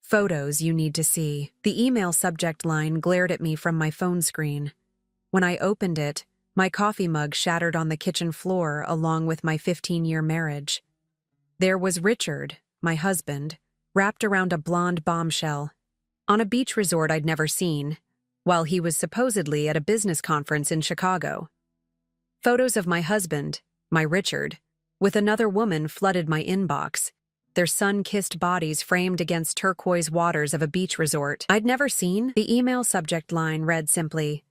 Photos you need to see. The email subject line glared at me from my phone screen. When I opened it, my coffee mug shattered on the kitchen floor along with my 15-year marriage. There was Richard, my husband, wrapped around a blonde bombshell, on a beach resort I'd never seen, while he was supposedly at a business conference in Chicago. Photos of my husband, my Richard, with another woman flooded my inbox, their sun-kissed bodies framed against turquoise waters of a beach resort I'd never seen. The email subject line read simply,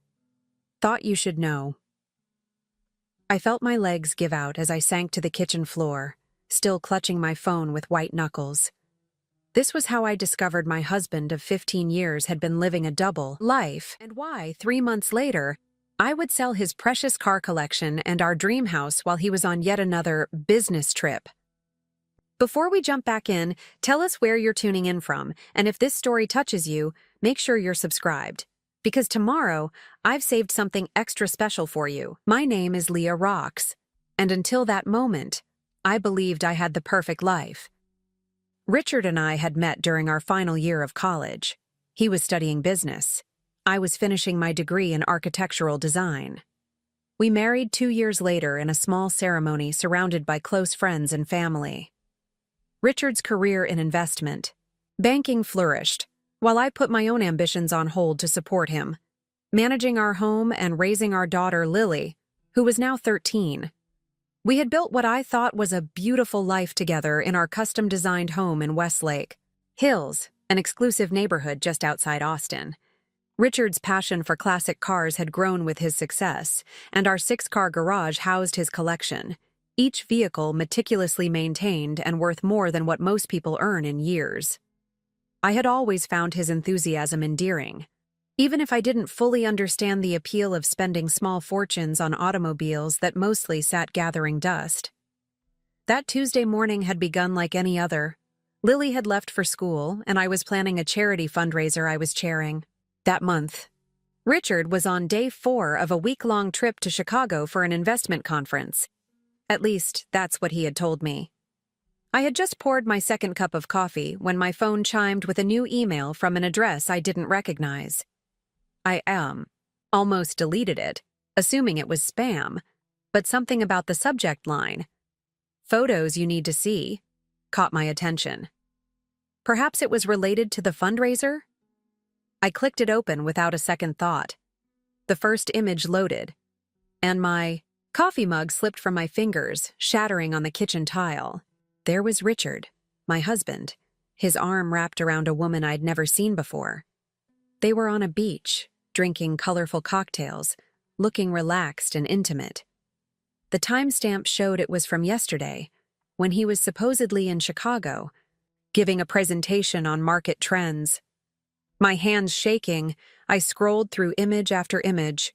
"Thought you should know." I felt my legs give out as I sank to the kitchen floor, still clutching my phone with white knuckles. This was how I discovered my husband of 15 years had been living a double life, and why, 3 months later, I would sell his precious car collection and our dream house while he was on yet another business trip. Before we jump back in, tell us where you're tuning in from, and if this story touches you, make sure you're subscribed. Because tomorrow, I've saved something extra special for you. My name is Leah Rocks, and until that moment, I believed I had the perfect life. Richard and I had met during our final year of college. He was studying business. I was finishing my degree in architectural design. We married 2 years later in a small ceremony surrounded by close friends and family. Richard's career in investment banking flourished, while I put my own ambitions on hold to support him, managing our home and raising our daughter Lily, who was now 13. We had built what I thought was a beautiful life together in our custom-designed home in Westlake Hills, an exclusive neighborhood just outside Austin. Richard's passion for classic cars had grown with his success, and our 6-car garage housed his collection, each vehicle meticulously maintained and worth more than what most people earn in years. I had always found his enthusiasm endearing, even if I didn't fully understand the appeal of spending small fortunes on automobiles that mostly sat gathering dust. That Tuesday morning had begun like any other. Lily had left for school, and I was planning a charity fundraiser I was chairing. That month, Richard was on day 4 of a week-long trip to Chicago for an investment conference. At least, that's what he had told me. I had just poured my second cup of coffee when my phone chimed with a new email from an address I didn't recognize. I almost deleted it, assuming it was spam, but something about the subject line, "Photos you need to see," caught my attention. Perhaps it was related to the fundraiser? I clicked it open without a second thought. The first image loaded, and my coffee mug slipped from my fingers, shattering on the kitchen tile. There was Richard, my husband, his arm wrapped around a woman I'd never seen before. They were on a beach, drinking colorful cocktails, looking relaxed and intimate. The timestamp showed it was from yesterday, when he was supposedly in Chicago, giving a presentation on market trends. My hands shaking, I scrolled through image after image.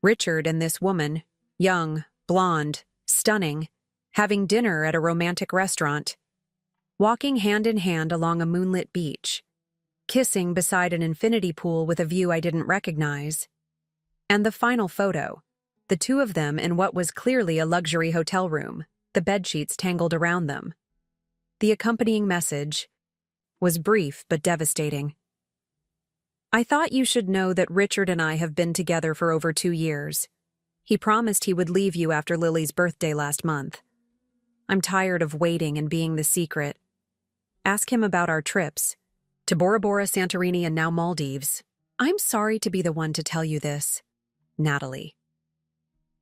Richard and this woman, young, blonde, stunning, having dinner at a romantic restaurant, walking hand in hand along a moonlit beach, kissing beside an infinity pool with a view I didn't recognize. And the final photo, the two of them in what was clearly a luxury hotel room, the bedsheets tangled around them. The accompanying message was brief but devastating. "I thought you should know that Richard and I have been together for over 2 years. He promised he would leave you after Lily's birthday last month. I'm tired of waiting and being the secret. Ask him about our trips, to Bora Bora, Santorini, and now Maldives. I'm sorry to be the one to tell you this. Natalie."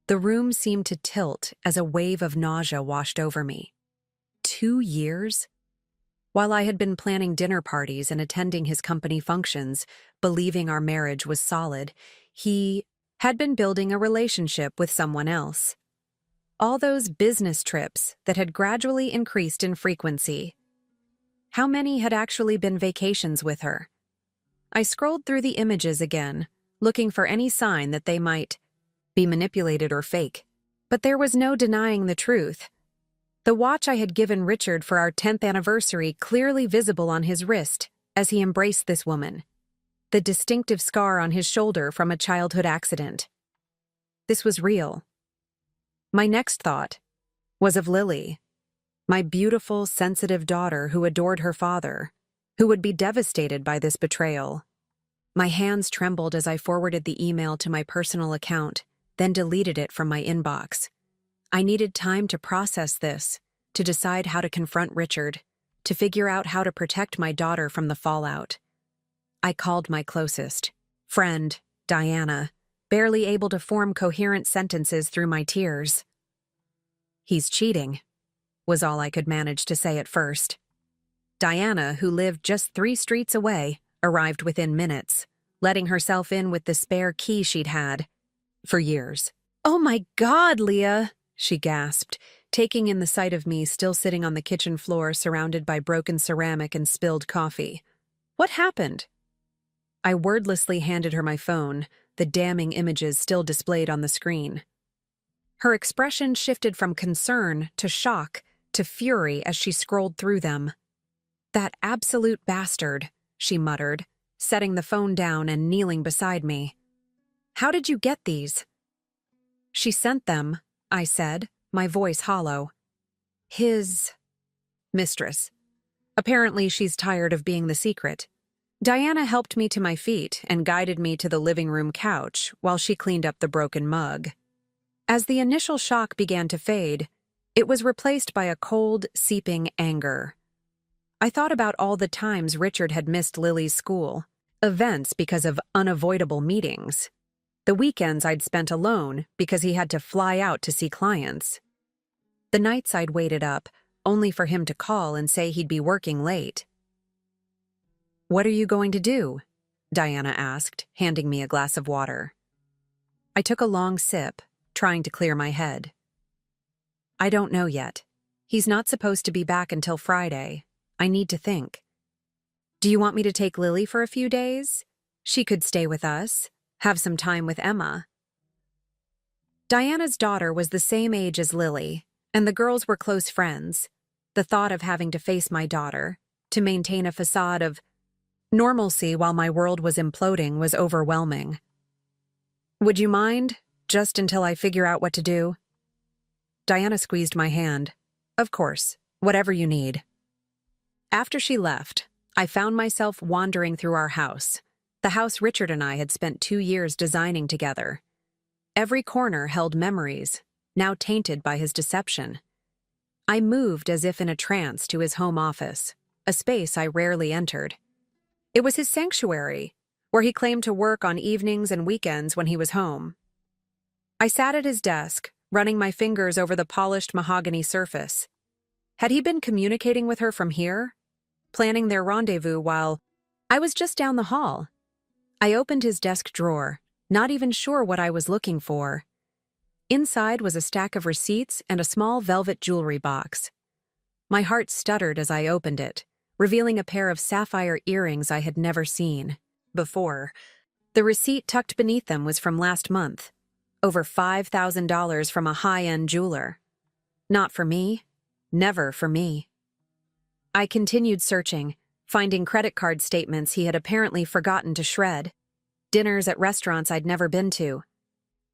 The room seemed to tilt as a wave of nausea washed over me. 2 years? While I had been planning dinner parties and attending his company functions, believing our marriage was solid, he had been building a relationship with someone else. All those business trips that had gradually increased in frequency. How many had actually been vacations with her? I scrolled through the images again, looking for any sign that they might be manipulated or fake. But there was no denying the truth. The watch I had given Richard for our 10th anniversary clearly visible on his wrist as he embraced this woman. The distinctive scar on his shoulder from a childhood accident. This was real. My next thought was of Lily, my beautiful, sensitive daughter who adored her father, who would be devastated by this betrayal. My hands trembled as I forwarded the email to my personal account, then deleted it from my inbox. I needed time to process this, to decide how to confront Richard, to figure out how to protect my daughter from the fallout. I called my closest friend, Diana, barely able to form coherent sentences through my tears. "He's cheating," was all I could manage to say at first. Diana, who lived just 3 streets away, arrived within minutes, letting herself in with the spare key she'd had for years. "Oh my God, Leah!" she gasped, taking in the sight of me still sitting on the kitchen floor surrounded by broken ceramic and spilled coffee. "What happened?" I wordlessly handed her my phone, the damning images still displayed on the screen. Her expression shifted from concern to shock to fury as she scrolled through them. "That absolute bastard," she muttered, setting the phone down and kneeling beside me. "How did you get these?" "She sent them," I said, my voice hollow. "His mistress. Apparently she's tired of being the secret." Diana helped me to my feet and guided me to the living room couch while she cleaned up the broken mug. As the initial shock began to fade, it was replaced by a cold, seeping anger. I thought about all the times Richard had missed Lily's school, events because of unavoidable meetings, the weekends I'd spent alone because he had to fly out to see clients, the nights I'd waited up only for him to call and say he'd be working late. "What are you going to do?" Diana asked, handing me a glass of water. I took a long sip, trying to clear my head. "I don't know yet. He's not supposed to be back until Friday. I need to think. Do you want me to take Lily for a few days? She could stay with us, have some time with Emma." Diana's daughter was the same age as Lily, and the girls were close friends. The thought of having to face my daughter, to maintain a facade of normalcy while my world was imploding, was overwhelming. "Would you mind, just until I figure out what to do?" Diana squeezed my hand. "Of course, whatever you need." After she left, I found myself wandering through our house, the house Richard and I had spent 2 years designing together. Every corner held memories, now tainted by his deception. I moved as if in a trance to his home office, a space I rarely entered. It was his sanctuary, where he claimed to work on evenings and weekends when he was home. I sat at his desk, running my fingers over the polished mahogany surface. Had he been communicating with her from here, planning their rendezvous while I was just down the hall? I opened his desk drawer, not even sure what I was looking for. Inside was a stack of receipts and a small velvet jewelry box. My heart stuttered as I opened it, revealing a pair of sapphire earrings I had never seen before. The receipt tucked beneath them was from last month, over $5,000 from a high-end jeweler. Not for me. Never for me. I continued searching, finding credit card statements he had apparently forgotten to shred, dinners at restaurants I'd never been to,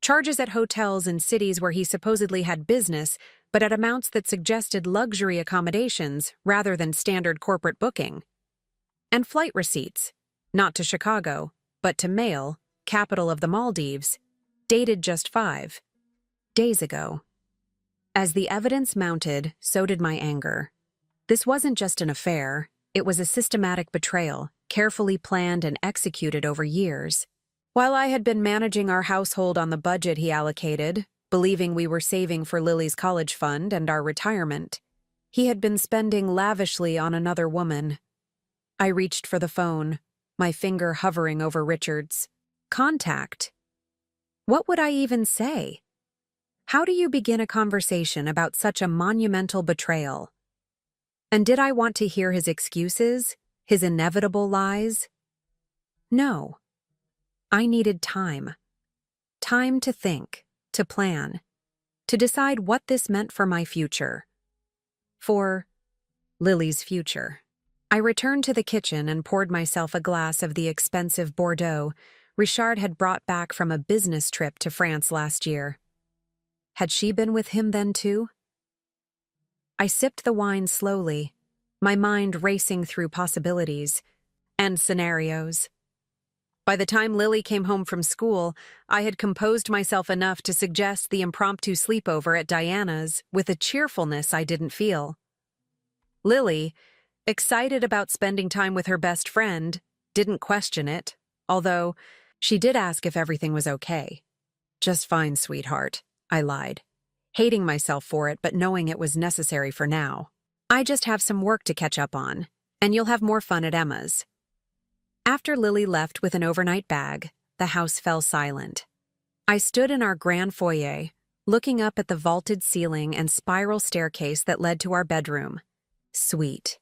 charges at hotels in cities where he supposedly had business, but at amounts that suggested luxury accommodations rather than standard corporate booking, and flight receipts, not to Chicago, but to Male, capital of the Maldives, dated just 5 days ago. As the evidence mounted, so did my anger. This wasn't just an affair, it was a systematic betrayal, carefully planned and executed over years. While I had been managing our household on the budget he allocated, believing we were saving for Lily's college fund and our retirement, he had been spending lavishly on another woman. I reached for the phone, my finger hovering over Richard's. Contact. What would I even say? How do you begin a conversation about such a monumental betrayal? And did I want to hear his excuses, his inevitable lies? No. I needed time. Time to think, to plan, to decide what this meant for my future. For Lily's future. I returned to the kitchen and poured myself a glass of the expensive Bordeaux Richard had brought back from a business trip to France last year. Had she been with him then too? I sipped the wine slowly, my mind racing through possibilities and scenarios. By the time Lily came home from school, I had composed myself enough to suggest the impromptu sleepover at Diana's with a cheerfulness I didn't feel. Lily, excited about spending time with her best friend, didn't question it, although she did ask if everything was okay. "Just fine, sweetheart," I lied, hating myself for it but knowing it was necessary for now. "I just have some work to catch up on, and you'll have more fun at Emma's." After Lily left with an overnight bag, the house fell silent. I stood in our grand foyer, looking up at the vaulted ceiling and spiral staircase that led to our bedroom. Sweet.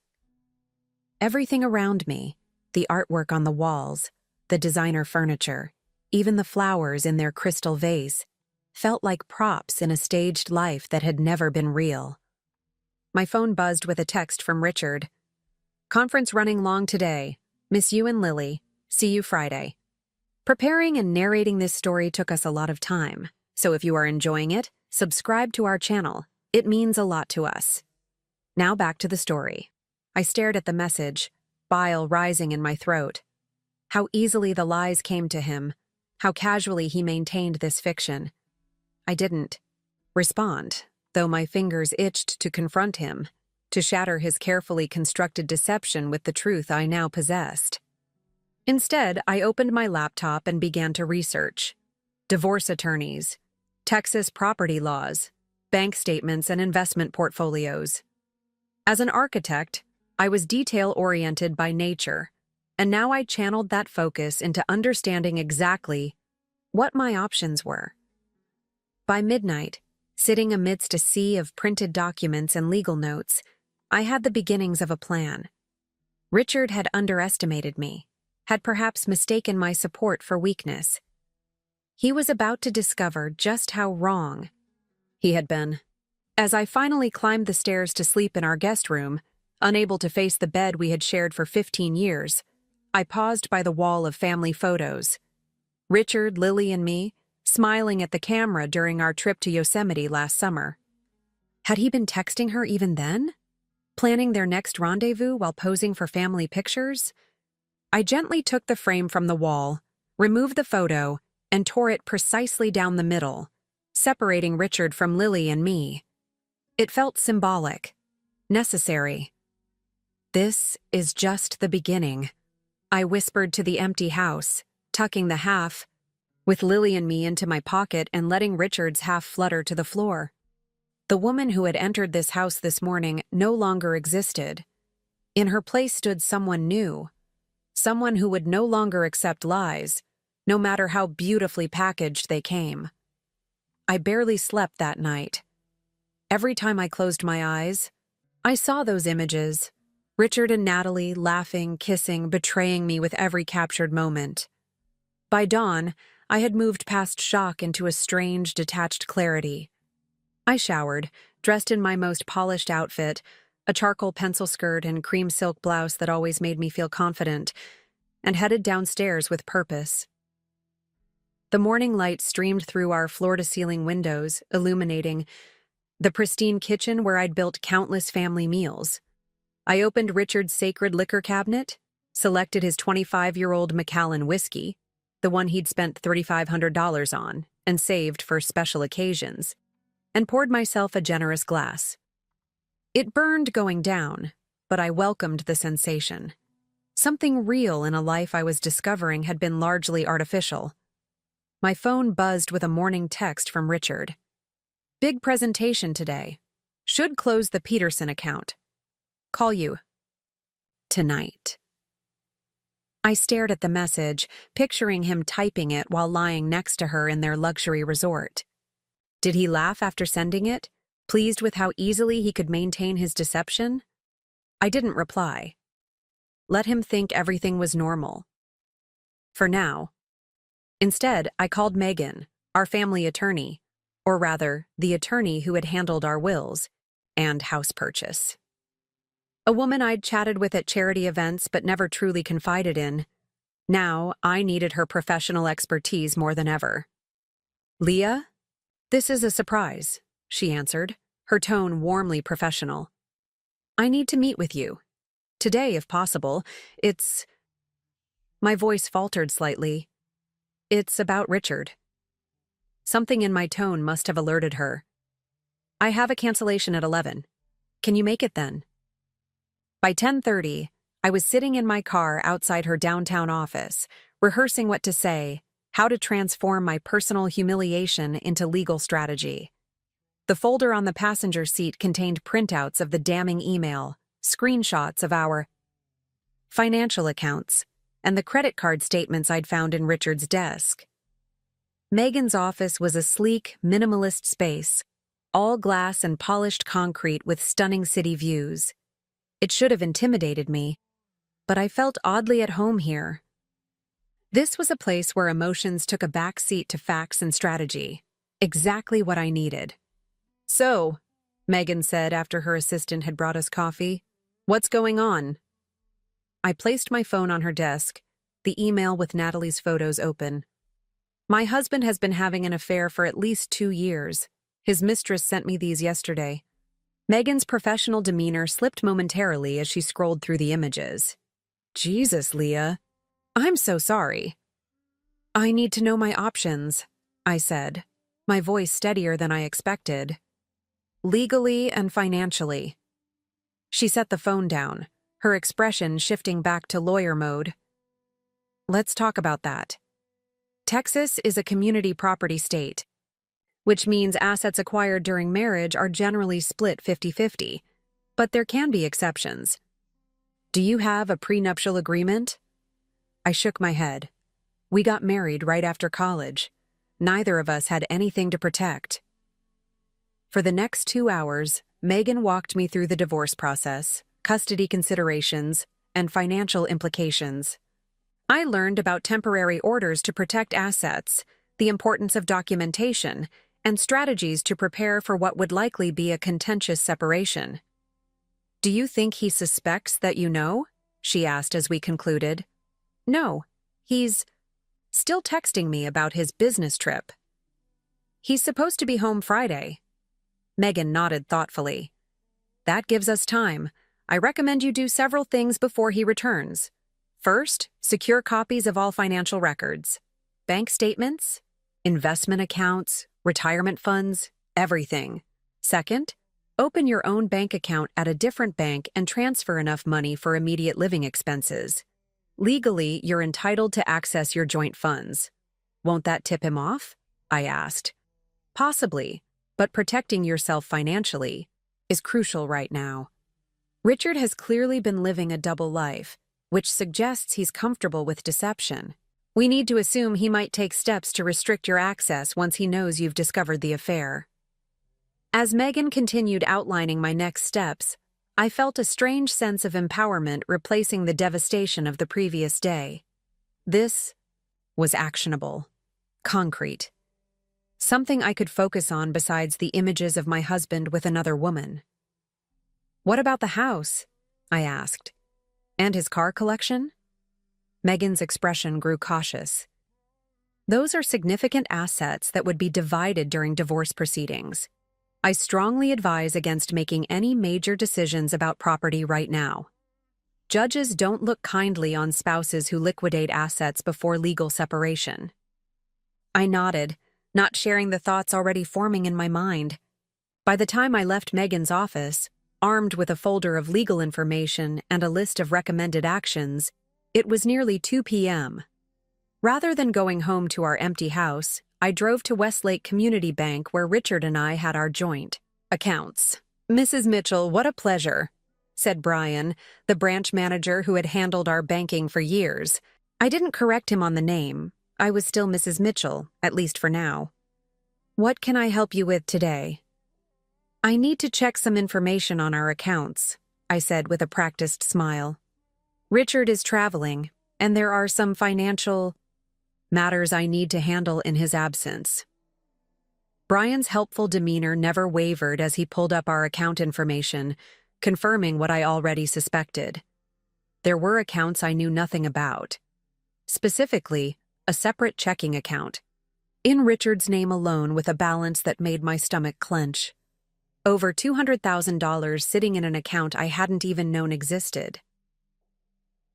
Everything around me, the artwork on the walls, the designer furniture, even the flowers in their crystal vase, felt like props in a staged life that had never been real. My phone buzzed with a text from Richard. "Conference running long today. Miss you and Lily. See you Friday." Preparing and narrating this story took us a lot of time, so if you are enjoying it, subscribe to our channel. It means a lot to us. Now back to the story. I stared at the message, bile rising in my throat. How easily the lies came to him, how casually he maintained this fiction. I didn't respond, though my fingers itched to confront him, to shatter his carefully constructed deception with the truth I now possessed. Instead, I opened my laptop and began to research. Divorce attorneys, Texas property laws, bank statements and investment portfolios. As an architect, I was detail-oriented by nature, and now I channeled that focus into understanding exactly what my options were. By midnight, sitting amidst a sea of printed documents and legal notes, I had the beginnings of a plan. Richard had underestimated me, had perhaps mistaken my support for weakness. He was about to discover just how wrong he had been. As I finally climbed the stairs to sleep in our guest room, unable to face the bed we had shared for 15 years, I paused by the wall of family photos. Richard, Lily, and me, smiling at the camera during our trip to Yosemite last summer. Had he been texting her even then? Planning their next rendezvous while posing for family pictures? I gently took the frame from the wall, removed the photo, and tore it precisely down the middle, separating Richard from Lily and me. It felt symbolic, necessary. "This is just the beginning," I whispered to the empty house, tucking the half, with Lily and me, into my pocket and letting Richard's half flutter to the floor. The woman who had entered this house this morning no longer existed. In her place stood someone new, someone who would no longer accept lies, no matter how beautifully packaged they came. I barely slept that night. Every time I closed my eyes, I saw those images, Richard and Natalie laughing, kissing, betraying me with every captured moment. By dawn, I had moved past shock into a strange, detached clarity. I showered, dressed in my most polished outfit, a charcoal pencil skirt and cream silk blouse that always made me feel confident, and headed downstairs with purpose. The morning light streamed through our floor-to-ceiling windows, illuminating the pristine kitchen where I'd built countless family meals. I opened Richard's sacred liquor cabinet, selected his 25-year-old Macallan whiskey, the one he'd spent $3,500 on and saved for special occasions, and poured myself a generous glass. It burned going down, but I welcomed the sensation. Something real in a life I was discovering had been largely artificial. My phone buzzed with a morning text from Richard. "Big presentation today. Should close the Peterson account. Call you tonight." I stared at the message, picturing him typing it while lying next to her in their luxury resort. Did he laugh after sending it, pleased with how easily he could maintain his deception? I didn't reply. Let him think everything was normal. For now. Instead, I called Megan, our family attorney, or rather, the attorney who had handled our wills and house purchase. A woman I'd chatted with at charity events but never truly confided in. Now, I needed her professional expertise more than ever. "Leah? This is a surprise," she answered, her tone warmly professional. "I need to meet with you, Today, if possible. It's... My voice faltered slightly. It's about Richard. Something in my tone must have alerted her. I have a cancellation at 11. Can you make it then? By 10:30, I was sitting in my car outside her downtown office, rehearsing what to say, how to transform my personal humiliation into legal strategy. The folder on the passenger seat contained printouts of the damning email, screenshots of our financial accounts, and the credit card statements I'd found in Richard's desk. Megan's office was a sleek, minimalist space, all glass and polished concrete with stunning city views. It should have intimidated me, but I felt oddly at home here. This was a place where emotions took a back seat to facts and strategy. Exactly what I needed. So, Megan said after her assistant had brought us coffee, what's going on? I placed my phone on her desk, the email with Natalie's photos open. My husband has been having an affair for at least 2 years. His mistress sent me these yesterday. Megan's professional demeanor slipped momentarily as she scrolled through the images. Jesus, Leah. I'm so sorry. I need to know my options, I said, my voice steadier than I expected. Legally and financially. She set the phone down, her expression shifting back to lawyer mode. Let's talk about that. Texas is a community property state, which means assets acquired during marriage are generally split 50-50, but there can be exceptions. Do you have a prenuptial agreement? I shook my head. We got married right after college. Neither of us had anything to protect. For the next 2 hours, Megan walked me through the divorce process, custody considerations, and financial implications. I learned about temporary orders to protect assets, the importance of documentation, and strategies to prepare for what would likely be a contentious separation. Do you think he suspects that you know? She asked as we concluded. No, he's still texting me about his business trip. He's supposed to be home Friday. Megan nodded thoughtfully. That gives us time. I recommend you do several things before he returns. First, secure copies of all financial records. Bank statements, investment accounts, retirement funds, everything. Second, open your own bank account at a different bank and transfer enough money for immediate living expenses. Legally, you're entitled to access your joint funds. Won't that tip him off? I asked. Possibly, but protecting yourself financially is crucial right now. Richard has clearly been living a double life, which suggests he's comfortable with deception. We need to assume he might take steps to restrict your access once he knows you've discovered the affair. As Megan continued outlining my next steps, I felt a strange sense of empowerment replacing the devastation of the previous day. This was actionable, concrete. Something I could focus on besides the images of my husband with another woman. What about the house? I asked. And his car collection? Megan's expression grew cautious. Those are significant assets that would be divided during divorce proceedings. I strongly advise against making any major decisions about property right now. Judges don't look kindly on spouses who liquidate assets before legal separation. I nodded, not sharing the thoughts already forming in my mind. By the time I left Megan's office, armed with a folder of legal information and a list of recommended actions, it was nearly 2 p.m. Rather than going home to our empty house, I drove to Westlake Community Bank where Richard and I had our joint accounts. Mrs. Mitchell, what a pleasure, said Brian, the branch manager who had handled our banking for years. I didn't correct him on the name. I was still Mrs. Mitchell, at least for now. What can I help you with today? I need to check some information on our accounts, I said with a practiced smile. Richard is traveling, and there are some financial matters I need to handle in his absence. Brian's helpful demeanor never wavered as he pulled up our account information, confirming what I already suspected. There were accounts I knew nothing about. Specifically, a separate checking account, in Richard's name alone with a balance that made my stomach clench. Over $200,000 sitting in an account I hadn't even known existed.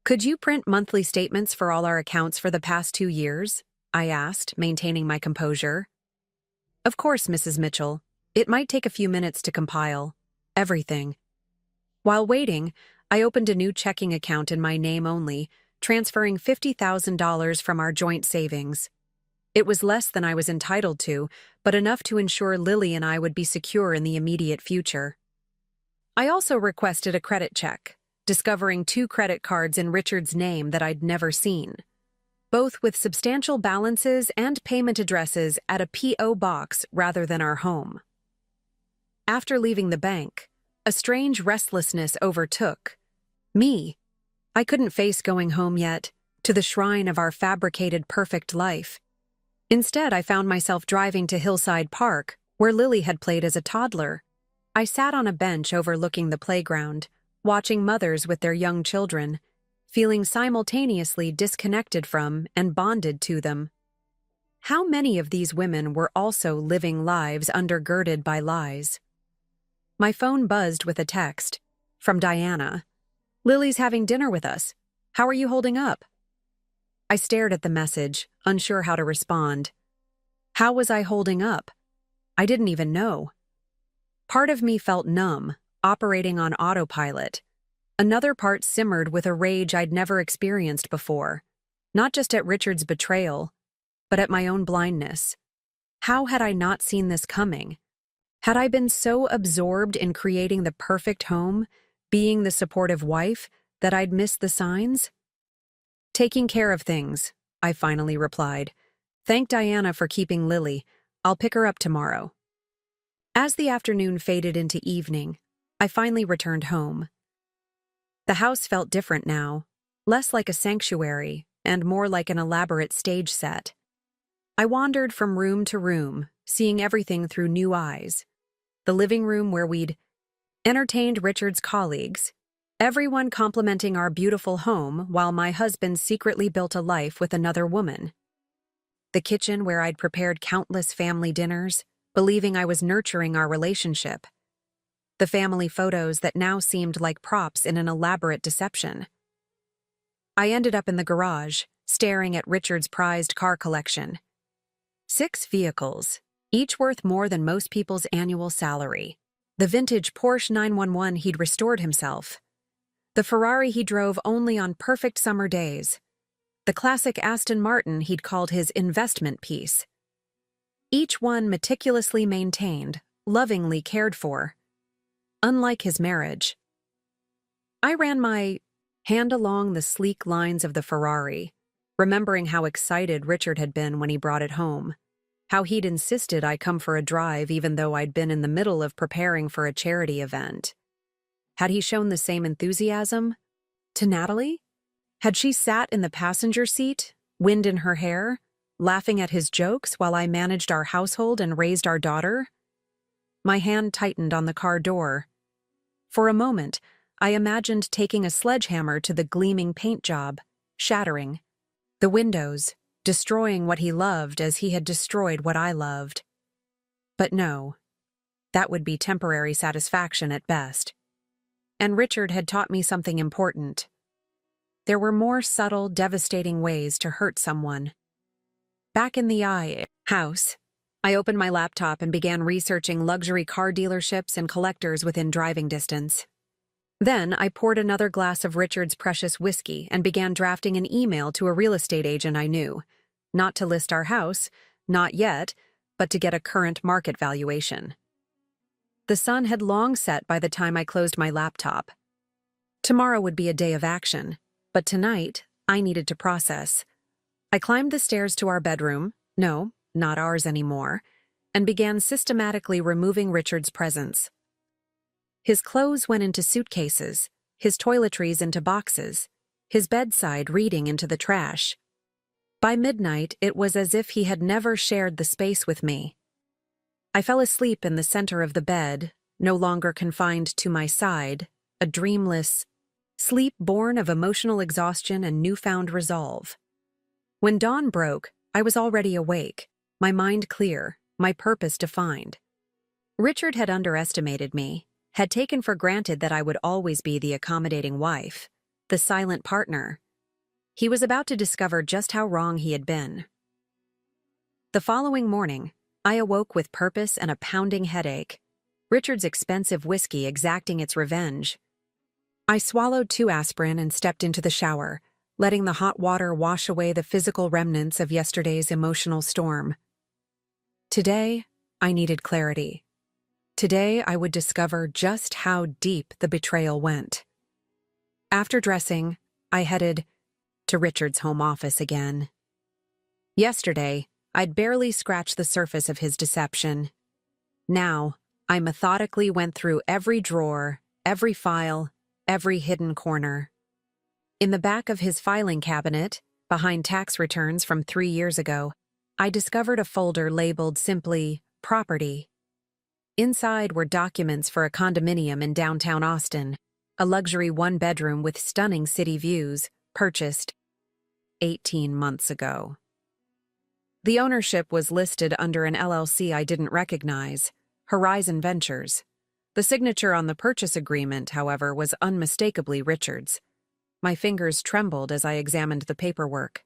Could you print monthly statements for all our accounts for the past 2 years? I asked, maintaining my composure. Of course, Mrs. Mitchell. It might take a few minutes to compile. Everything. While waiting, I opened a new checking account in my name only, transferring $50,000 from our joint savings. It was less than I was entitled to, but enough to ensure Lily and I would be secure in the immediate future. I also requested a credit check, discovering 2 credit cards in Richard's name that I'd never seen, both with substantial balances and payment addresses at a P.O. box rather than our home. After leaving the bank, a strange restlessness overtook me. I couldn't face going home yet, to the shrine of our fabricated perfect life. Instead, I found myself driving to Hillside Park, where Lily had played as a toddler. I sat on a bench overlooking the playground, watching mothers with their young children, feeling simultaneously disconnected from and bonded to them. How many of these women were also living lives undergirded by lies? My phone buzzed with a text from Diana. "Lily's having dinner with us. How are you holding up?" I stared at the message, unsure how to respond. How was I holding up? I didn't even know. Part of me felt numb, operating on autopilot. Another part simmered with a rage I'd never experienced before, not just at Richard's betrayal, but at my own blindness. How had I not seen this coming? Had I been so absorbed in creating the perfect home, being the supportive wife, that I'd missed the signs? "Taking care of things," I finally replied. "Thank Diana for keeping Lily. I'll pick her up tomorrow." As the afternoon faded into evening, I finally returned home. The house felt different now, less like a sanctuary and more like an elaborate stage set. I wandered from room to room, seeing everything through new eyes. The living room where we'd entertained Richard's colleagues, everyone complimenting our beautiful home while my husband secretly built a life with another woman. The kitchen where I'd prepared countless family dinners, believing I was nurturing our relationship. The family photos that now seemed like props in an elaborate deception. I ended up in the garage, staring at Richard's prized car collection. 6 vehicles, each worth more than most people's annual salary. The vintage Porsche 911 he'd restored himself. The Ferrari he drove only on perfect summer days. The classic Aston Martin he'd called his investment piece. Each one meticulously maintained, lovingly cared for. Unlike his marriage. I ran my hand along the sleek lines of the Ferrari, remembering how excited Richard had been when he brought it home. How he'd insisted I come for a drive even though I'd been in the middle of preparing for a charity event. Had he shown the same enthusiasm? To Natalie? Had she sat in the passenger seat, wind in her hair, laughing at his jokes while I managed our household and raised our daughter? My hand tightened on the car door. For a moment, I imagined taking a sledgehammer to the gleaming paint job, shattering the windows, destroying what he loved as he had destroyed what I loved. But no, that would be temporary satisfaction at best. And Richard had taught me something important. There were more subtle, devastating ways to hurt someone. Back in the house, I opened my laptop and began researching luxury car dealerships and collectors within driving distance. Then I poured another glass of Richard's precious whiskey and began drafting an email to a real estate agent I knew, not to list our house, not yet, but to get a current market valuation. The sun had long set by the time I closed my laptop. Tomorrow would be a day of action, but tonight I needed to process. I climbed the stairs to our bedroom, no, not ours anymore, and began systematically removing Richard's presence. His clothes went into suitcases, his toiletries into boxes, his bedside reading into the trash. By midnight, it was as if he had never shared the space with me. I fell asleep in the center of the bed, no longer confined to my side, a dreamless sleep born of emotional exhaustion and newfound resolve. When dawn broke, I was already awake, my mind clear, my purpose defined. Richard had underestimated me, had taken for granted that I would always be the accommodating wife. the silent partner. He was about to discover just how wrong he had been. The following morning, I awoke with purpose and a pounding headache, Richard's expensive whiskey exacting its revenge. I swallowed 2 aspirin and stepped into the shower, letting the hot water wash away the physical remnants of yesterday's emotional storm. Today, I needed clarity. Today, I would discover just how deep the betrayal went. After dressing, I headed to Richard's home office again. Yesterday, I'd barely scratched the surface of his deception. Now, I methodically went through every drawer, every file, every hidden corner. In the back of his filing cabinet, behind tax returns from 3 years ago, I discovered a folder labeled simply Property. Inside were documents for a condominium in downtown Austin, a luxury 1-bedroom with stunning city views, purchased 18 months ago. The ownership was listed under an LLC I didn't recognize, Horizon Ventures. The signature on the purchase agreement, however, was unmistakably Richard's. My fingers trembled as I examined the paperwork.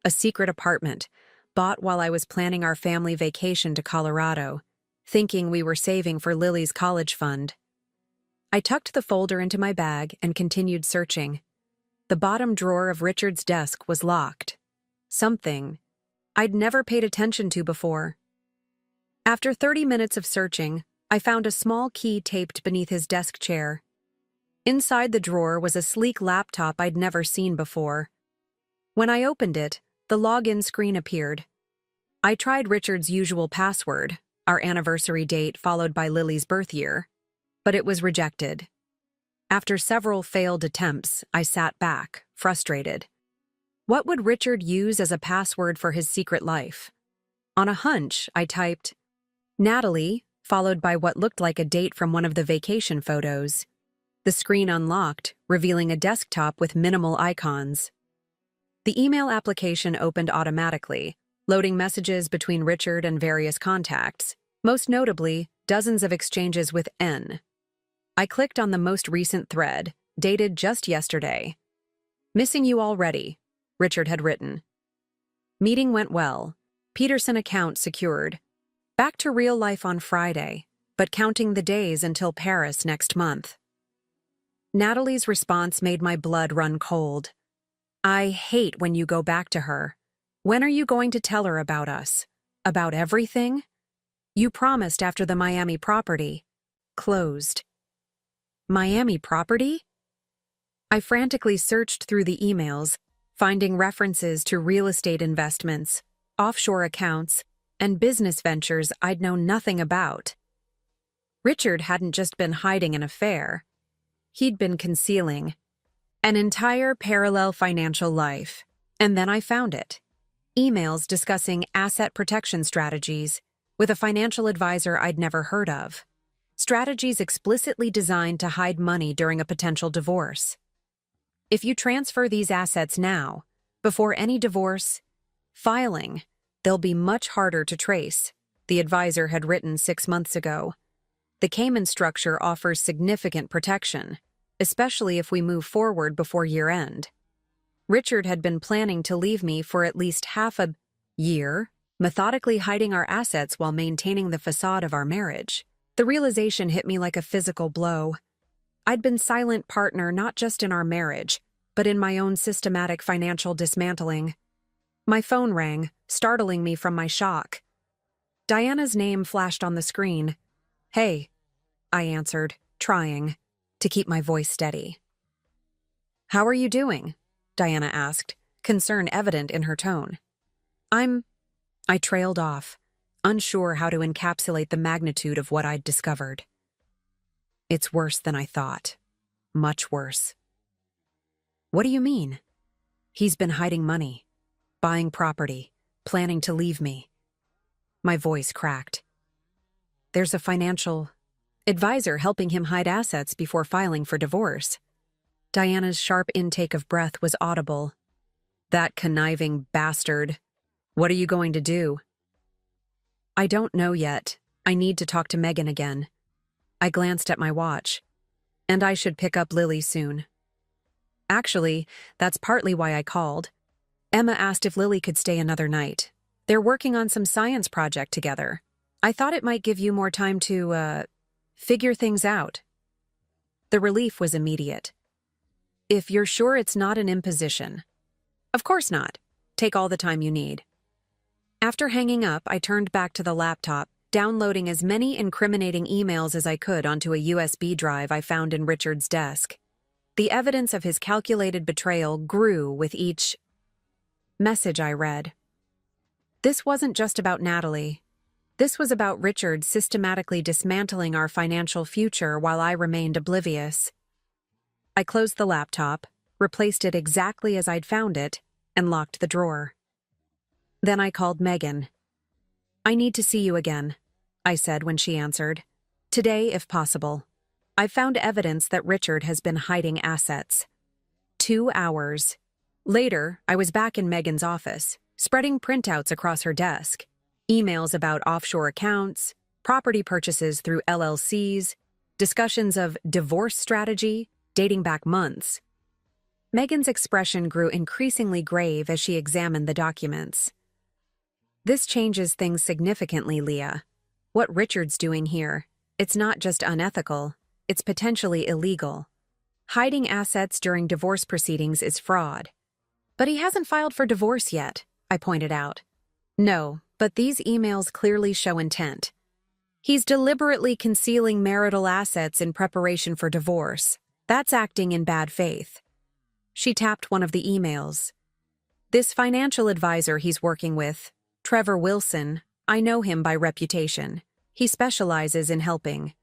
A secret apartment, bought while I was planning our family vacation to Colorado, thinking we were saving for Lily's college fund. I tucked the folder into my bag and continued searching. The bottom drawer of Richard's desk was locked. Something I'd never paid attention to before. After 30 minutes of searching, I found a small key taped beneath his desk chair. Inside the drawer was a sleek laptop I'd never seen before. When I opened it, the login screen appeared. I tried Richard's usual password, our anniversary date followed by Lily's birth year, but it was rejected. After several failed attempts, I sat back, frustrated. What would Richard use as a password for his secret life? On a hunch, I typed, Natalie, followed by what looked like a date from one of the vacation photos. The screen unlocked, revealing a desktop with minimal icons. The email application opened automatically, loading messages between Richard and various contacts, most notably, dozens of exchanges with N. I clicked on the most recent thread, dated just yesterday. Missing you already, Richard had written. Meeting went well. Peterson account secured. Back to real life on Friday, but counting the days until Paris next month. Natalie's response made my blood run cold. I hate when you go back to her. When are you going to tell her about us? About everything? You promised after the Miami property. Closed. Miami property? I frantically searched through the emails, finding references to real estate investments, offshore accounts, and business ventures I'd known nothing about. Richard hadn't just been hiding an affair. He'd been concealing an entire parallel financial life. And then I found it. Emails discussing asset protection strategies with a financial advisor I'd never heard of. Strategies explicitly designed to hide money during a potential divorce. If you transfer these assets now, before any divorce filing, they'll be much harder to trace, the advisor had written 6 months ago. The Cayman structure offers significant protection, especially if we move forward before year-end. Richard had been planning to leave me for at least half a year, methodically hiding our assets while maintaining the facade of our marriage. The realization hit me like a physical blow. I'd been silent partner not just in our marriage, but in my own systematic financial dismantling. My phone rang, startling me from my shock. Diana's name flashed on the screen. Hey, I answered, trying to keep my voice steady. How are you doing? Diana asked, concern evident in her tone. I trailed off, unsure how to encapsulate the magnitude of what I'd discovered. It's worse than I thought. Much worse. What do you mean? He's been hiding money, buying property, planning to leave me. My voice cracked. There's a financial advisor helping him hide assets before filing for divorce. Diana's sharp intake of breath was audible. That conniving bastard. What are you going to do? I don't know yet. I need to talk to Megan again. I glanced at my watch. And I should pick up Lily soon. Actually, that's partly why I called. Emma asked if Lily could stay another night. They're working on some science project together. I thought it might give you more time to, figure things out. The relief was immediate. If you're sure it's not an imposition. Of course not. Take all the time you need. After hanging up, I turned back to the laptop, downloading as many incriminating emails as I could onto a USB drive I found in Richard's desk. The evidence of his calculated betrayal grew with each message I read. This wasn't just about Natalie. This was about Richard systematically dismantling our financial future while I remained oblivious. I closed the laptop, replaced it exactly as I'd found it, and locked the drawer. Then I called Megan. "I need to see you again," I said when she answered. "Today, if possible. I've found evidence that Richard has been hiding assets." 2 hours. Later, I was back in Megan's office, spreading printouts across her desk. Emails about offshore accounts, property purchases through LLCs, discussions of divorce strategy dating back months. Megan's expression grew increasingly grave as she examined the documents. "This changes things significantly, Leah. What Richard's doing here, it's not just unethical, it's potentially illegal. Hiding assets during divorce proceedings is fraud." "But he hasn't filed for divorce yet," I pointed out. "No, but these emails clearly show intent. He's deliberately concealing marital assets in preparation for divorce. That's acting in bad faith." She tapped one of the emails. "This financial advisor he's working with, Trevor Wilson, I know him by reputation. He specializes in helping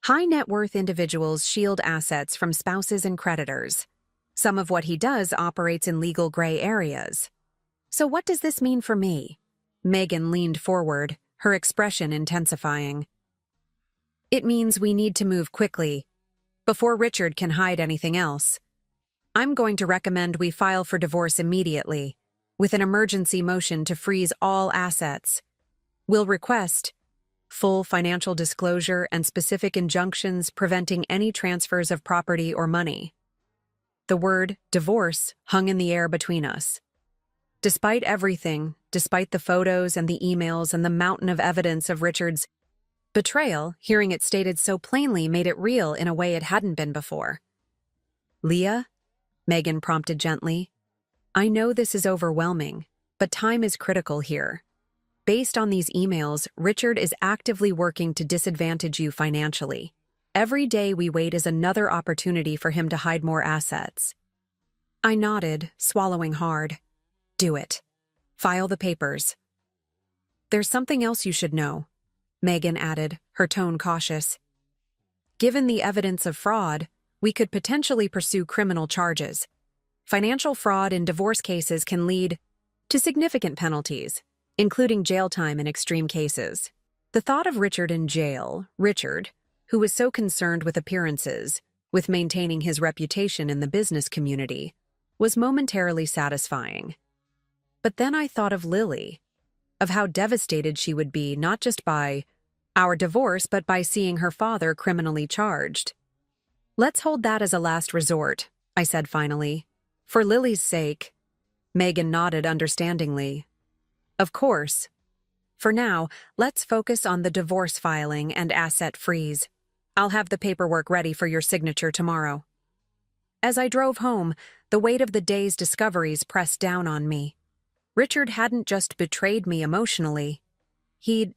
high net worth individuals shield assets from spouses and creditors. Some of what he does operates in legal gray areas. So what does this mean for me?" Megan leaned forward, her expression intensifying. "It means we need to move quickly, before Richard can hide anything else. I'm going to recommend we file for divorce immediately, with an emergency motion to freeze all assets. We'll request full financial disclosure and specific injunctions preventing any transfers of property or money." The word divorce hung in the air between us. Despite everything, despite the photos and the emails and the mountain of evidence of Richard's betrayal, hearing it stated so plainly made it real in a way it hadn't been before. "Leah?" Megan prompted gently. "I know this is overwhelming, but time is critical here. Based on these emails, Richard is actively working to disadvantage you financially. Every day we wait is another opportunity for him to hide more assets." I nodded, swallowing hard. "Do it. File the papers." "There's something else you should know," Megan added, her tone cautious. "Given the evidence of fraud, we could potentially pursue criminal charges. Financial fraud in divorce cases can lead to significant penalties, including jail time in extreme cases." The thought of Richard in jail, Richard, who was so concerned with appearances, with maintaining his reputation in the business community, was momentarily satisfying. But then I thought of Lily, of how devastated she would be not just by our divorce but by seeing her father criminally charged. "Let's hold that as a last resort," I said finally. "For Lily's sake." Megan nodded understandingly. "Of course. For now, let's focus on the divorce filing and asset freeze. I'll have the paperwork ready for your signature tomorrow." As I drove home, the weight of the day's discoveries pressed down on me. Richard hadn't just betrayed me emotionally. He'd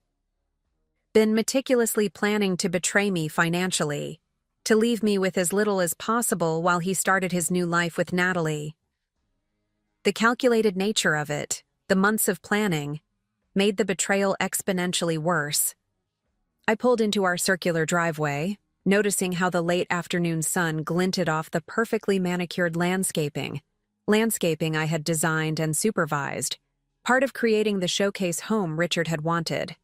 been meticulously planning to betray me financially, to leave me with as little as possible while he started his new life with Natalie. The calculated nature of it, the months of planning, made the betrayal exponentially worse. I pulled into our circular driveway, noticing how the late afternoon sun glinted off the perfectly manicured landscaping I had designed and supervised, part of creating the showcase home Richard had wanted.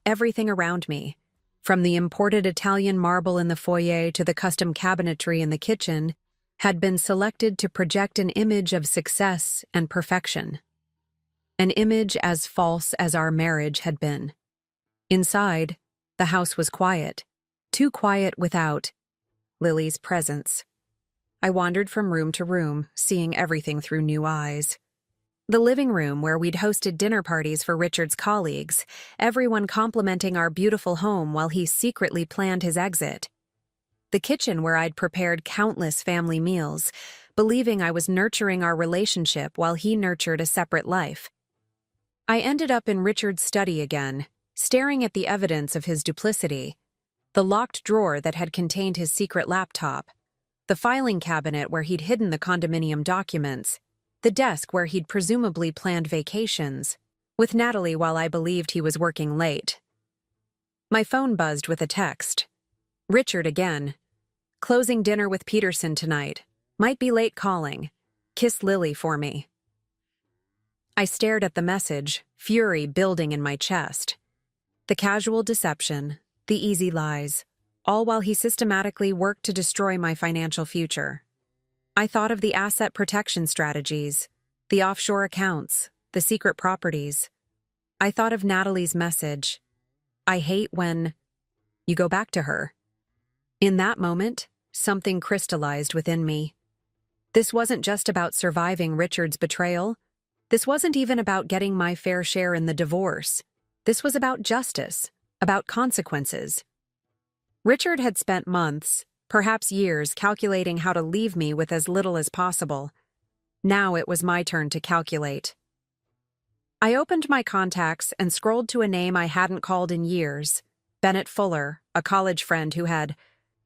Everything around me, from the imported Italian marble in the foyer to the custom cabinetry in the kitchen, had been selected to project an image of success and perfection. An image as false as our marriage had been. Inside, the house was quiet, too quiet without Lily's presence. I wandered from room to room, seeing everything through new eyes. The living room where we'd hosted dinner parties for Richard's colleagues, everyone complimenting our beautiful home while he secretly planned his exit. The kitchen where I'd prepared countless family meals, believing I was nurturing our relationship while he nurtured a separate life. I ended up in Richard's study again, staring at the evidence of his duplicity. The locked drawer that had contained his secret laptop, the filing cabinet where he'd hidden the condominium documents, the desk where he'd presumably planned vacations, with Natalie while I believed he was working late. My phone buzzed with a text. Richard again. Closing dinner with Peterson tonight. Might be late calling. Kiss Lily for me. I stared at the message, fury building in my chest. The casual deception, the easy lies, all while he systematically worked to destroy my financial future. I thought of the asset protection strategies, the offshore accounts, the secret properties. I thought of Natalie's message. I hate when you go back to her. In that moment, something crystallized within me. This wasn't just about surviving Richard's betrayal. This wasn't even about getting my fair share in the divorce. This was about justice, about consequences. Richard had spent months, perhaps years, calculating how to leave me with as little as possible. Now it was my turn to calculate. I opened my contacts and scrolled to a name I hadn't called in years, Bennett Fuller, a college friend who had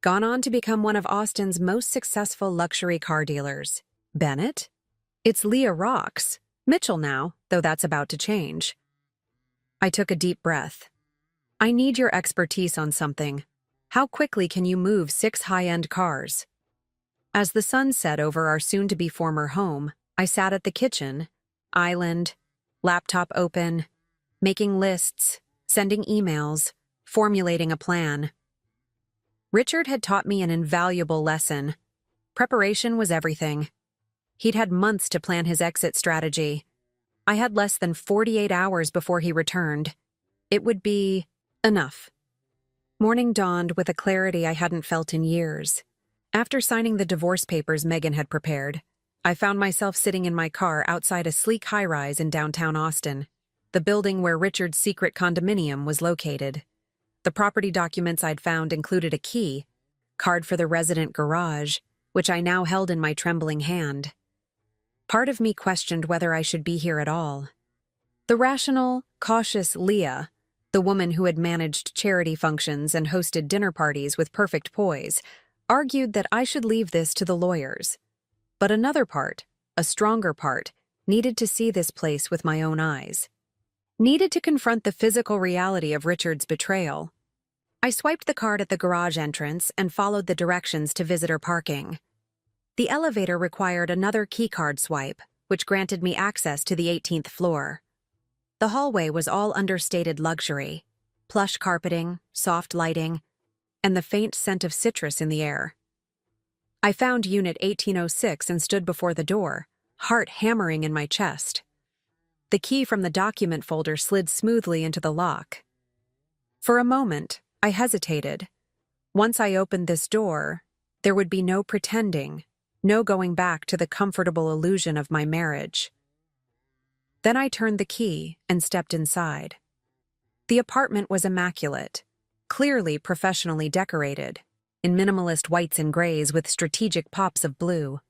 gone on to become one of Austin's most successful luxury car dealers. Bennett? It's Leah Rocks. Mitchell now, though that's about to change. I took a deep breath. I need your expertise on something. How quickly can you move 6 high-end cars? As the sun set over our soon-to-be former home, I sat at the kitchen, island, laptop open, making lists, sending emails, formulating a plan. Richard had taught me an invaluable lesson. Preparation was everything. He'd had months to plan his exit strategy. I had less than 48 hours before he returned. It would be enough. Morning dawned with a clarity I hadn't felt in years. After signing the divorce papers Megan had prepared, I found myself sitting in my car outside a sleek high-rise in downtown Austin, the building where Richard's secret condominium was located. The property documents I'd found included a key, card for the resident garage, which I now held in my trembling hand. Part of me questioned whether I should be here at all. The rational, cautious Leah, the woman who had managed charity functions and hosted dinner parties with perfect poise, argued that I should leave this to the lawyers. But another part, a stronger part, needed to see this place with my own eyes. Needed to confront the physical reality of Richard's betrayal. I swiped the card at the garage entrance and followed the directions to visitor parking. The elevator required another keycard swipe, which granted me access to the 18th floor. The hallway was all understated luxury, plush carpeting, soft lighting, and the faint scent of citrus in the air. I found Unit 1806 and stood before the door, heart hammering in my chest. The key from the document folder slid smoothly into the lock. For a moment, I hesitated. Once I opened this door, there would be no pretending, no going back to the comfortable illusion of my marriage. Then I turned the key and stepped inside. The apartment was immaculate, clearly professionally decorated, in minimalist whites and grays with strategic pops of blue.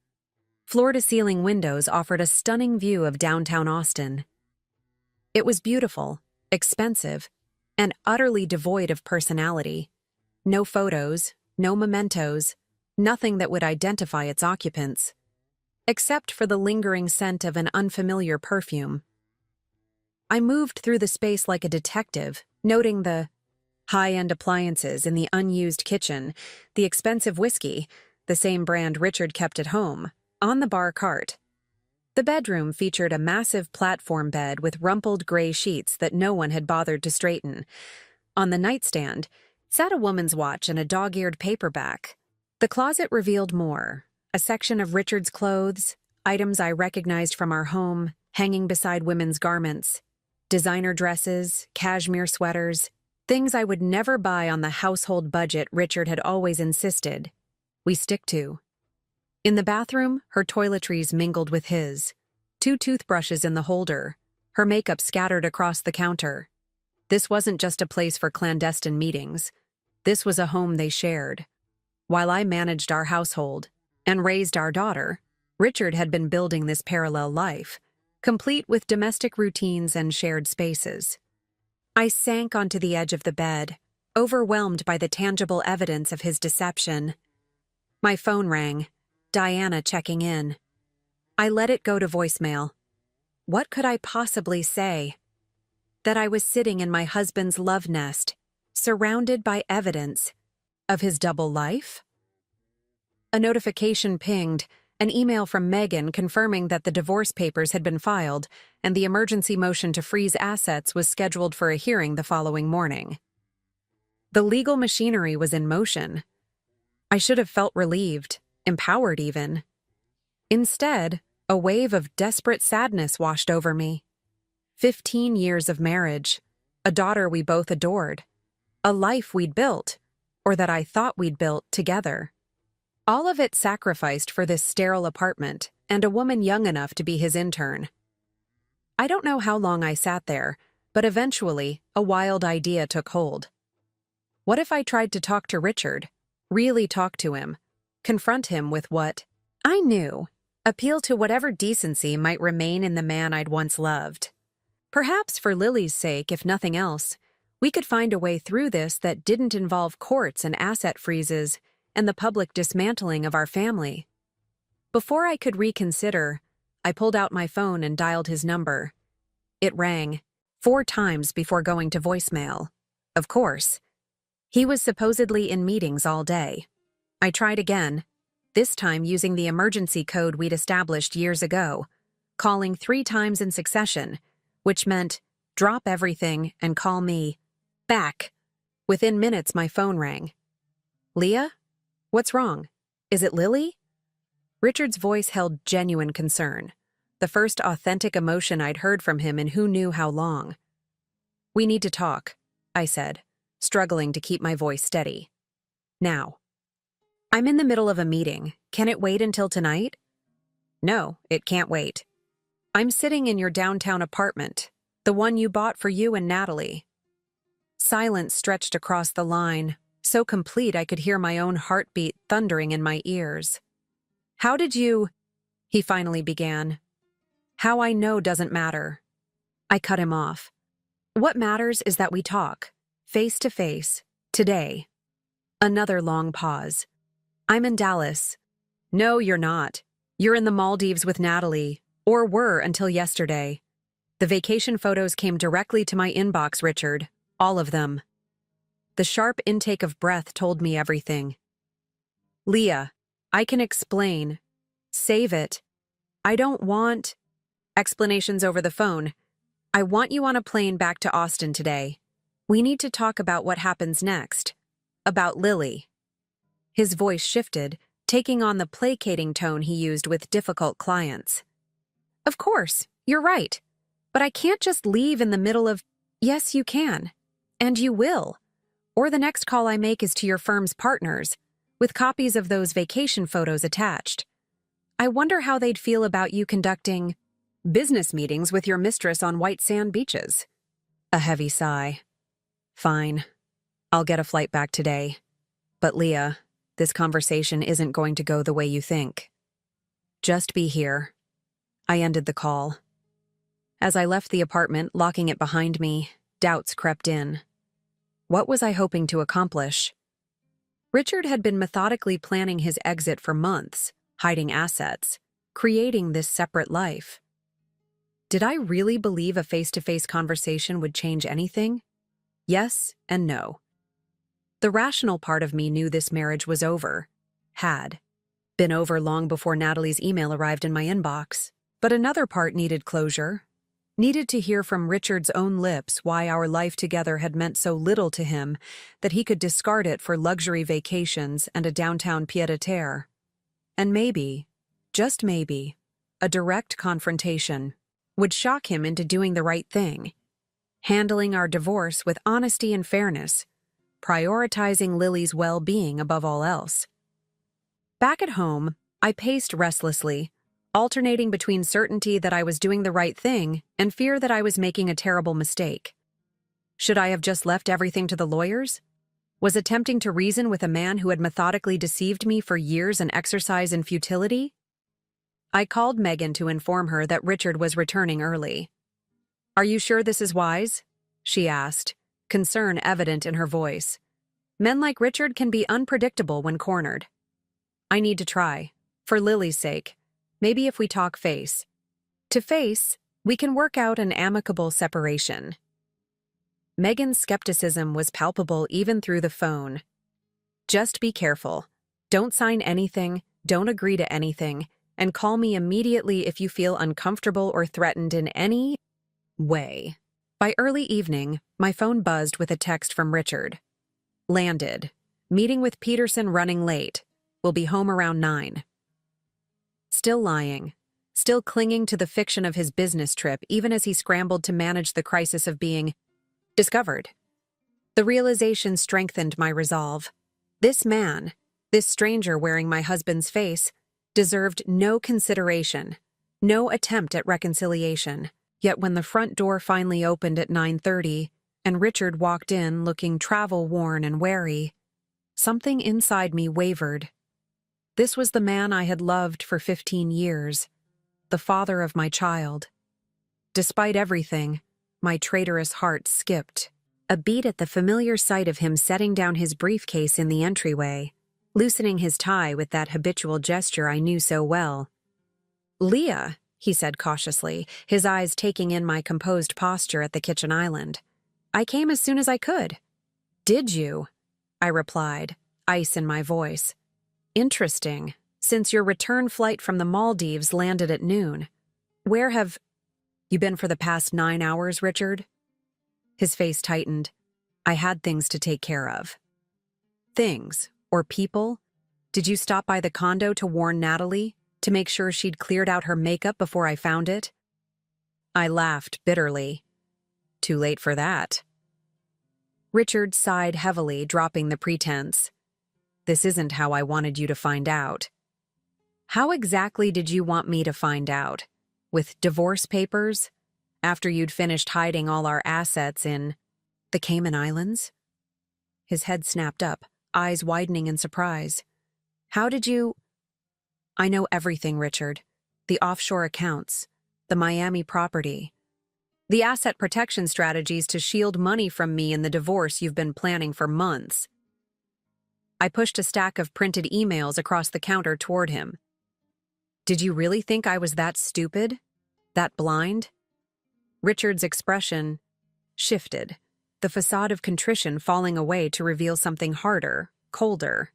Floor-to-ceiling windows offered a stunning view of downtown Austin. It was beautiful, expensive, and utterly devoid of personality. No photos, no mementos, nothing that would identify its occupants, except for the lingering scent of an unfamiliar perfume. I moved through the space like a detective, noting the high-end appliances in the unused kitchen, the expensive whiskey, the same brand Richard kept at home, on the bar cart. The bedroom featured a massive platform bed with rumpled gray sheets that no one had bothered to straighten. On the nightstand sat a woman's watch and a dog-eared paperback. The closet revealed more, a section of Richard's clothes, items I recognized from our home, hanging beside women's garments, designer dresses, cashmere sweaters, things I would never buy on the household budget Richard had always insisted we stick to. In the bathroom, her toiletries mingled with his. 2 toothbrushes in the holder, her makeup scattered across the counter. This wasn't just a place for clandestine meetings. This was a home they shared. While I managed our household and raised our daughter, Richard had been building this parallel life, complete with domestic routines and shared spaces. I sank onto the edge of the bed, overwhelmed by the tangible evidence of his deception. My phone rang, Diana checking in. I let it go to voicemail. What could I possibly say? That I was sitting in my husband's love nest, surrounded by evidence of his double life? A notification pinged, an email from Megan confirming that the divorce papers had been filed and the emergency motion to freeze assets was scheduled for a hearing the following morning. The legal machinery was in motion. I should have felt relieved, empowered even. Instead, a wave of desperate sadness washed over me. 15 years of marriage, a daughter we both adored, a life we'd built, or that I thought we'd built together. All of it sacrificed for this sterile apartment and a woman young enough to be his intern. I don't know how long I sat there, but eventually, a wild idea took hold. What if I tried to talk to Richard, really talk to him, confront him with what I knew, appeal to whatever decency might remain in the man I'd once loved? Perhaps for Lily's sake, if nothing else, we could find a way through this that didn't involve courts and asset freezes and the public dismantling of our family. Before I could reconsider, I pulled out my phone and dialed his number. It rang 4 times before going to voicemail. Of course. He was supposedly in meetings all day. I tried again, this time using the emergency code we'd established years ago, calling 3 times in succession, which meant drop everything and call me back. Within minutes, my phone rang. Leah? What's wrong? Is it Lily? Richard's voice held genuine concern, the first authentic emotion I'd heard from him in who knew how long. We need to talk, I said, struggling to keep my voice steady. Now. I'm in the middle of a meeting. Can it wait until tonight? No, it can't wait. I'm sitting in your downtown apartment, the one you bought for you and Natalie. Silence stretched across the line, so complete I could hear my own heartbeat thundering in my ears. How did you... He finally began. How I know doesn't matter. I cut him off. What matters is that we talk, face to face, today. Another long pause. I'm in Dallas. No, you're not. You're in the Maldives with Natalie, or were until yesterday. The vacation photos came directly to my inbox, Richard. All of them. The sharp intake of breath told me everything. Leah, I can explain. Save it. I don't want explanations over the phone. I want you on a plane back to Austin today. We need to talk about what happens next. About Lily. His voice shifted, taking on the placating tone he used with difficult clients. Of course, you're right. But I can't just leave in the middle of... Yes, you can. And you will. Or the next call I make is to your firm's partners, with copies of those vacation photos attached. I wonder how they'd feel about you conducting business meetings with your mistress on white sand beaches. A heavy sigh. Fine. I'll get a flight back today. But Leah, this conversation isn't going to go the way you think. Just be here. I ended the call. As I left the apartment, locking it behind me, doubts crept in. What was I hoping to accomplish? Richard had been methodically planning his exit for months, hiding assets, creating this separate life. Did I really believe a face-to-face conversation would change anything? Yes and no. The rational part of me knew this marriage was over. Had. Been over long before Natalie's email arrived in my inbox. But another part needed closure. Needed to hear from Richard's own lips why our life together had meant so little to him that he could discard it for luxury vacations and a downtown pied-à-terre. And maybe, just maybe, a direct confrontation would shock him into doing the right thing, handling our divorce with honesty and fairness, prioritizing Lily's well-being above all else. Back at home, I paced restlessly, alternating between certainty that I was doing the right thing and fear that I was making a terrible mistake. Should I have just left everything to the lawyers? Was attempting to reason with a man who had methodically deceived me for years an exercise in futility? I called Megan to inform her that Richard was returning early. "Are you sure this is wise?" she asked, concern evident in her voice. Men like Richard can be unpredictable when cornered. "I need to try. For Lily's sake. Maybe if we talk face to face, we can work out an amicable separation." Megan's skepticism was palpable even through the phone. "Just be careful. Don't sign anything, don't agree to anything, and call me immediately if you feel uncomfortable or threatened in any way." By early evening, my phone buzzed with a text from Richard. "Landed. Meeting with Peterson running late. Will be home around 9. Still lying. Still clinging to the fiction of his business trip even as he scrambled to manage the crisis of being discovered. The realization strengthened my resolve. This man, this stranger wearing my husband's face, deserved no consideration, no attempt at reconciliation. Yet when the front door finally opened at 9:30 and Richard walked in looking travel-worn and wary, something inside me wavered. This was the man I had loved for 15 years, the father of my child. Despite everything, my traitorous heart skipped a beat at the familiar sight of him setting down his briefcase in the entryway, loosening his tie with that habitual gesture I knew so well. "Leah," he said cautiously, his eyes taking in my composed posture at the kitchen island. "I came as soon as I could." "Did you?" I replied, ice in my voice. "Interesting, since your return flight from the Maldives landed at noon. Where have you been for the past 9 hours, Richard?" His face tightened. "I had things to take care of." "Things? Or people? Did you stop by the condo to warn Natalie? To make sure she'd cleared out her makeup before I found it?" I laughed bitterly. "Too late for that." Richard sighed heavily, dropping the pretense. "This isn't how I wanted you to find out." "How exactly did you want me to find out? With divorce papers? After you'd finished hiding all our assets in the Cayman Islands?" His head snapped up, eyes widening in surprise. "How did you—" "I know everything, Richard. The offshore accounts, the Miami property, the asset protection strategies to shield money from me in the divorce you've been planning for months." I pushed a stack of printed emails across the counter toward him. "Did you really think I was that stupid? That blind?" Richard's expression shifted, the facade of contrition falling away to reveal something harder, colder.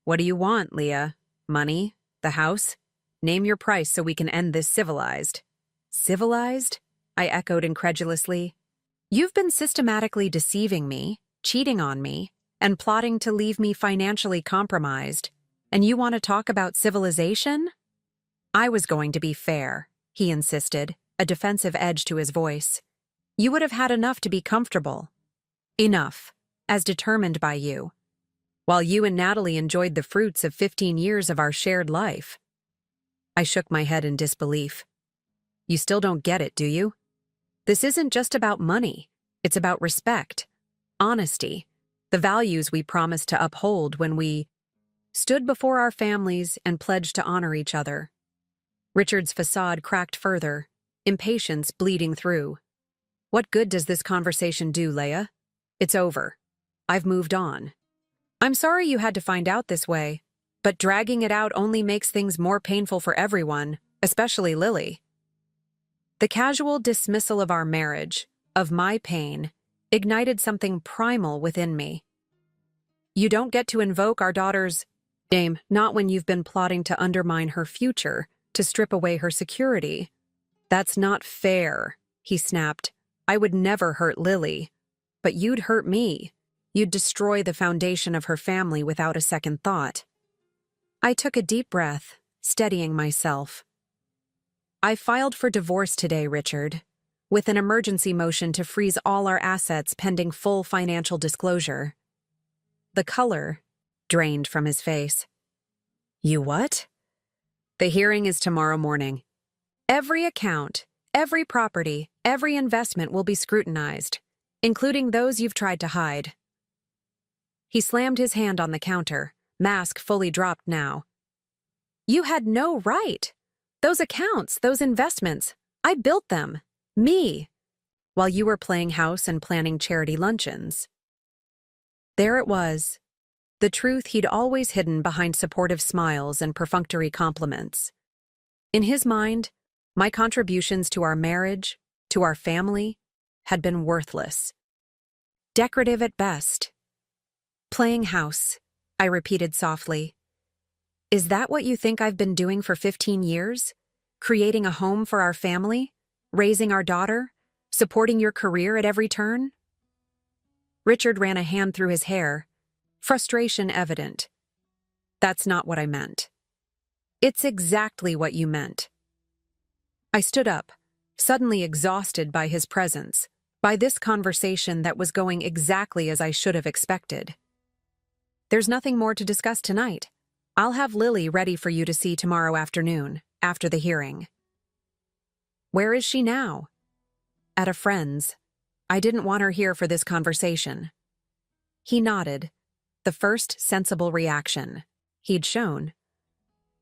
"What do you want, Leah? Money? The house? Name your price so we can end this civilized." "Civilized?" I echoed incredulously. "You've been systematically deceiving me, cheating on me, and plotting to leave me financially compromised. And you want to talk about civilization?" "I was going to be fair," he insisted, a defensive edge to his voice. "You would have had enough to be comfortable. Enough, as determined by you. While you and Natalie enjoyed the fruits of 15 years of our shared life." I shook my head in disbelief. "You still don't get it, do you? This isn't just about money. It's about respect, honesty, the values we promised to uphold when we stood before our families and pledged to honor each other." Richard's facade cracked further, impatience bleeding through. "What good does this conversation do, Leah? It's over. I've moved on. I'm sorry you had to find out this way, but dragging it out only makes things more painful for everyone, especially Lily." The casual dismissal of our marriage, of my pain, ignited something primal within me. "You don't get to invoke our daughter's name, not when you've been plotting to undermine her future, to strip away her security." "That's not fair," he snapped. "I would never hurt Lily. But you'd hurt me. You'd destroy the foundation of her family without a second thought." I took a deep breath, steadying myself. "I filed for divorce today, Richard, with an emergency motion to freeze all our assets pending full financial disclosure." The color drained from his face. "You what?" The hearing is tomorrow morning. Every account, every property, every investment will be scrutinized, including those you've tried to hide. He slammed his hand on the counter, mask fully dropped now. You had no right. Those accounts, those investments, I built them. Me. While you were playing house and planning charity luncheons. There it was. The truth he'd always hidden behind supportive smiles and perfunctory compliments. In his mind, my contributions to our marriage, to our family, had been worthless. Decorative at best. Playing house, I repeated softly. Is that what you think I've been doing for 15 years? Creating a home for our family? Raising our daughter? Supporting your career at every turn? Richard ran a hand through his hair, frustration evident. That's not what I meant. It's exactly what you meant. I stood up, suddenly exhausted by his presence, by this conversation that was going exactly as I should have expected. There's nothing more to discuss tonight. I'll have Lily ready for you to see tomorrow afternoon, after the hearing. Where is she now? At a friend's. I didn't want her here for this conversation. He nodded, the first sensible reaction he'd shown.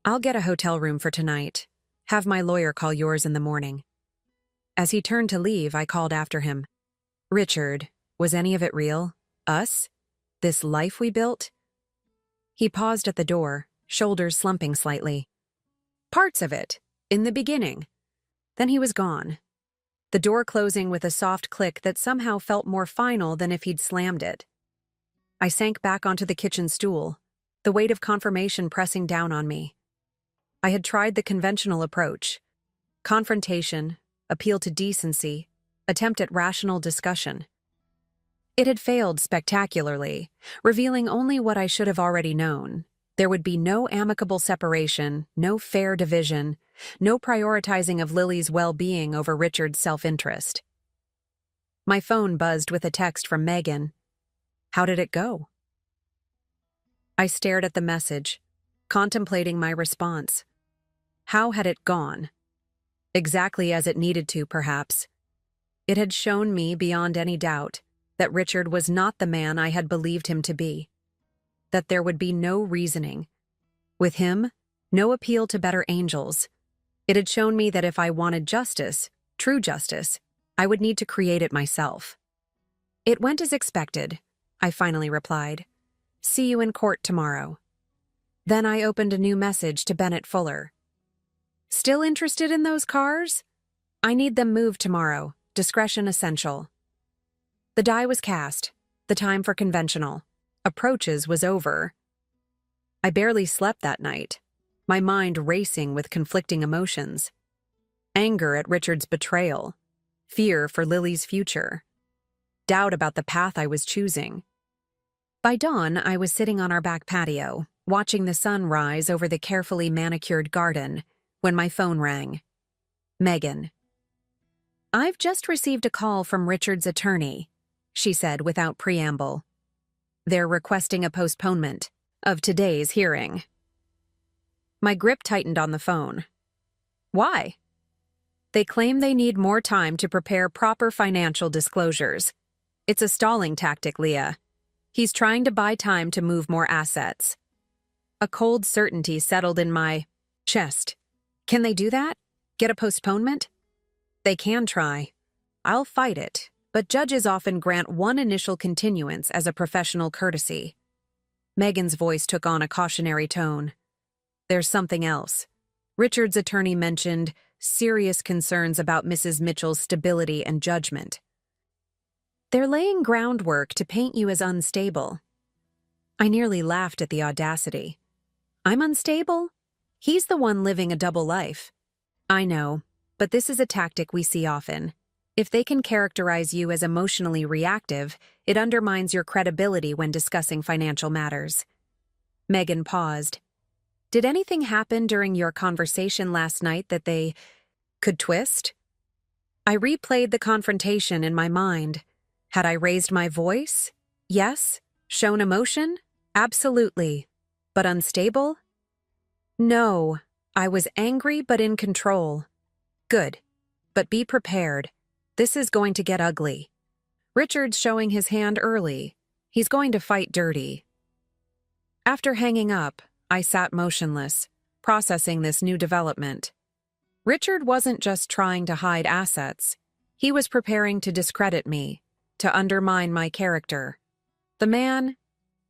I'll get a hotel room for tonight. Have my lawyer call yours in the morning. As he turned to leave, I called after him. Richard, was any of it real? Us? This life we built? He paused at the door, shoulders slumping slightly. Parts of it, in the beginning. Then he was gone. The door closing with a soft click that somehow felt more final than if he'd slammed it. I sank back onto the kitchen stool, the weight of confirmation pressing down on me. I had tried the conventional approach. Confrontation, appeal to decency, attempt at rational discussion. It had failed spectacularly, revealing only what I should have already known. There would be no amicable separation, no fair division, no prioritizing of Lily's well-being over Richard's self-interest. My phone buzzed with a text from Megan. How did it go? I stared at the message, contemplating my response. How had it gone? Exactly as it needed to, perhaps. It had shown me beyond any doubt that Richard was not the man I had believed him to be. That there would be no reasoning. With him, no appeal to better angels. It had shown me that if I wanted justice, true justice, I would need to create it myself. It went as expected, I finally replied. See you in court tomorrow. Then I opened a new message to Bennett Fuller. Still interested in those cars? I need them moved tomorrow. Discretion essential. The die was cast. The time for conventional approaches was over. I barely slept that night, my mind racing with conflicting emotions. Anger at Richard's betrayal, fear for Lily's future, doubt about the path I was choosing. By dawn, I was sitting on our back patio, watching the sun rise over the carefully manicured garden, when my phone rang. Megan. I've just received a call from Richard's attorney, she said without preamble. They're requesting a postponement of today's hearing. My grip tightened on the phone. Why? They claim they need more time to prepare proper financial disclosures. It's a stalling tactic, Leah. He's trying to buy time to move more assets. A cold certainty settled in my chest. Can they do that? Get a postponement? They can try. I'll fight it, but judges often grant one initial continuance as a professional courtesy. Megan's voice took on a cautionary tone. There's something else. Richard's attorney mentioned serious concerns about Mrs. Mitchell's stability and judgment. They're laying groundwork to paint you as unstable. I nearly laughed at the audacity. I'm unstable? He's the one living a double life. I know, but this is a tactic we see often. If they can characterize you as emotionally reactive, it undermines your credibility when discussing financial matters. Megan paused. Did anything happen during your conversation last night that they could twist? I replayed the confrontation in my mind. Had I raised my voice? Yes. Shown emotion? Absolutely. But unstable? No. I was angry but in control. Good. But be prepared. This is going to get ugly. Richard's showing his hand early. He's going to fight dirty. After hanging up, I sat motionless, processing this new development. Richard wasn't just trying to hide assets. He was preparing to discredit me, to undermine my character. The man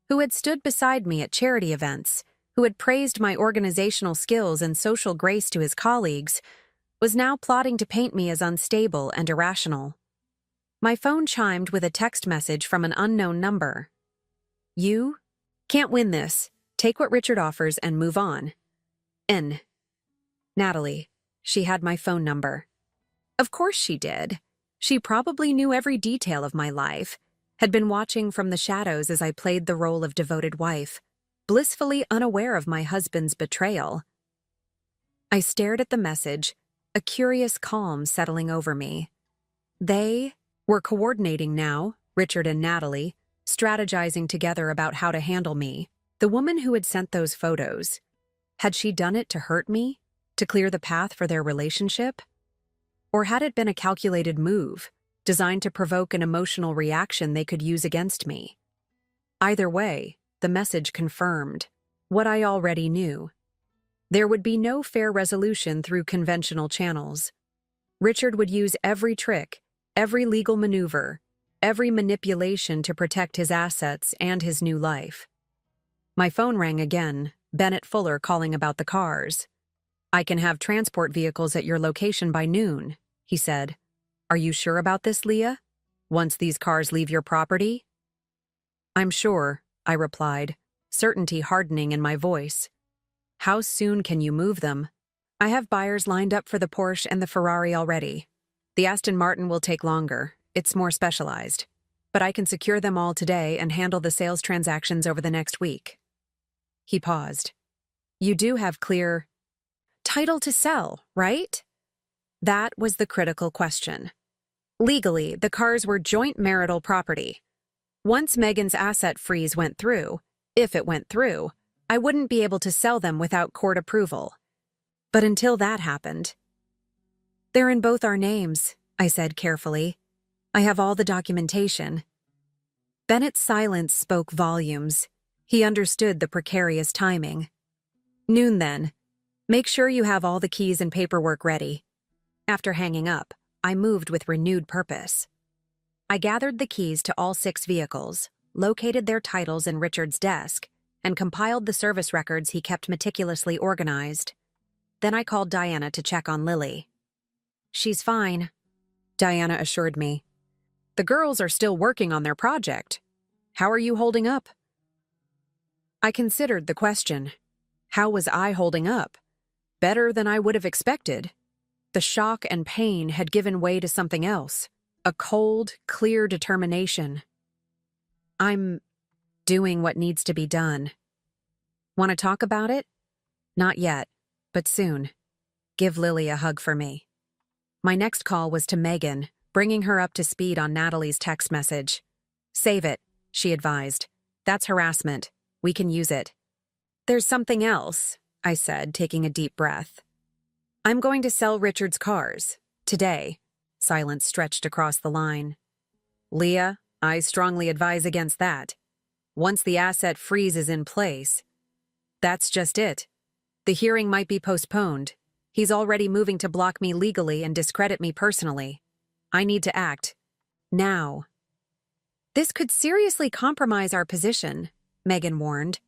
who had stood beside me at charity events, who had praised my organizational skills and social grace to his colleagues, was now plotting to paint me as unstable and irrational. My phone chimed with a text message from an unknown number. You can't win this. Take what Richard offers and move on. N. Natalie. She had my phone number. Of course she did. She probably knew every detail of my life, had been watching from the shadows as I played the role of devoted wife, blissfully unaware of my husband's betrayal. I stared at the message, a curious calm settling over me. They were coordinating now, Richard and Natalie, strategizing together about how to handle me. The woman who had sent those photos, had she done it to hurt me? To clear the path for their relationship? Or had it been a calculated move, designed to provoke an emotional reaction they could use against me? Either way, the message confirmed what I already knew. There would be no fair resolution through conventional channels. Richard would use every trick, every legal maneuver, every manipulation to protect his assets and his new life. My phone rang again, Bennett Fuller calling about the cars. I can have transport vehicles at your location by noon, he said. Are you sure about this, Leah? Once these cars leave your property? I'm sure, I replied, certainty hardening in my voice. How soon can you move them? I have buyers lined up for the Porsche and the Ferrari already. The Aston Martin will take longer. It's more specialized. But I can secure them all today and handle the sales transactions over the next week. He paused. You do have clear title to sell, right? That was the critical question. Legally, the cars were joint marital property. Once Megan's asset freeze went through, if it went through, I wouldn't be able to sell them without court approval. But until that happened, they're in both our names, I said carefully. I have all the documentation. Bennett's silence spoke volumes. He understood the precarious timing. Noon then. Make sure you have all the keys and paperwork ready. After hanging up, I moved with renewed purpose. I gathered the keys to all 6 vehicles, located their titles in Richard's desk, and compiled the service records he kept meticulously organized. Then I called Diana to check on Lily. She's fine, Diana assured me. The girls are still working on their project. How are you holding up? I considered the question. How was I holding up? Better than I would have expected. The shock and pain had given way to something else, a cold, clear determination. I'm doing what needs to be done. Want to talk about it? Not yet, but soon. Give Lily a hug for me. My next call was to Megan, bringing her up to speed on Natalie's text message. Save it, she advised. That's harassment. We can use it. There's something else, I said, taking a deep breath. I'm going to sell Richard's cars. Today. Silence stretched across the line. Leah, I strongly advise against that. Once the asset freeze is in place. That's just it. The hearing might be postponed. He's already moving to block me legally and discredit me personally. I need to act. Now. This could seriously compromise our position, Megan warned.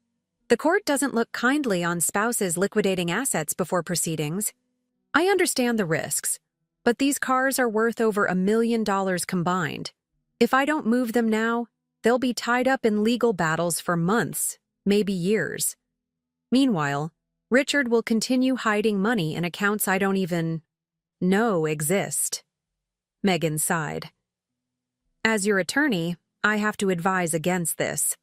The court doesn't look kindly on spouses liquidating assets before proceedings. I understand the risks, but these cars are worth over $1 million combined. If I don't move them now, they'll be tied up in legal battles for months, maybe years. Meanwhile, Richard will continue hiding money in accounts I don't even know exist. Megan sighed. As your attorney, I have to advise against this.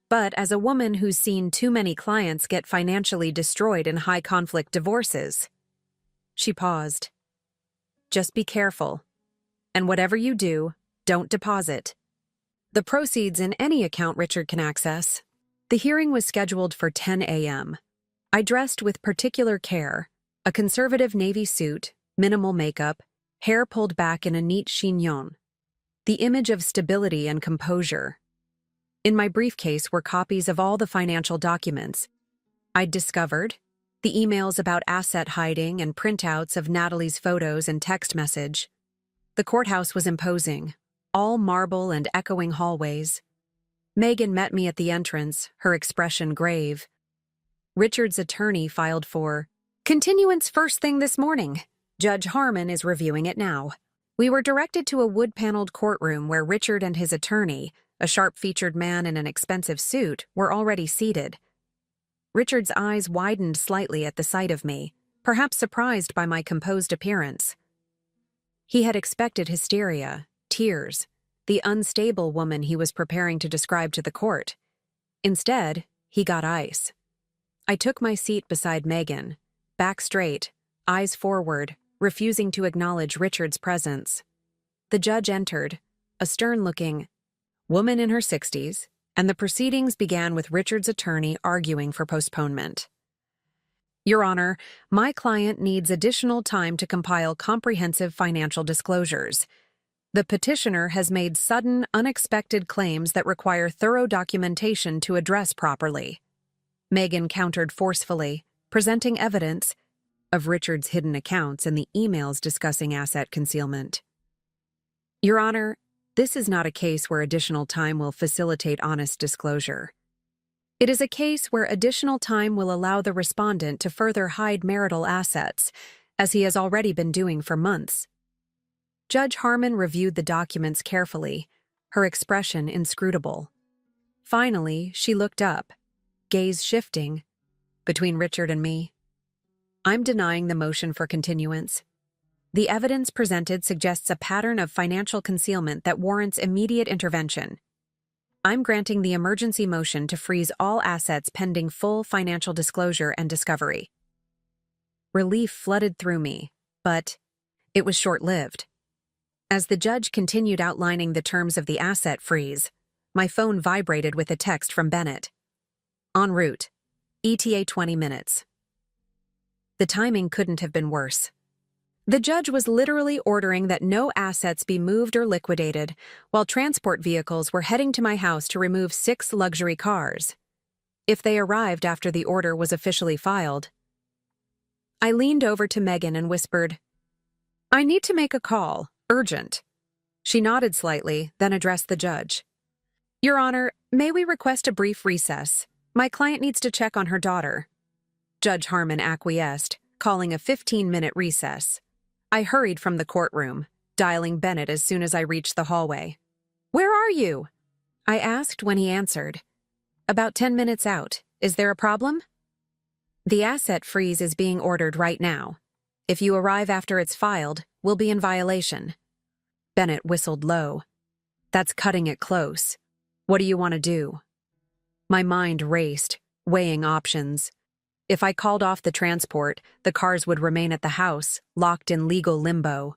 But as a woman who's seen too many clients get financially destroyed in high-conflict divorces. She paused. Just be careful. And whatever you do, don't deposit the proceeds in any account Richard can access. The hearing was scheduled for 10 a.m. I dressed with particular care, a conservative navy suit, minimal makeup, hair pulled back in a neat chignon. The image of stability and composure. In my briefcase were copies of all the financial documents I'd discovered, the emails about asset hiding and printouts of Natalie's photos and text message. The courthouse was imposing, all marble and echoing hallways. Megan met me at the entrance, her expression grave. Richard's attorney filed for continuance first thing this morning. Judge Harmon is reviewing it now. We were directed to a wood-paneled courtroom where Richard and his attorney, a sharp-featured man in an expensive suit, were already seated. Richard's eyes widened slightly at the sight of me, perhaps surprised by my composed appearance. He had expected hysteria, tears, the unstable woman he was preparing to describe to the court. Instead, he got ice. I took my seat beside Megan, back straight, eyes forward, refusing to acknowledge Richard's presence. The judge entered, a stern-looking woman in her 60s, and the proceedings began with Richard's attorney arguing for postponement. Your Honor, my client needs additional time to compile comprehensive financial disclosures. The petitioner has made sudden, unexpected claims that require thorough documentation to address properly. Megan countered forcefully, presenting evidence of Richard's hidden accounts and the emails discussing asset concealment. Your Honor, this is not a case where additional time will facilitate honest disclosure. It is a case where additional time will allow the respondent to further hide marital assets, as he has already been doing for months. Judge Harmon reviewed the documents carefully, her expression inscrutable. Finally, she looked up, gaze shifting between Richard and me. I'm denying the motion for continuance. The evidence presented suggests a pattern of financial concealment that warrants immediate intervention. I'm granting the emergency motion to freeze all assets pending full financial disclosure and discovery. Relief flooded through me, but it was short-lived. As the judge continued outlining the terms of the asset freeze, my phone vibrated with a text from Bennett. En route. ETA 20 minutes. The timing couldn't have been worse. The judge was literally ordering that no assets be moved or liquidated, while transport vehicles were heading to my house to remove 6 luxury cars. If they arrived after the order was officially filed. I leaned over to Megan and whispered, I need to make a call, urgent. She nodded slightly, then addressed the judge. Your Honor, may we request a brief recess? My client needs to check on her daughter. Judge Harmon acquiesced, calling a 15-minute recess. I hurried from the courtroom, dialing Bennett as soon as I reached the hallway. Where are you? I asked when he answered. About 10 minutes out. Is there a problem? The asset freeze is being ordered right now. If you arrive after it's filed, we'll be in violation. Bennett whistled low. That's cutting it close. What do you want to do? My mind raced, weighing options. If I called off the transport, the cars would remain at the house, locked in legal limbo.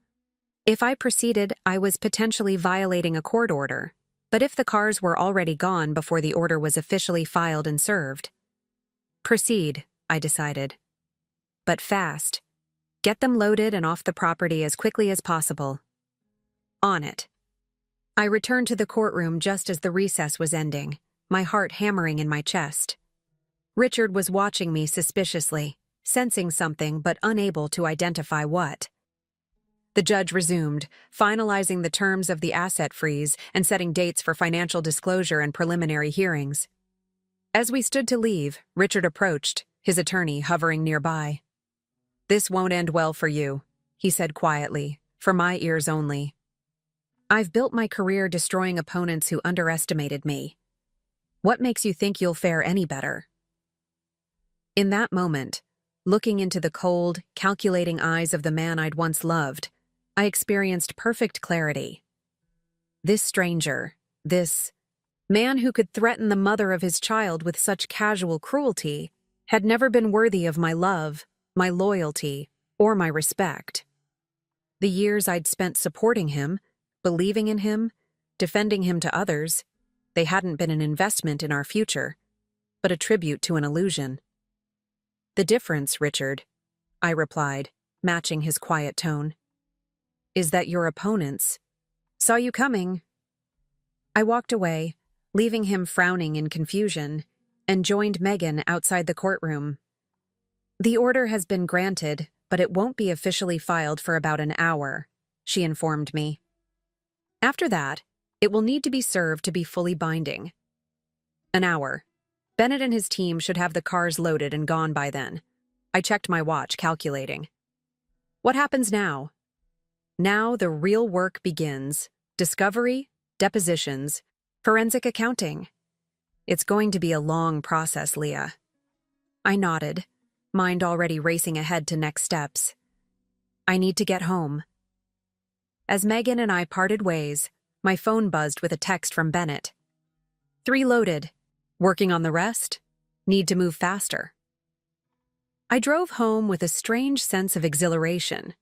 If I proceeded, I was potentially violating a court order. But if the cars were already gone before the order was officially filed and served? Proceed, I decided. But fast. Get them loaded and off the property as quickly as possible. On it. I returned to the courtroom just as the recess was ending, my heart hammering in my chest. Richard was watching me suspiciously, sensing something but unable to identify what. The judge resumed, finalizing the terms of the asset freeze and setting dates for financial disclosure and preliminary hearings. As we stood to leave, Richard approached, his attorney hovering nearby. This won't end well for you, he said quietly, for my ears only. I've built my career destroying opponents who underestimated me. What makes you think you'll fare any better? In that moment, looking into the cold, calculating eyes of the man I'd once loved, I experienced perfect clarity. This stranger, this man who could threaten the mother of his child with such casual cruelty, had never been worthy of my love, my loyalty, or my respect. The years I'd spent supporting him, believing in him, defending him to others, they hadn't been an investment in our future, but a tribute to an illusion. The difference, Richard, I replied, matching his quiet tone, is that your opponents saw you coming. I walked away, leaving him frowning in confusion, and joined Megan outside the courtroom. The order has been granted, but it won't be officially filed for about an hour, she informed me. After that, it will need to be served to be fully binding. An hour. Bennett and his team should have the cars loaded and gone by then. I checked my watch, calculating. What happens now? Now the real work begins. Discovery, depositions, forensic accounting. It's going to be a long process, Leah. I nodded, mind already racing ahead to next steps. I need to get home. As Megan and I parted ways, my phone buzzed with a text from Bennett. 3 loaded. Working on the rest? Need to move faster. I drove home with a strange sense of exhilaration.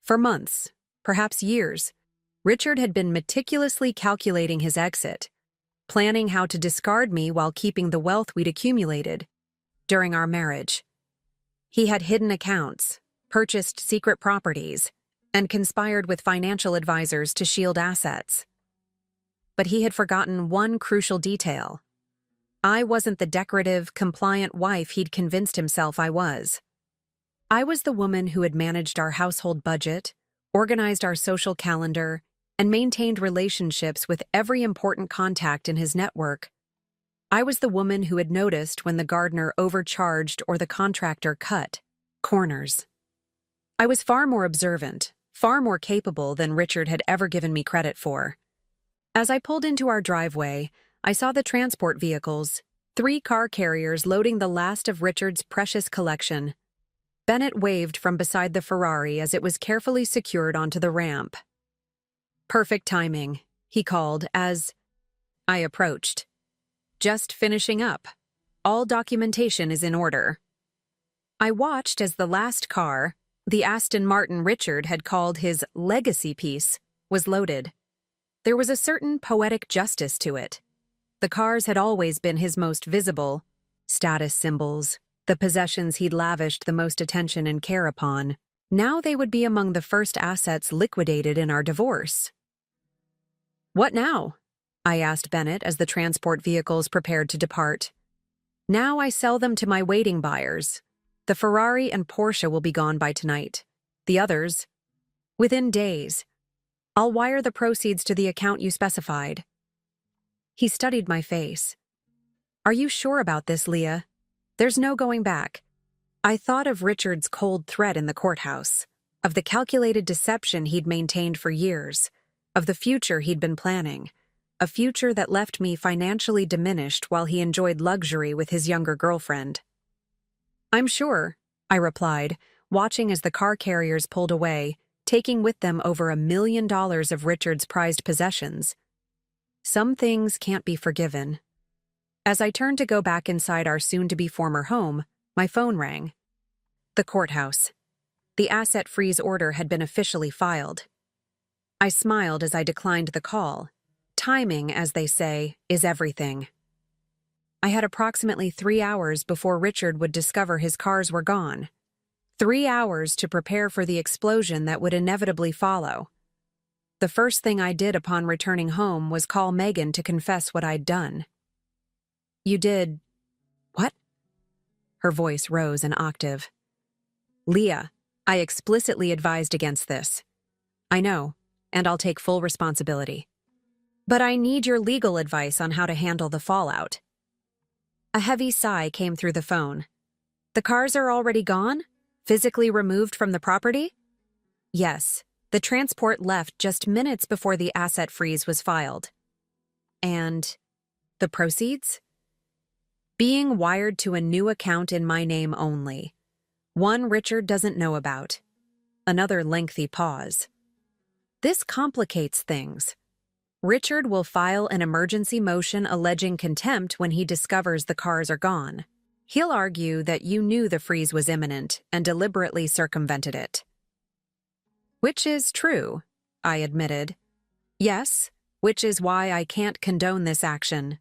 For months, perhaps years, Richard had been meticulously calculating his exit, planning how to discard me while keeping the wealth we'd accumulated during our marriage. He had hidden accounts, purchased secret properties, and conspired with financial advisors to shield assets. But he had forgotten one crucial detail. I wasn't the decorative, compliant wife he'd convinced himself I was. I was the woman who had managed our household budget, organized our social calendar, and maintained relationships with every important contact in his network. I was the woman who had noticed when the gardener overcharged or the contractor cut corners. I was far more observant, far more capable than Richard had ever given me credit for. As I pulled into our driveway, I saw the transport vehicles, 3 car carriers loading the last of Richard's precious collection. Bennett waved from beside the Ferrari as it was carefully secured onto the ramp. Perfect timing, he called as I approached. Just finishing up. All documentation is in order. I watched as the last car, the Aston Martin Richard had called his legacy piece, was loaded. There was a certain poetic justice to it. The cars had always been his most visible status symbols, the possessions he'd lavished the most attention and care upon. Now they would be among the first assets liquidated in our divorce. What now? I asked Bennett as the transport vehicles prepared to depart. Now I sell them to my waiting buyers. The Ferrari and Porsche will be gone by tonight. The others, within days. I'll wire the proceeds to the account you specified. He studied my face. Are you sure about this, Leah? There's no going back. I thought of Richard's cold threat in the courthouse, of the calculated deception he'd maintained for years, of the future he'd been planning, a future that left me financially diminished while he enjoyed luxury with his younger girlfriend. I'm sure, I replied, watching as the car carriers pulled away, taking with them over $1 million of Richard's prized possessions. Some things can't be forgiven. As I turned to go back inside our soon-to-be former home, my phone rang. The courthouse. The asset freeze order had been officially filed. I smiled as I declined the call. Timing, as they say, is everything. I had approximately 3 hours before Richard would discover his cars were gone. 3 hours to prepare for the explosion that would inevitably follow. The first thing I did upon returning home was call Megan to confess what I'd done. You did... what? Her voice rose an octave. Leah, I explicitly advised against this. I know, and I'll take full responsibility. But I need your legal advice on how to handle the fallout. A heavy sigh came through the phone. The cars are already gone? Physically removed from the property? Yes. The transport left just minutes before the asset freeze was filed. And the proceeds? Being wired to a new account in my name only. One Richard doesn't know about. Another lengthy pause. This complicates things. Richard will file an emergency motion alleging contempt when he discovers the cars are gone. He'll argue that you knew the freeze was imminent and deliberately circumvented it. Which is true, I admitted. Yes, which is why I can't condone this action.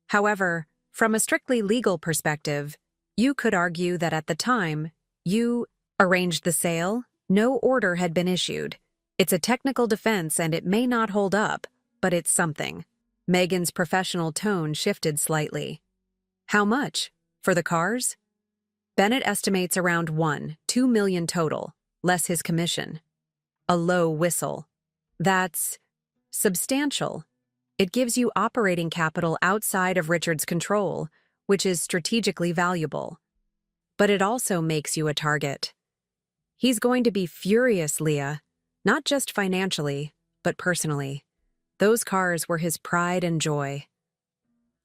However, from a strictly legal perspective, You could argue that at the time you arranged the sale, no order had been issued. It's a technical defense and it may not hold up, but it's something. Megan's professional tone shifted slightly. How much? For the cars? Bennett estimates around 2 million total, less his commission. A low whistle. That's substantial. It gives you operating capital outside of Richard's control, which is strategically valuable. But it also makes you a target. He's going to be furious, Leah, not just financially, but personally. Those cars were his pride and joy.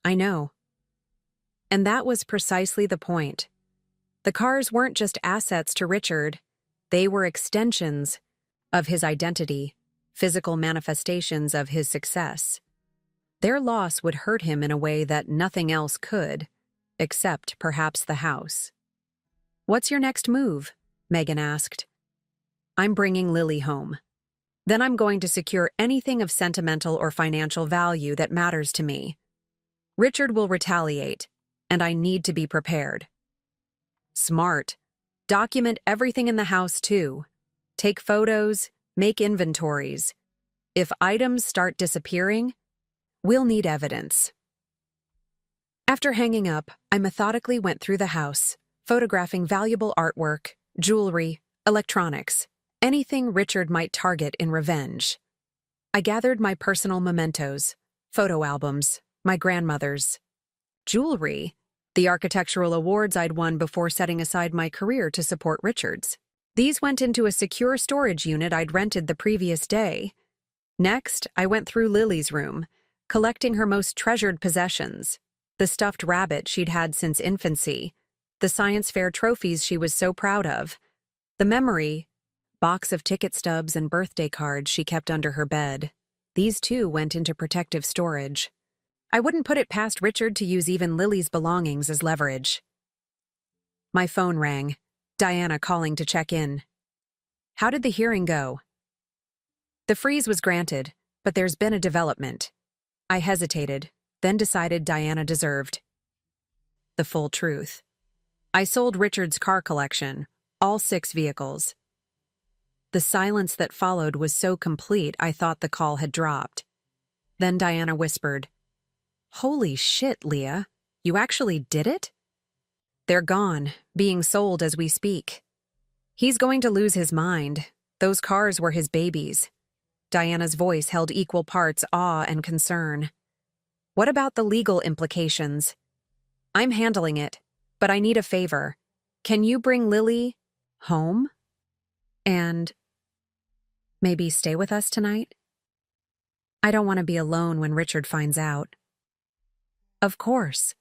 I know. And that was precisely the point. The cars weren't just assets to Richard, they were extensions of his identity, physical manifestations of his success. Their loss would hurt him in a way that nothing else could, except perhaps the house. What's your next move? Megan asked. I'm bringing Lily home. Then I'm going to secure anything of sentimental or financial value that matters to me. Richard will retaliate, and I need to be prepared. Smart. Document everything in the house, too. Take photos, make inventories. If items start disappearing, we'll need evidence. After hanging up, I methodically went through the house, photographing valuable artwork, jewelry, electronics, anything Richard might target in revenge. I gathered my personal mementos, photo albums, my grandmother's. Jewelry, the architectural awards I'd won before setting aside my career to support Richard's. These went into a secure storage unit I'd rented the previous day. Next, I went through Lily's room, collecting her most treasured possessions, the stuffed rabbit she'd had since infancy, the science fair trophies she was so proud of, the memory box of ticket stubs and birthday cards she kept under her bed. These too went into protective storage. I wouldn't put it past Richard to use even Lily's belongings as leverage. My phone rang, Diana calling to check in. How did the hearing go? The freeze was granted, but there's been a development. I hesitated, then decided Diana deserved the full truth. I sold Richard's car collection, all 6 vehicles. The silence that followed was so complete I thought the call had dropped. Then Diana whispered, Holy shit, Leah, you actually did it? They're gone, being sold as we speak. He's going to lose his mind. Those cars were his babies. Diana's voice held equal parts awe and concern. What about the legal implications? I'm handling it, but I need a favor. Can you bring Lily home? And maybe stay with us tonight? I don't want to be alone when Richard finds out. Of course.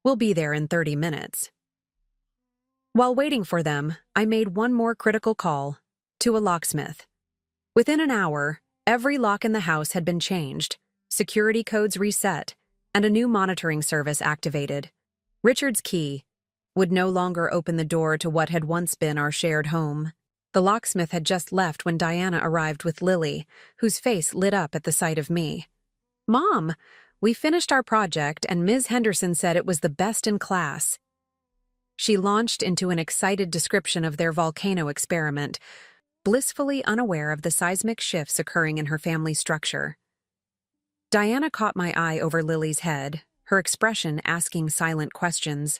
We'll be there in 30 minutes. While waiting for them, I made one more critical call to a locksmith. Within an hour, every lock in the house had been changed, security codes reset, and a new monitoring service activated. Richard's key would no longer open the door to what had once been our shared home. The locksmith had just left when Diana arrived with Lily, whose face lit up at the sight of me. Mom, we finished our project and Ms. Henderson said it was the best in class. She launched into an excited description of their volcano experiment, blissfully unaware of the seismic shifts occurring in her family structure. Diana caught my eye over Lily's head, her expression asking silent questions.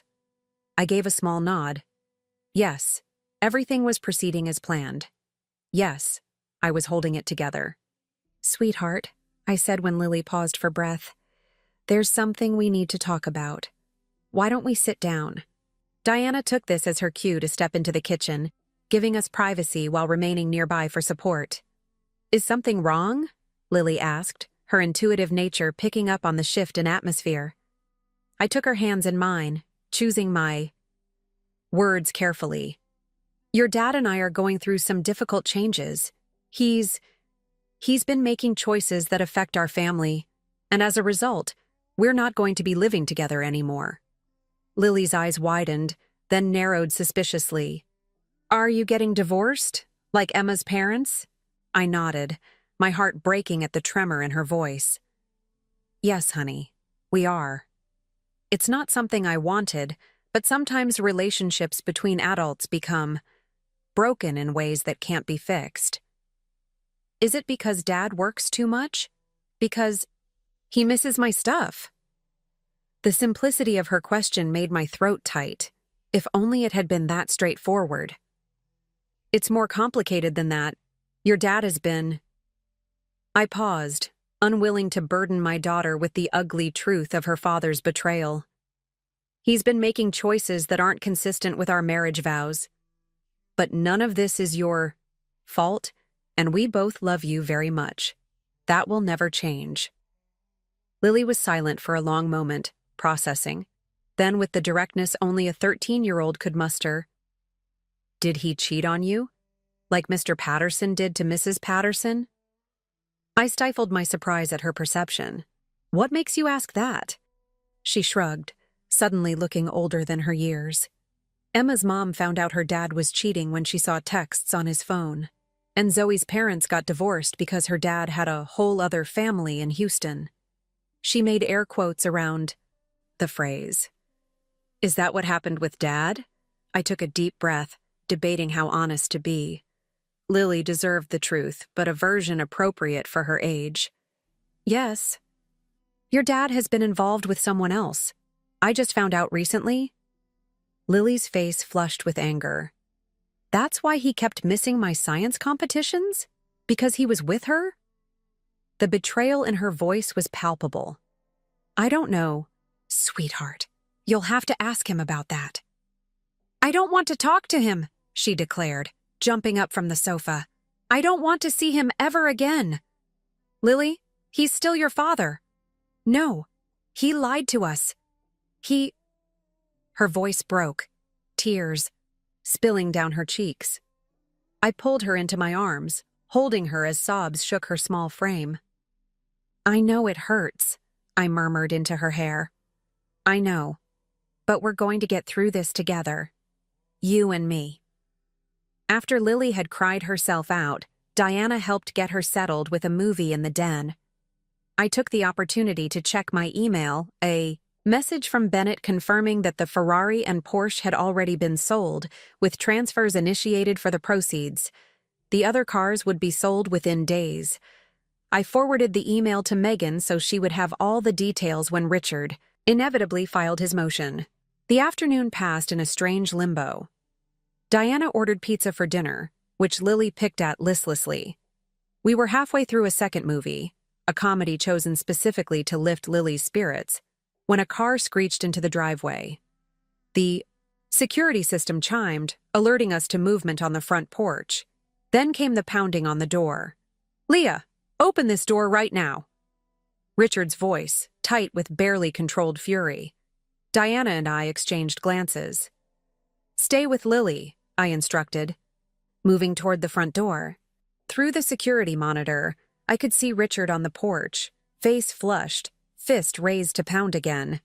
I gave a small nod. Yes, everything was proceeding as planned. Yes, I was holding it together. Sweetheart, I said when Lily paused for breath, there's something we need to talk about. Why don't we sit down? Diana took this as her cue to step into the kitchen, giving us privacy while remaining nearby for support. Is something wrong? Lily asked, her intuitive nature picking up on the shift in atmosphere. I took her hands in mine, choosing my words carefully. Your dad and I are going through some difficult changes. He's been making choices that affect our family, and as a result, we're not going to be living together anymore. Lily's eyes widened, then narrowed suspiciously. Are you getting divorced? Like Emma's parents? I nodded, my heart breaking at the tremor in her voice. Yes, honey, we are. It's not something I wanted, But sometimes relationships between adults become broken in ways that can't be fixed. Is it because Dad works too much? Because he misses my stuff? The simplicity of her question made my throat tight. If only it had been that straightforward. It's more complicated than that. Your dad has been... I paused, unwilling to burden my daughter with the ugly truth of her father's betrayal. He's been making choices that aren't consistent with our marriage vows. But none of this is your fault, and we both love you very much. That will never change. Lily was silent for a long moment, processing. Then, with the directness only a 13-year-old could muster, "Did he cheat on you? Like Mr. Patterson did to Mrs. Patterson?" I stifled my surprise at her perception. "What makes you ask that?" She shrugged, suddenly looking older than her years. Emma's mom found out her dad was cheating when she saw texts on his phone. And Zoe's parents got divorced because her dad had a whole other family in Houston. She made air quotes around the phrase. "Is that what happened with Dad?" I took a deep breath, debating how honest to be. Lily deserved the truth, but a version appropriate for her age. "Yes. Your dad has been involved with someone else. I just found out recently." Lily's face flushed with anger. "That's why he kept missing my science competitions? Because he was with her?" The betrayal in her voice was palpable. "I don't know." "Sweetheart, you'll have to ask him about that." "I don't want to talk to him," she declared, jumping up from the sofa. "I don't want to see him ever again." "Lily, he's still your father." "No, he lied to us. He..." Her voice broke, tears spilling down her cheeks. I pulled her into my arms, holding her as sobs shook her small frame. "I know it hurts," I murmured into her hair. "I know, but we're going to get through this together. You and me." After Lily had cried herself out, Diana helped get her settled with a movie in the den. I took the opportunity to check my email, a message from Bennett confirming that the Ferrari and Porsche had already been sold, with transfers initiated for the proceeds. The other cars would be sold within days. I forwarded the email to Megan so she would have all the details when Richard inevitably filed his motion. The afternoon passed in a strange limbo. Diana ordered pizza for dinner, which Lily picked at listlessly. We were halfway through a second movie, a comedy chosen specifically to lift Lily's spirits, when a car screeched into the driveway. The security system chimed, alerting us to movement on the front porch. Then came the pounding on the door. "Leah, open this door right now." Richard's voice, tight with barely controlled fury. Diana and I exchanged glances. "Stay with Lily," I instructed, moving toward the front door. Through the security monitor, I could see Richard on the porch, face flushed, fist raised to pound again.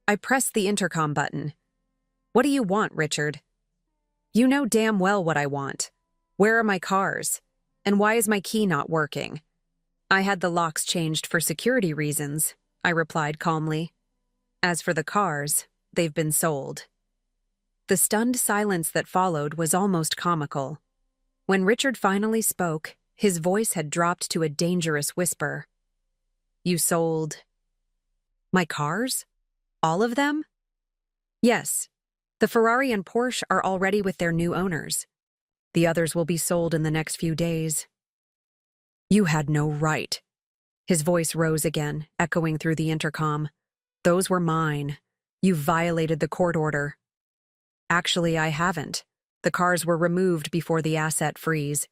I pressed the intercom button. "What do you want, Richard?" "You know damn well what I want. Where are my cars? And why is my key not working?" "I had the locks changed for security reasons," I replied calmly. "As for the cars, they've been sold." The stunned silence that followed was almost comical. When Richard finally spoke, his voice had dropped to a dangerous whisper. "You sold... my cars? All of them?" "Yes. The Ferrari and Porsche are already with their new owners. The others will be sold in the next few days." "You had no right." His voice rose again, echoing through the intercom. "Those were mine. You violated the court order." "Actually, I haven't. The cars were removed before the asset freeze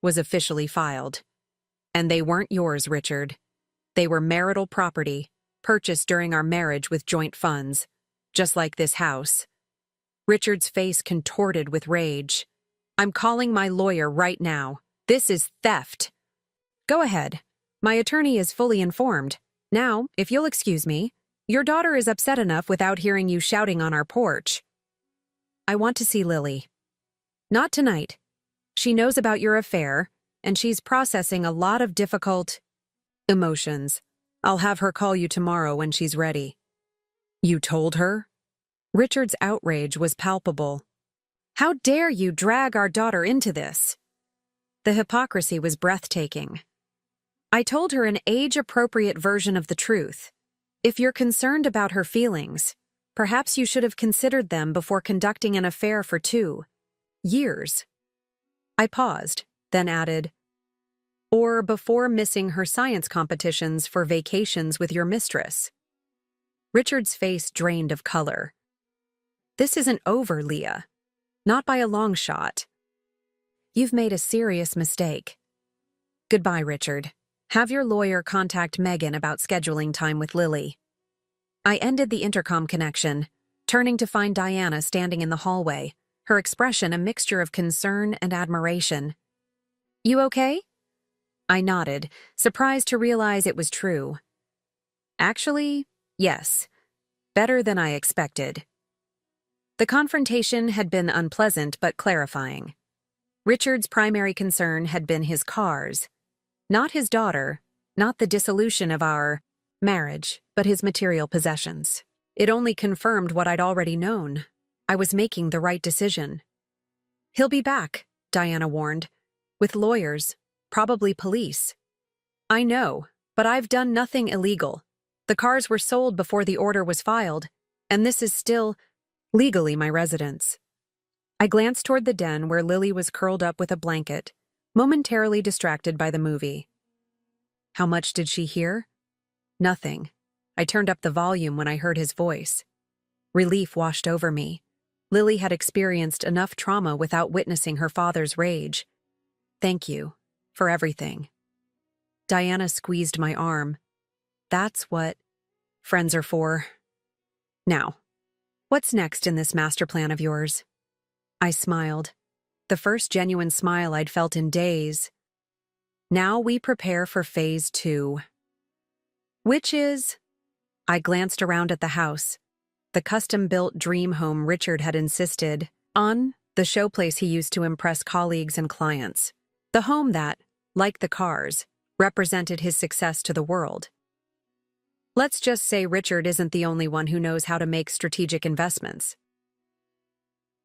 was officially filed. And they weren't yours, Richard. They were marital property, purchased during our marriage with joint funds, just like this house." Richard's face contorted with rage. "I'm calling my lawyer right now. This is theft." "Go ahead. My attorney is fully informed. Now, if you'll excuse me, your daughter is upset enough without hearing you shouting on our porch." "I want to see Lily." "Not tonight. She knows about your affair, and she's processing a lot of difficult emotions. I'll have her call you tomorrow when she's ready." "You told her?" Richard's outrage was palpable. How dare you drag our daughter into this? The hypocrisy was breathtaking. I told her an age-appropriate version of the truth. If you're concerned about her feelings, perhaps you should have considered them before conducting an affair for 2 years. I paused, then added, or before missing her science competitions for vacations with your mistress. Richard's face drained of color. This isn't over, Leah. Not by a long shot. You've made a serious mistake. Goodbye, Richard. Have your lawyer contact Megan about scheduling time with Lily. I ended the intercom connection, turning to find Diana standing in the hallway, her expression a mixture of concern and admiration. You okay? I nodded, surprised to realize it was true. Actually, yes. Better than I expected. The confrontation had been unpleasant but clarifying. Richard's primary concern had been his cars. Not his daughter, not the dissolution of our marriage, but his material possessions. It only confirmed what I'd already known. I was making the right decision. He'll be back, Diana warned, with lawyers, probably police. I know, but I've done nothing illegal. The cars were sold before the order was filed, and this is still legally my residence. I glanced toward the den where Lily was curled up with a blanket, momentarily distracted by the movie. How much did she hear? Nothing. I turned up the volume when I heard his voice. Relief washed over me. Lily had experienced enough trauma without witnessing her father's rage. Thank you for everything. Diana squeezed my arm. That's what friends are for. Now, what's next in this master plan of yours? I smiled. The first genuine smile I'd felt in days. Now we prepare for phase 2. Which is? I glanced around at the house. The custom-built dream home Richard had insisted on, the showplace he used to impress colleagues and clients. The home that, like the cars, represented his success to the world. Let's just say Richard isn't the only one who knows how to make strategic investments.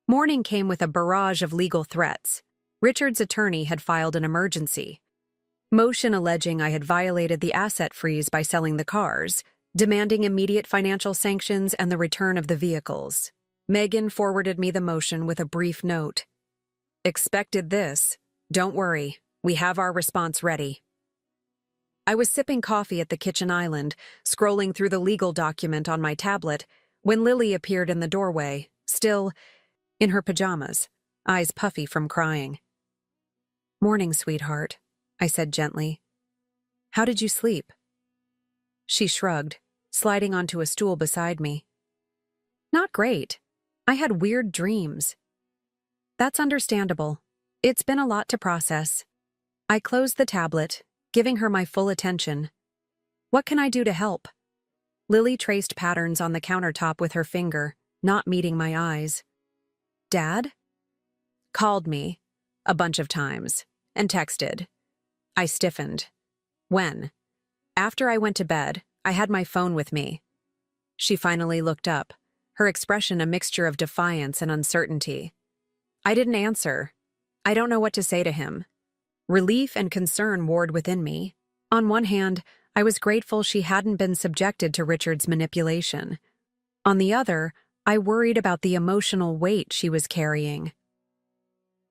Morning came with a barrage of legal threats. Richard's attorney had filed an emergency motion alleging I had violated the asset freeze by selling the cars, demanding immediate financial sanctions and the return of the vehicles. Megan forwarded me the motion with a brief note. Expected this. Don't worry, we have our response ready. I was sipping coffee at the kitchen island, scrolling through the legal document on my tablet, when Lily appeared in the doorway, still in her pajamas, eyes puffy from crying. Morning, sweetheart, I said gently. How did you sleep? She shrugged, sliding onto a stool beside me. Not great. I had weird dreams. That's understandable. It's been a lot to process. I closed the tablet, giving her my full attention. What can I do to help? Lily traced patterns on the countertop with her finger, not meeting my eyes. Dad? Called me, a bunch of times, and texted. I stiffened. When? After I went to bed, I had my phone with me. She finally looked up, her expression a mixture of defiance and uncertainty. I didn't answer. I don't know what to say to him. Relief and concern warred within me. On one hand, I was grateful she hadn't been subjected to Richard's manipulation. On the other, I worried about the emotional weight she was carrying.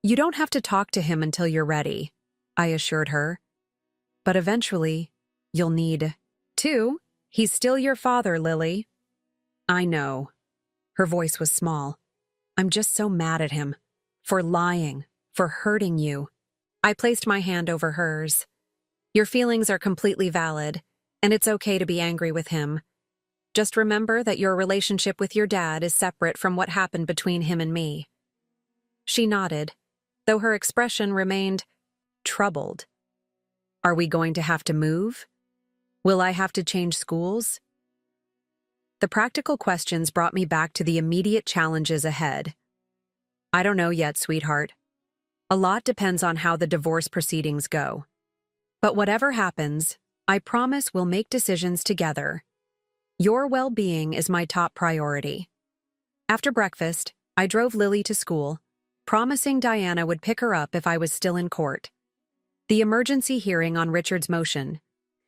You don't have to talk to him until you're ready, I assured her. But eventually, you'll need to. He's still your father, Lily. I know. Her voice was small. I'm just so mad at him. For lying. For hurting you. I placed my hand over hers. Your feelings are completely valid, and it's okay to be angry with him. Just remember that your relationship with your dad is separate from what happened between him and me. She nodded, though her expression remained troubled. Are we going to have to move? Will I have to change schools? The practical questions brought me back to the immediate challenges ahead. I don't know yet, sweetheart. A lot depends on how the divorce proceedings go. But whatever happens, I promise we'll make decisions together. Your well-being is my top priority. After breakfast, I drove Lily to school, promising Diana would pick her up if I was still in court. The emergency hearing on Richard's motion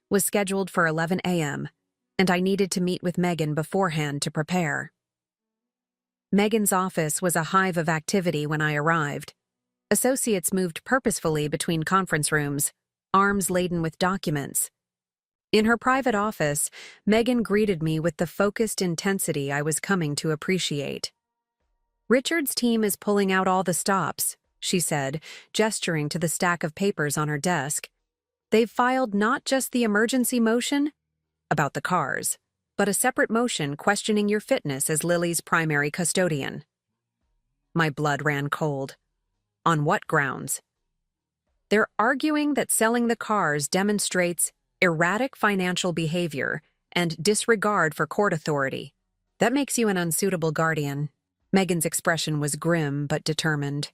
was scheduled for 11 a.m., and I needed to meet with Megan beforehand to prepare. Megan's office was a hive of activity when I arrived. Associates moved purposefully between conference rooms, arms laden with documents. In her private office, Megan greeted me with the focused intensity I was coming to appreciate. "Richard's team is pulling out all the stops," she said, gesturing to the stack of papers on her desk. "They've filed not just the emergency motion about the cars, but a separate motion questioning your fitness as Lily's primary custodian." My blood ran cold. On what grounds? "They're arguing that selling the cars demonstrates erratic financial behavior and disregard for court authority. That makes you an unsuitable guardian." Megan's expression was grim but determined.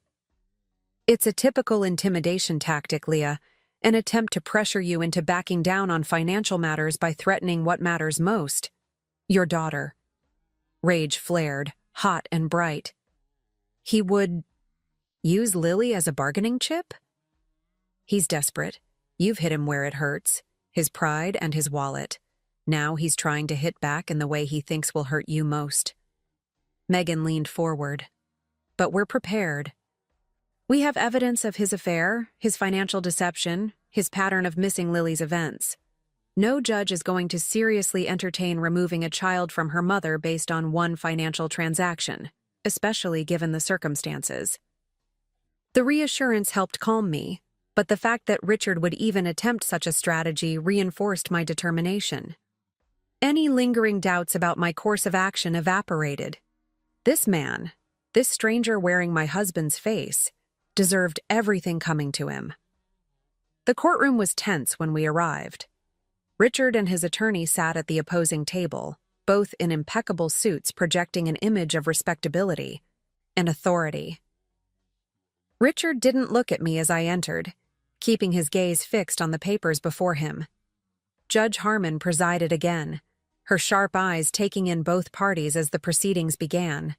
"It's a typical intimidation tactic, Leah, an attempt to pressure you into backing down on financial matters by threatening what matters most: your daughter." Rage flared, hot and bright. "He would use Lily as a bargaining chip?" "He's desperate. You've hit him where it hurts, his pride and his wallet. Now he's trying to hit back in the way he thinks will hurt you most." Megan leaned forward. "But we're prepared. We have evidence of his affair, his financial deception, his pattern of missing Lily's events. No judge is going to seriously entertain removing a child from her mother based on one financial transaction, especially given the circumstances." The reassurance helped calm me, but the fact that Richard would even attempt such a strategy reinforced my determination. Any lingering doubts about my course of action evaporated. This man, this stranger wearing my husband's face, deserved everything coming to him. The courtroom was tense when we arrived. Richard and his attorney sat at the opposing table, both in impeccable suits projecting an image of respectability and authority. Richard didn't look at me as I entered, keeping his gaze fixed on the papers before him. Judge Harmon presided again, her sharp eyes taking in both parties as the proceedings began.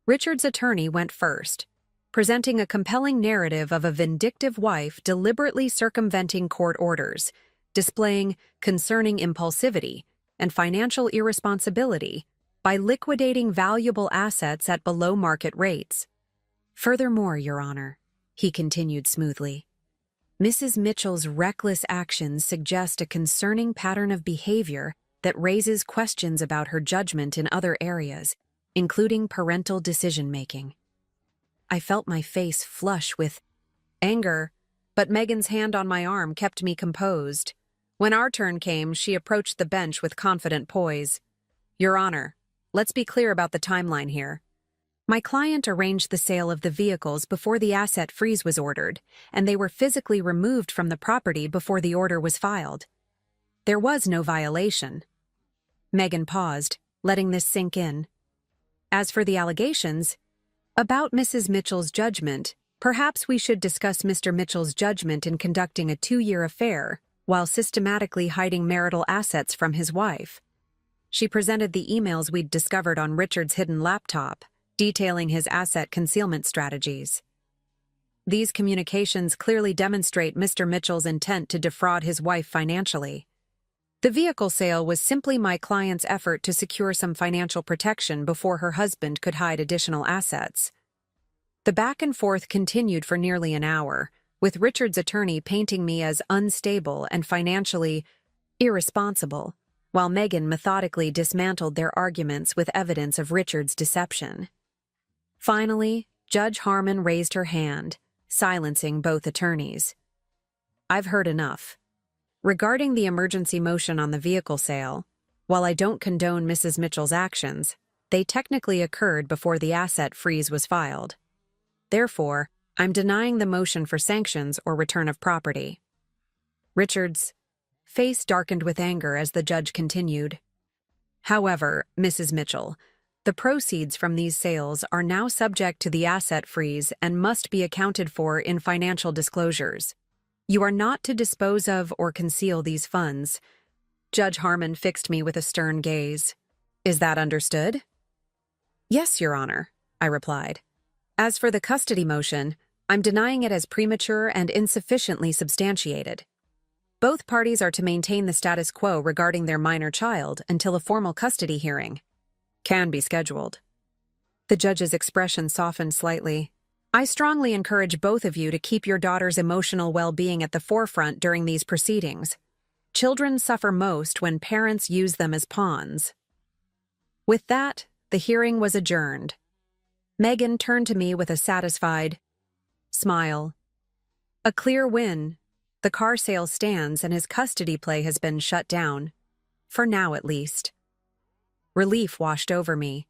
Richard's attorney went first, presenting a compelling narrative of a vindictive wife deliberately circumventing court orders, displaying concerning impulsivity and financial irresponsibility by liquidating valuable assets at below-market rates. "Furthermore, Your Honor," he continued smoothly, "Mrs. Mitchell's reckless actions suggest a concerning pattern of behavior that raises questions about her judgment in other areas, including parental decision-making." I felt my face flush with anger, but Megan's hand on my arm kept me composed. When our turn came, she approached the bench with confident poise. "Your Honor, let's be clear about the timeline here. My client arranged the sale of the vehicles before the asset freeze was ordered, and they were physically removed from the property before the order was filed. There was no violation." Megan paused, letting this sink in. "As for the allegations about Mrs. Mitchell's judgment, perhaps we should discuss Mr. Mitchell's judgment in conducting a 2-year affair while systematically hiding marital assets from his wife." She presented the emails we'd discovered on Richard's hidden laptop, detailing his asset concealment strategies. "These communications clearly demonstrate Mr. Mitchell's intent to defraud his wife financially. The vehicle sale was simply my client's effort to secure some financial protection before her husband could hide additional assets." The back and forth continued for nearly an hour, with Richard's attorney painting me as unstable and financially irresponsible, while Megan methodically dismantled their arguments with evidence of Richard's deception. Finally, Judge Harmon raised her hand, silencing both attorneys. "I've heard enough. Regarding the emergency motion on the vehicle sale, while I don't condone Mrs. Mitchell's actions, they technically occurred before the asset freeze was filed. Therefore, I'm denying the motion for sanctions or return of property." Richard's face darkened with anger as the judge continued. "However, Mrs. Mitchell, the proceeds from these sales are now subject to the asset freeze and must be accounted for in financial disclosures. You are not to dispose of or conceal these funds." Judge Harmon fixed me with a stern gaze. "Is that understood?" Yes, Your Honor, I replied. As for the custody motion, I'm denying it as premature and insufficiently substantiated. Both parties are to maintain the status quo regarding their minor child until a formal custody hearing can be scheduled. The judge's expression softened slightly. I strongly encourage both of you to keep your daughter's emotional well-being at the forefront during these proceedings. Children suffer most when parents use them as pawns. With that, the hearing was adjourned. Megan turned to me with a satisfied smile. A clear win. The car sale stands and his custody play has been shut down. For now, at least. Relief washed over me.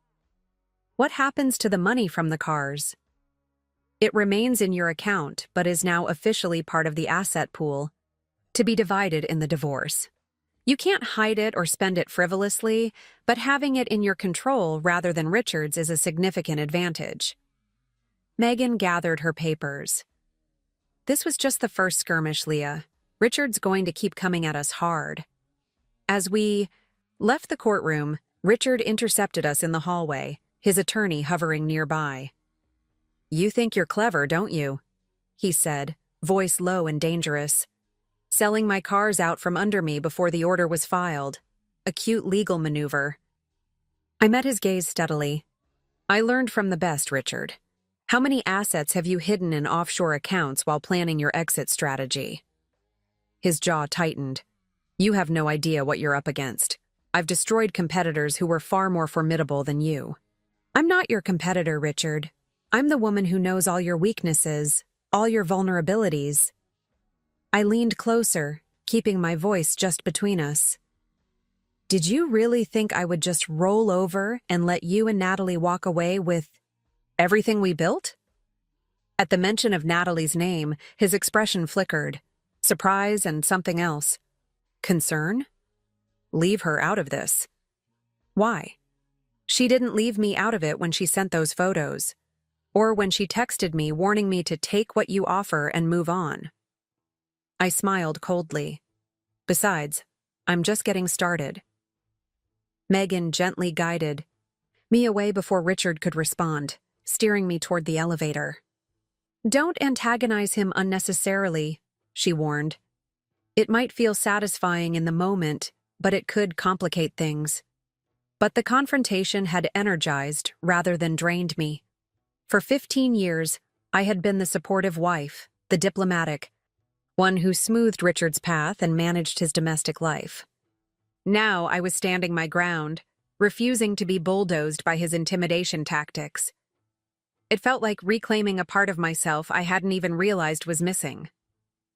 What happens to the money from the cars? It remains in your account, but is now officially part of the asset pool, to be divided in the divorce. You can't hide it or spend it frivolously, but having it in your control rather than Richard's is a significant advantage. Megan gathered her papers. This was just the first skirmish, Leah. Richard's going to keep coming at us hard. As we left the courtroom, Richard intercepted us in the hallway, his attorney hovering nearby. You think you're clever, don't you? He said, voice low and dangerous. Selling my cars out from under me before the order was filed. A cute legal maneuver. I met his gaze steadily. I learned from the best, Richard. How many assets have you hidden in offshore accounts while planning your exit strategy? His jaw tightened. You have no idea what you're up against. I've destroyed competitors who were far more formidable than you. I'm not your competitor, Richard. I'm the woman who knows all your weaknesses, all your vulnerabilities. I leaned closer, keeping my voice just between us. Did you really think I would just roll over and let you and Natalie walk away with everything we built? At the mention of Natalie's name, his expression flickered. Surprise and something else. Concern? Leave her out of this. Why? She didn't leave me out of it when she sent those photos, or when she texted me warning me to take what you offer and move on. I smiled coldly. Besides, I'm just getting started. Megan gently guided me away before Richard could respond, steering me toward the elevator. Don't antagonize him unnecessarily, she warned. It might feel satisfying in the moment, but it could complicate things. But the confrontation had energized rather than drained me. For 15 years, I had been the supportive wife, the diplomatic, one who smoothed Richard's path and managed his domestic life. Now I was standing my ground, refusing to be bulldozed by his intimidation tactics. It felt like reclaiming a part of myself I hadn't even realized was missing.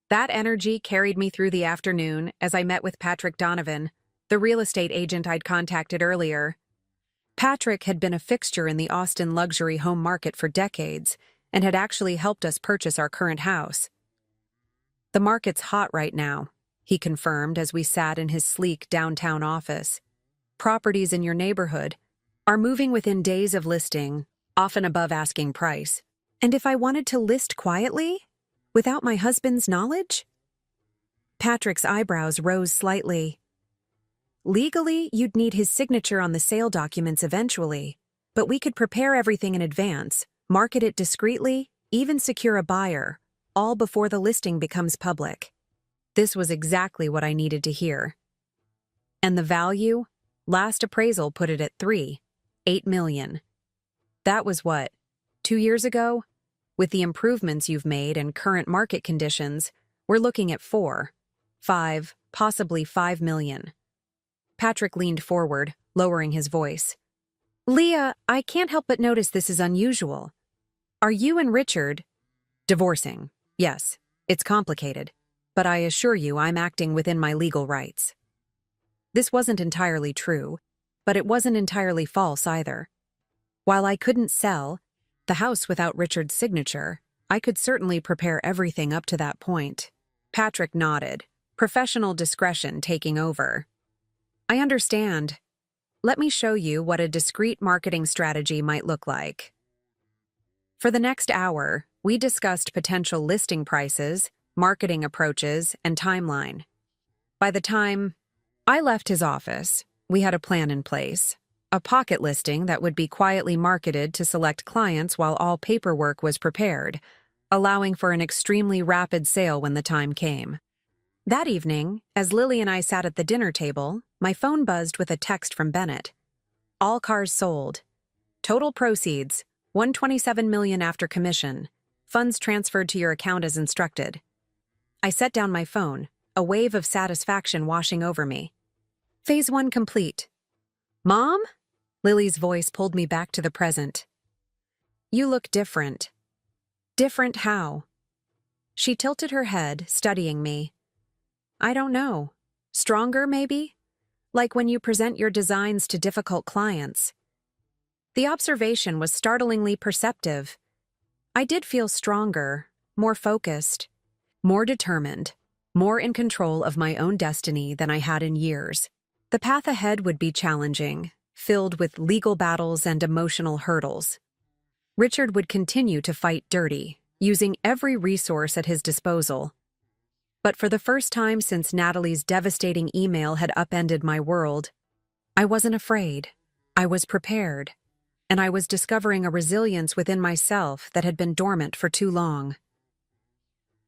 That energy carried me through the afternoon as I met with Patrick Donovan, the real estate agent I'd contacted earlier. Patrick had been a fixture in the Austin luxury home market for decades and had actually helped us purchase our current house. The market's hot right now, he confirmed as we sat in his sleek downtown office. Properties in your neighborhood are moving within days of listing, often above asking price. And if I wanted to list quietly, without my husband's knowledge? Patrick's eyebrows rose slightly. Legally, you'd need his signature on the sale documents eventually, but we could prepare everything in advance, market it discreetly, even secure a buyer, all before the listing becomes public. This was exactly what I needed to hear. And the value? Last appraisal put it at $8 million. That was what, 2 years ago? With the improvements you've made and current market conditions, we're looking at 4, 5, possibly $5 million. Patrick leaned forward, lowering his voice. Leah, I can't help but notice this is unusual. Are you and Richard divorcing? Yes, it's complicated, but I assure you I'm acting within my legal rights. This wasn't entirely true, but it wasn't entirely false either. While I couldn't sell the house without Richard's signature, I could certainly prepare everything up to that point. Patrick nodded, professional discretion taking over. I understand. Let me show you what a discreet marketing strategy might look like. For the next hour, we discussed potential listing prices, marketing approaches, and timeline. By the time I left his office, we had a plan in place. a pocket listing that would be quietly marketed to select clients while all paperwork was prepared, allowing for an extremely rapid sale when the time came. That evening, as Lily and I sat at the dinner table, my phone buzzed with a text from Bennett. All cars sold. Total proceeds, $127 million after commission. Funds transferred to your account as instructed. I set down my phone, a wave of satisfaction washing over me. Phase 1 complete. Mom? Lily's voice pulled me back to the present. You look different. Different how? She tilted her head, studying me. I don't know. Stronger, maybe? Like when you present your designs to difficult clients. The observation was startlingly perceptive. I did feel stronger, more focused, more determined, more in control of my own destiny than I had in years. The path ahead would be challenging, filled with legal battles and emotional hurdles. Richard would continue to fight dirty, using every resource at his disposal. But for the first time since Natalie's devastating email had upended my world, I wasn't afraid. I was prepared. And I was discovering a resilience within myself that had been dormant for too long.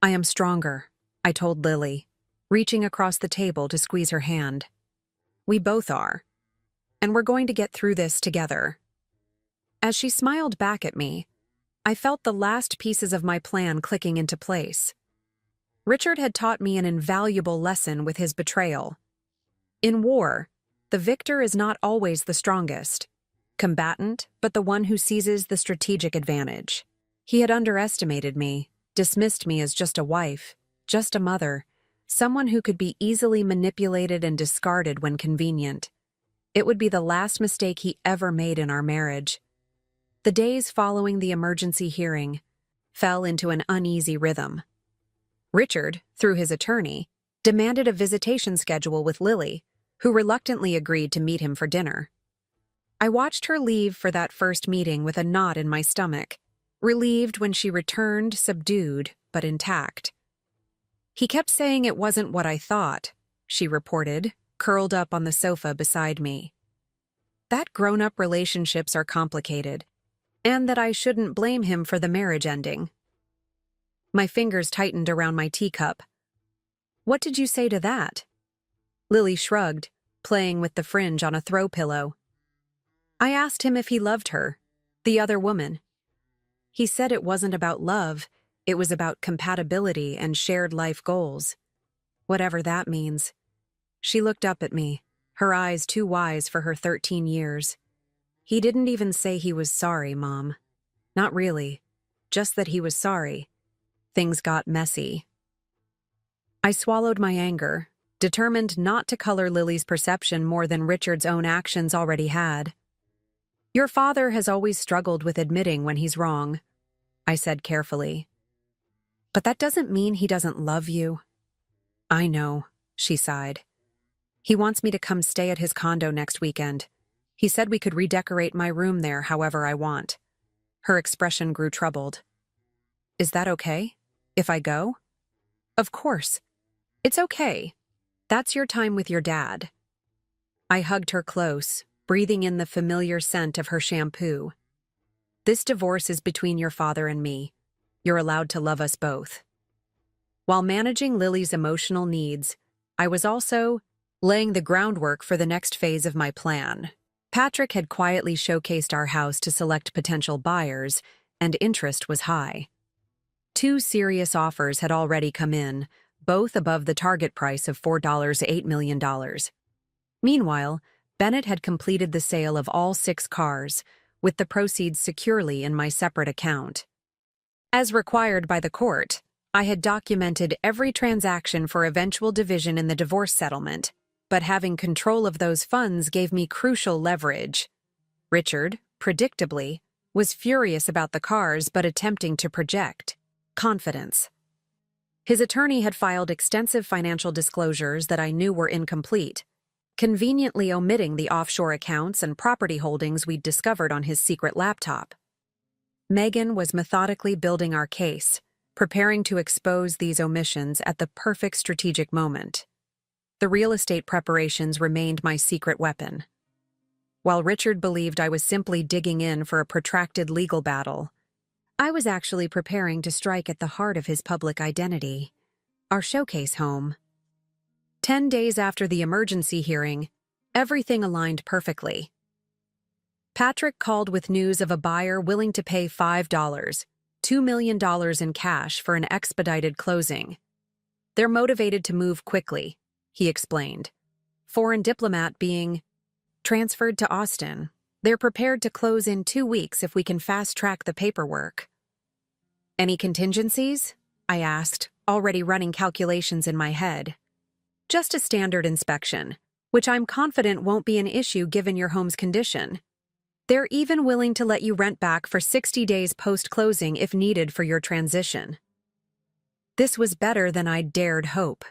I am stronger, I told Lily, reaching across the table to squeeze her hand. We both are. And we're going to get through this together. As she smiled back at me, I felt the last pieces of my plan clicking into place. Richard had taught me an invaluable lesson with his betrayal. In war, the victor is not always the strongest combatant, but the one who seizes the strategic advantage. He had underestimated me, dismissed me as just a wife, just a mother, someone who could be easily manipulated and discarded when convenient. It would be the last mistake he ever made in our marriage. The days following the emergency hearing fell into an uneasy rhythm. Richard, through his attorney, demanded a visitation schedule with Lily, who reluctantly agreed to meet him for dinner. I watched her leave for that first meeting with a knot in my stomach, relieved when she returned, subdued but intact. He kept saying it wasn't what I thought, she reported, curled up on the sofa beside me. That grown-up relationships are complicated, and that I shouldn't blame him for the marriage ending. My fingers tightened around my teacup. What did you say to that? Lily shrugged, playing with the fringe on a throw pillow. I asked him if he loved her, the other woman. He said it wasn't about love, it was about compatibility and shared life goals. Whatever that means. She looked up at me, her eyes too wise for her 13 years. He didn't even say he was sorry, Mom. Not really. Just that he was sorry. Things got messy. I swallowed my anger, determined not to color Lily's perception more than Richard's own actions already had. Your father has always struggled with admitting when he's wrong, I said carefully. But that doesn't mean he doesn't love you. I know, she sighed. He wants me to come stay at his condo next weekend. He said we could redecorate my room there however I want. Her expression grew troubled. Is that okay? If I go? Of course. It's okay. That's your time with your dad. I hugged her close, breathing in the familiar scent of her shampoo. This divorce is between your father and me. You're allowed to love us both. While managing Lily's emotional needs, I was also laying the groundwork for the next phase of my plan. Patrick had quietly showcased our house to select potential buyers, and interest was high. 2 serious offers had already come in, both above the target price of $8 million. Meanwhile, Bennett had completed the sale of all 6 cars, with the proceeds securely in my separate account. As required by the court, I had documented every transaction for eventual division in the divorce settlement, but having control of those funds gave me crucial leverage. Richard, predictably, was furious about the cars but attempting to project confidence. His attorney had filed extensive financial disclosures that I knew were incomplete, conveniently omitting the offshore accounts and property holdings we'd discovered on his secret laptop. Megan was methodically building our case, preparing to expose these omissions at the perfect strategic moment. The real estate preparations remained my secret weapon. While Richard believed I was simply digging in for a protracted legal battle, I was actually preparing to strike at the heart of his public identity, our showcase home. 10 days after the emergency hearing, everything aligned perfectly. Patrick called with news of a buyer willing to pay $2 million in cash for an expedited closing. They're motivated to move quickly, he explained. Foreign diplomat being transferred to Austin. They're prepared to close in 2 weeks if we can fast-track the paperwork. Any contingencies? I asked, already running calculations in my head. Just a standard inspection, which I'm confident won't be an issue given your home's condition. They're even willing to let you rent back for 60 days post-closing if needed for your transition. This was better than I'd dared hope.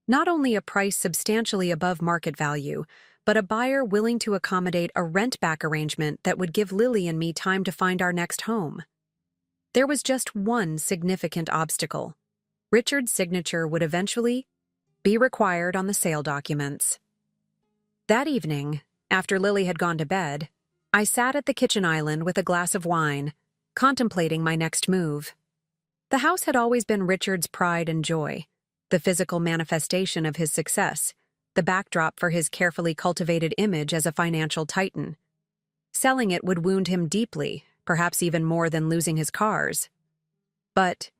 Not only a price substantially above market value, but a buyer willing to accommodate a rent-back arrangement that would give Lily and me time to find our next home. There was just one significant obstacle. Richard's signature would eventually be required on the sale documents. That evening, after Lily had gone to bed, I sat at the kitchen island with a glass of wine, contemplating my next move. The house had always been Richard's pride and joy, the physical manifestation of his success, the backdrop for his carefully cultivated image as a financial titan. Selling it would wound him deeply, perhaps even more than losing his cars. But,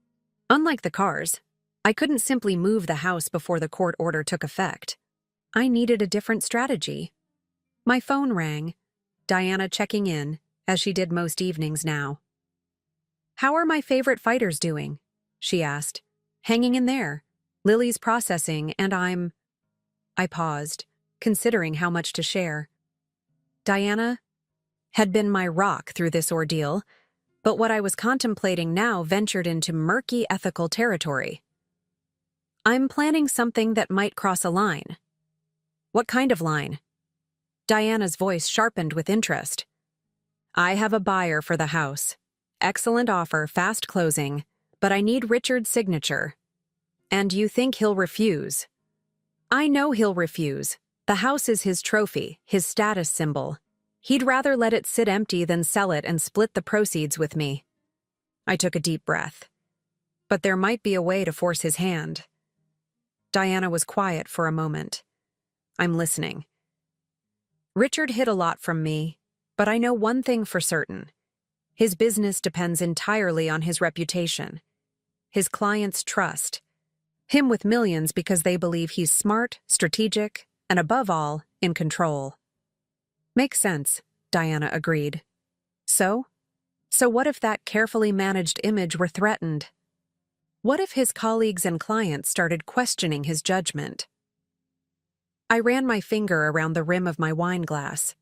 unlike the cars, I couldn't simply move the house before the court order took effect. I needed a different strategy. My phone rang, Diana checking in, as she did most evenings now. "How are my favorite fighters doing?" she asked. "Hanging in there. Lily's processing, and I paused, considering how much to share. Diana had been my rock through this ordeal, but what I was contemplating now ventured into murky ethical territory. "I'm planning something that might cross a line." "What kind of line?" Diana's voice sharpened with interest. "I have a buyer for the house. Excellent offer, fast closing, but I need Richard's signature." "And you think he'll refuse?" "I know he'll refuse. The house is his trophy, his status symbol. He'd rather let it sit empty than sell it and split the proceeds with me." I took a deep breath. But there might be a way to force his hand. Diana was quiet for a moment. "I'm listening." "Richard hid a lot from me, but I know one thing for certain. His business depends entirely on his reputation, his clients' trust, him with millions because they believe he's smart, strategic, and above all, in control." "Makes sense," Diana agreed. So what if that carefully managed image were threatened? What if his colleagues and clients started questioning his judgment? I ran my finger around the rim of my wine glass.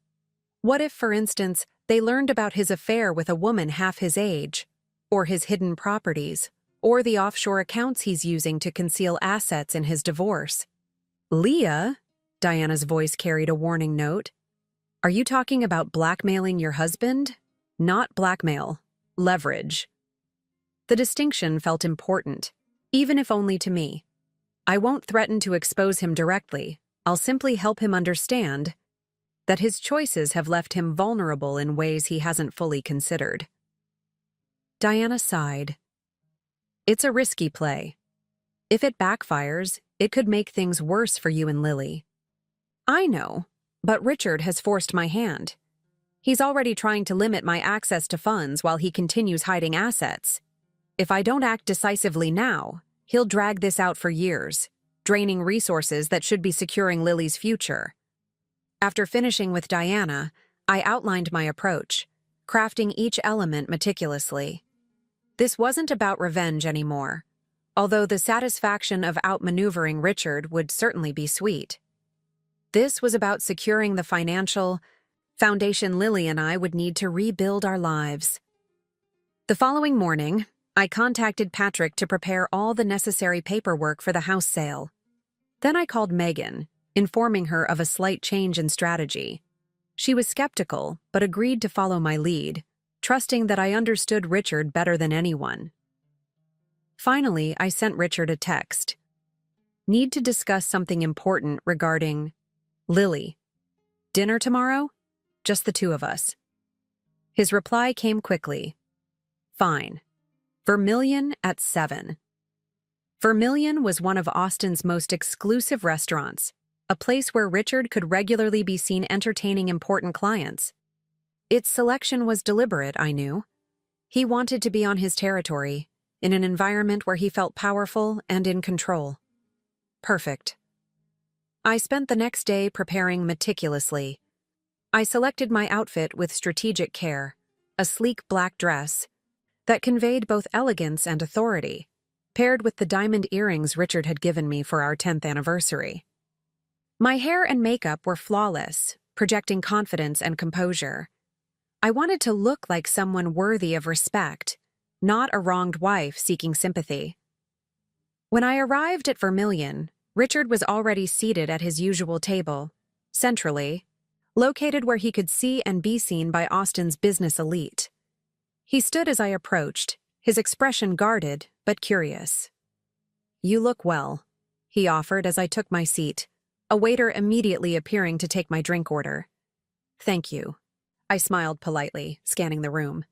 What if, for instance, they learned about his affair with a woman half his age, or his hidden properties, or the offshore accounts he's using to conceal assets in his divorce? "Leah," Diana's voice carried a warning note, "are you talking about blackmailing your husband?" "Not blackmail. Leverage." The distinction felt important, even if only to me. I won't threaten to expose him directly. I'll simply help him understand that his choices have left him vulnerable in ways he hasn't fully considered. Diana sighed. "It's a risky play. If it backfires, it could make things worse for you and Lily." "I know, but Richard has forced my hand. He's already trying to limit my access to funds while he continues hiding assets. If I don't act decisively now, he'll drag this out for years, draining resources that should be securing Lily's future." After finishing with Diana, I outlined my approach, crafting each element meticulously. This wasn't about revenge anymore, although the satisfaction of outmaneuvering Richard would certainly be sweet. This was about securing the financial foundation Lily and I would need to rebuild our lives. The following morning, I contacted Patrick to prepare all the necessary paperwork for the house sale. Then I called Megan, informing her of a slight change in strategy. She was skeptical, but agreed to follow my lead, trusting that I understood Richard better than anyone. Finally, I sent Richard a text. "Need to discuss something important regarding Lily. Dinner tomorrow? just the two of us. His reply came quickly. Fine. Vermilion at 7. Vermilion was one of Austin's most exclusive restaurants, a place where Richard could regularly be seen entertaining important clients. Its selection was deliberate, I knew. He wanted to be on his territory, in an environment where he felt powerful and in control. Perfect. I spent the next day preparing meticulously. I selected my outfit with strategic care, a sleek black dress that conveyed both elegance and authority, paired with the diamond earrings Richard had given me for our 10th anniversary. My hair and makeup were flawless, projecting confidence and composure. I wanted to look like someone worthy of respect, not a wronged wife seeking sympathy. When I arrived at Vermilion, Richard was already seated at his usual table, centrally, located where he could see and be seen by Austin's business elite. He stood as I approached, his expression guarded but curious. "You look well," he offered as I took my seat, a waiter immediately appearing to take my drink order. "Thank you." I smiled politely, scanning the room.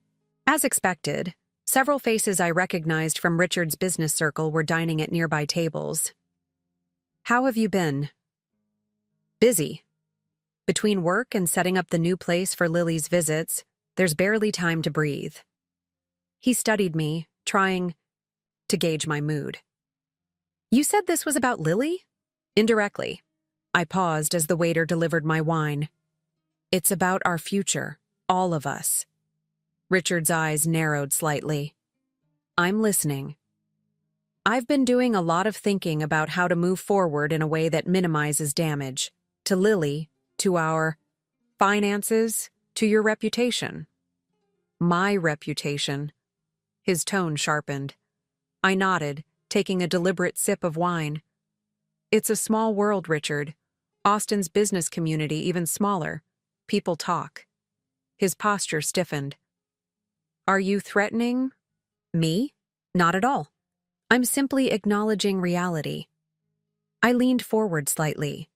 As expected, several faces I recognized from Richard's business circle were dining at nearby tables. "How have you been?" "Busy. Between work and setting up the new place for Lily's visits, there's barely time to breathe." He studied me, trying to gauge my mood. "You said this was about Lily?" "Indirectly." I paused as the waiter delivered my wine. "It's about our future, all of us." Richard's eyes narrowed slightly. "I'm listening." "I've been doing a lot of thinking about how to move forward in a way that minimizes damage. To Lily, to our finances, to your reputation." "My reputation." His tone sharpened. I nodded, taking a deliberate sip of wine. "It's a small world, Richard. Austin's business community even smaller. People talk." His posture stiffened. "Are you threatening me?" "Not at all. I'm simply acknowledging reality." I leaned forward slightly.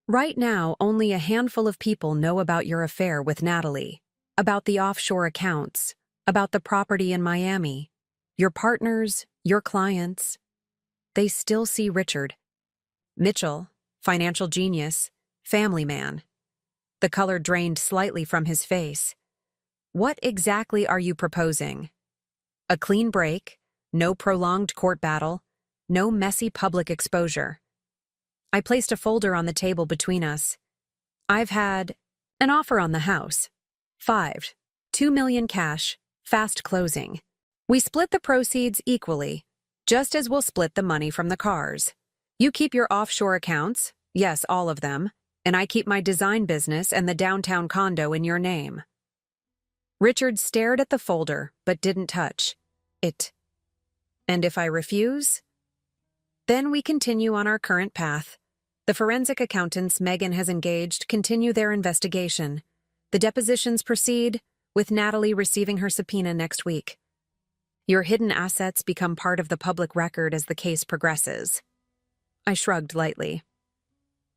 "Right now, only a handful of people know about your affair with Natalie, about the offshore accounts, about the property in Miami. Your partners, your clients. They still see Richard. Mitchell, financial genius, family man." The color drained slightly from his face. "What exactly are you proposing? A clean break, no prolonged court battle, no messy public exposure." I placed a folder on the table between us. "I've had an offer on the house. 2 million cash, fast closing. We split the proceeds equally, just as we'll split the money from the cars. You keep your offshore accounts, yes, all of them, and I keep my design business and the downtown condo in your name." Richard stared at the folder, but didn't touch it. "And if I refuse?" "Then we continue on our current path. The forensic accountants Megan has engaged continue their investigation. The depositions proceed, with Natalie receiving her subpoena next week. Your hidden assets become part of the public record as the case progresses." I shrugged lightly.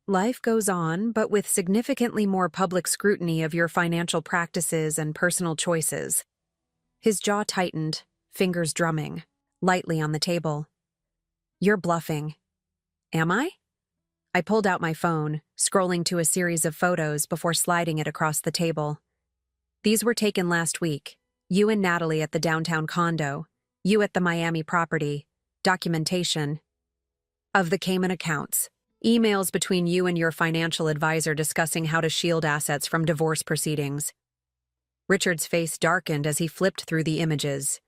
"Life goes on, but with significantly more public scrutiny of your financial practices and personal choices." His jaw tightened, fingers drumming, lightly on the table. "You're bluffing." "Am I?" I pulled out my phone, scrolling to a series of photos before sliding it across the table. "These were taken last week. You and Natalie at the downtown condo, you at the Miami property, documentation of the Cayman accounts, emails between you and your financial advisor discussing how to shield assets from divorce proceedings." Richard's face darkened as he flipped through the images.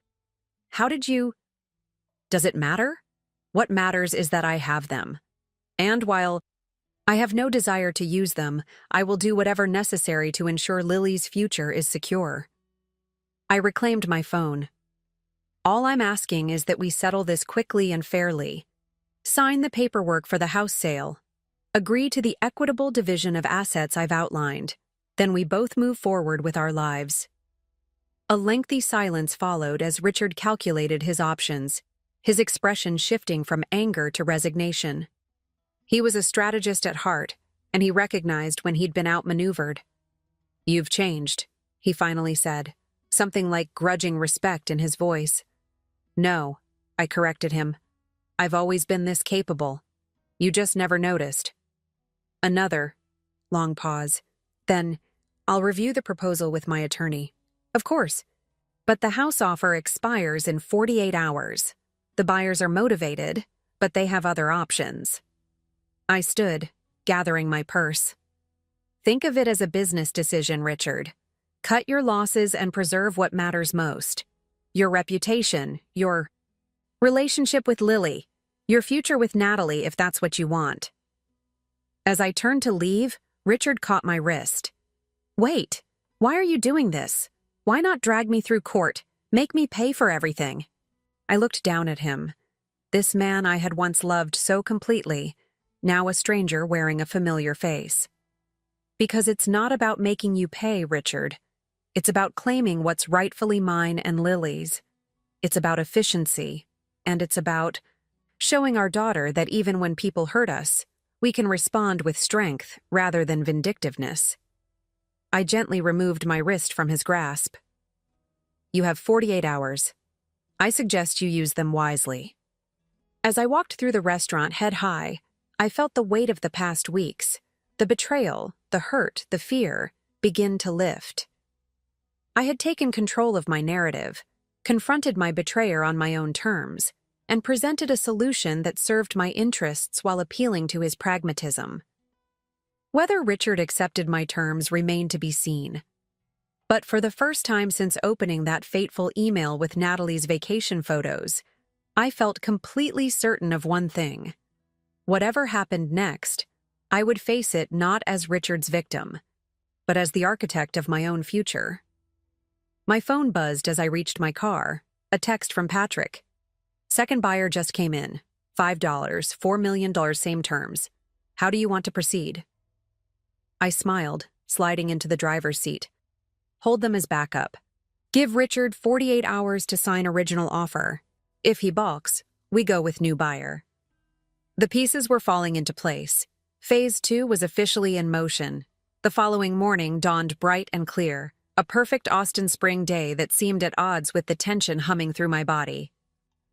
"How did you—" "Does it matter? What matters is that I have them. And while I have no desire to use them, I will do whatever necessary to ensure Lily's future is secure." I reclaimed my phone. "All I'm asking is that we settle this quickly and fairly. Sign the paperwork for the house sale. Agree to the equitable division of assets I've outlined. Then we both move forward with our lives." A lengthy silence followed as Richard calculated his options, his expression shifting from anger to resignation. He was a strategist at heart, and he recognized when he'd been outmaneuvered. "You've changed," he finally said, something like grudging respect in his voice. "No," I corrected him. "I've always been this capable. You just never noticed." Another long pause. Then, "I'll review the proposal with my attorney." "Of course. But the house offer expires in 48 hours. The buyers are motivated, but they have other options." I stood, gathering my purse. "Think of it as a business decision, Richard. Cut your losses and preserve what matters most. Your reputation, your relationship with Lily, your future with Natalie if that's what you want." As I turned to leave, Richard caught my wrist. "Wait, why are you doing this? Why not drag me through court, make me pay for everything?" I looked down at him. This man I had once loved so completely, now a stranger wearing a familiar face. "Because it's not about making you pay, Richard. It's about claiming what's rightfully mine and Lily's. It's about efficiency, and it's about showing our daughter that even when people hurt us, we can respond with strength rather than vindictiveness." I gently removed my wrist from his grasp. "You have 48 hours. I suggest you use them wisely." As I walked through the restaurant head high, I felt the weight of the past weeks, the betrayal, the hurt, the fear, begin to lift. I had taken control of my narrative, confronted my betrayer on my own terms, and presented a solution that served my interests while appealing to his pragmatism. Whether Richard accepted my terms remained to be seen. But for the first time since opening that fateful email with Natalie's vacation photos, I felt completely certain of one thing. Whatever happened next, I would face it not as Richard's victim, but as the architect of my own future. My phone buzzed as I reached my car, a text from Patrick. "Second buyer just came in. $5, $4 million, same terms. How do you want to proceed?" I smiled, sliding into the driver's seat. "Hold them as backup. Give Richard 48 hours to sign original offer. If he balks, we go with new buyer." The pieces were falling into place. Phase 2 was officially in motion. The following morning dawned bright and clear, a perfect Austin spring day that seemed at odds with the tension humming through my body.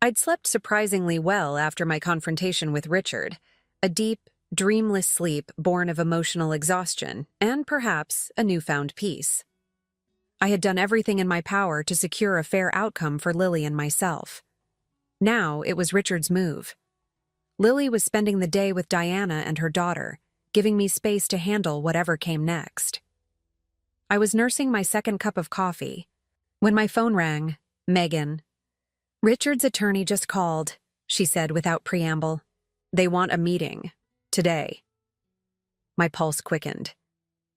I'd slept surprisingly well after my confrontation with Richard, a deep, dreamless sleep born of emotional exhaustion and, perhaps, a newfound peace. I had done everything in my power to secure a fair outcome for Lily and myself. Now it was Richard's move. Lily was spending the day with Diana and her daughter, giving me space to handle whatever came next. I was nursing my second cup of coffee when my phone rang. "Megan." "Richard's attorney just called," she said without preamble. "They want a meeting. Today." My pulse quickened.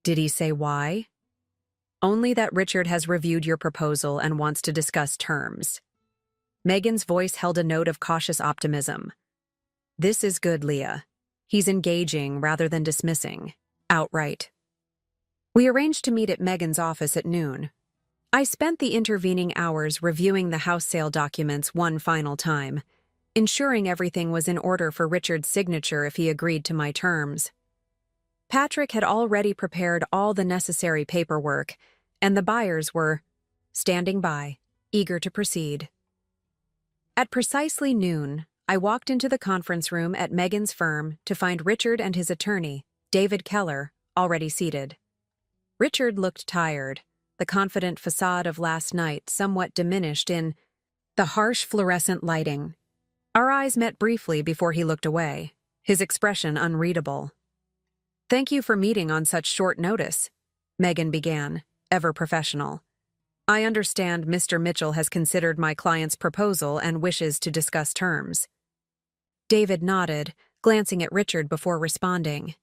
Did he say why? "Only that Richard has reviewed your proposal and wants to discuss terms." Megan's voice held a note of cautious optimism. "This is good, Leah. He's engaging rather than dismissing. Outright." We arranged to meet at Megan's office at noon. I spent the intervening hours reviewing the house sale documents one final time, ensuring everything was in order for Richard's signature if he agreed to my terms. Patrick had already prepared all the necessary paperwork, and the buyers were standing by, eager to proceed. At precisely noon, I walked into the conference room at Megan's firm to find Richard and his attorney, David Keller, already seated. Richard looked tired, the confident facade of last night somewhat diminished in the harsh fluorescent lighting. Our eyes met briefly before he looked away, his expression unreadable. "Thank you for meeting on such short notice," Megan began, ever professional. "I understand Mr. Mitchell has considered my client's proposal and wishes to discuss terms." David nodded, glancing at Richard before responding.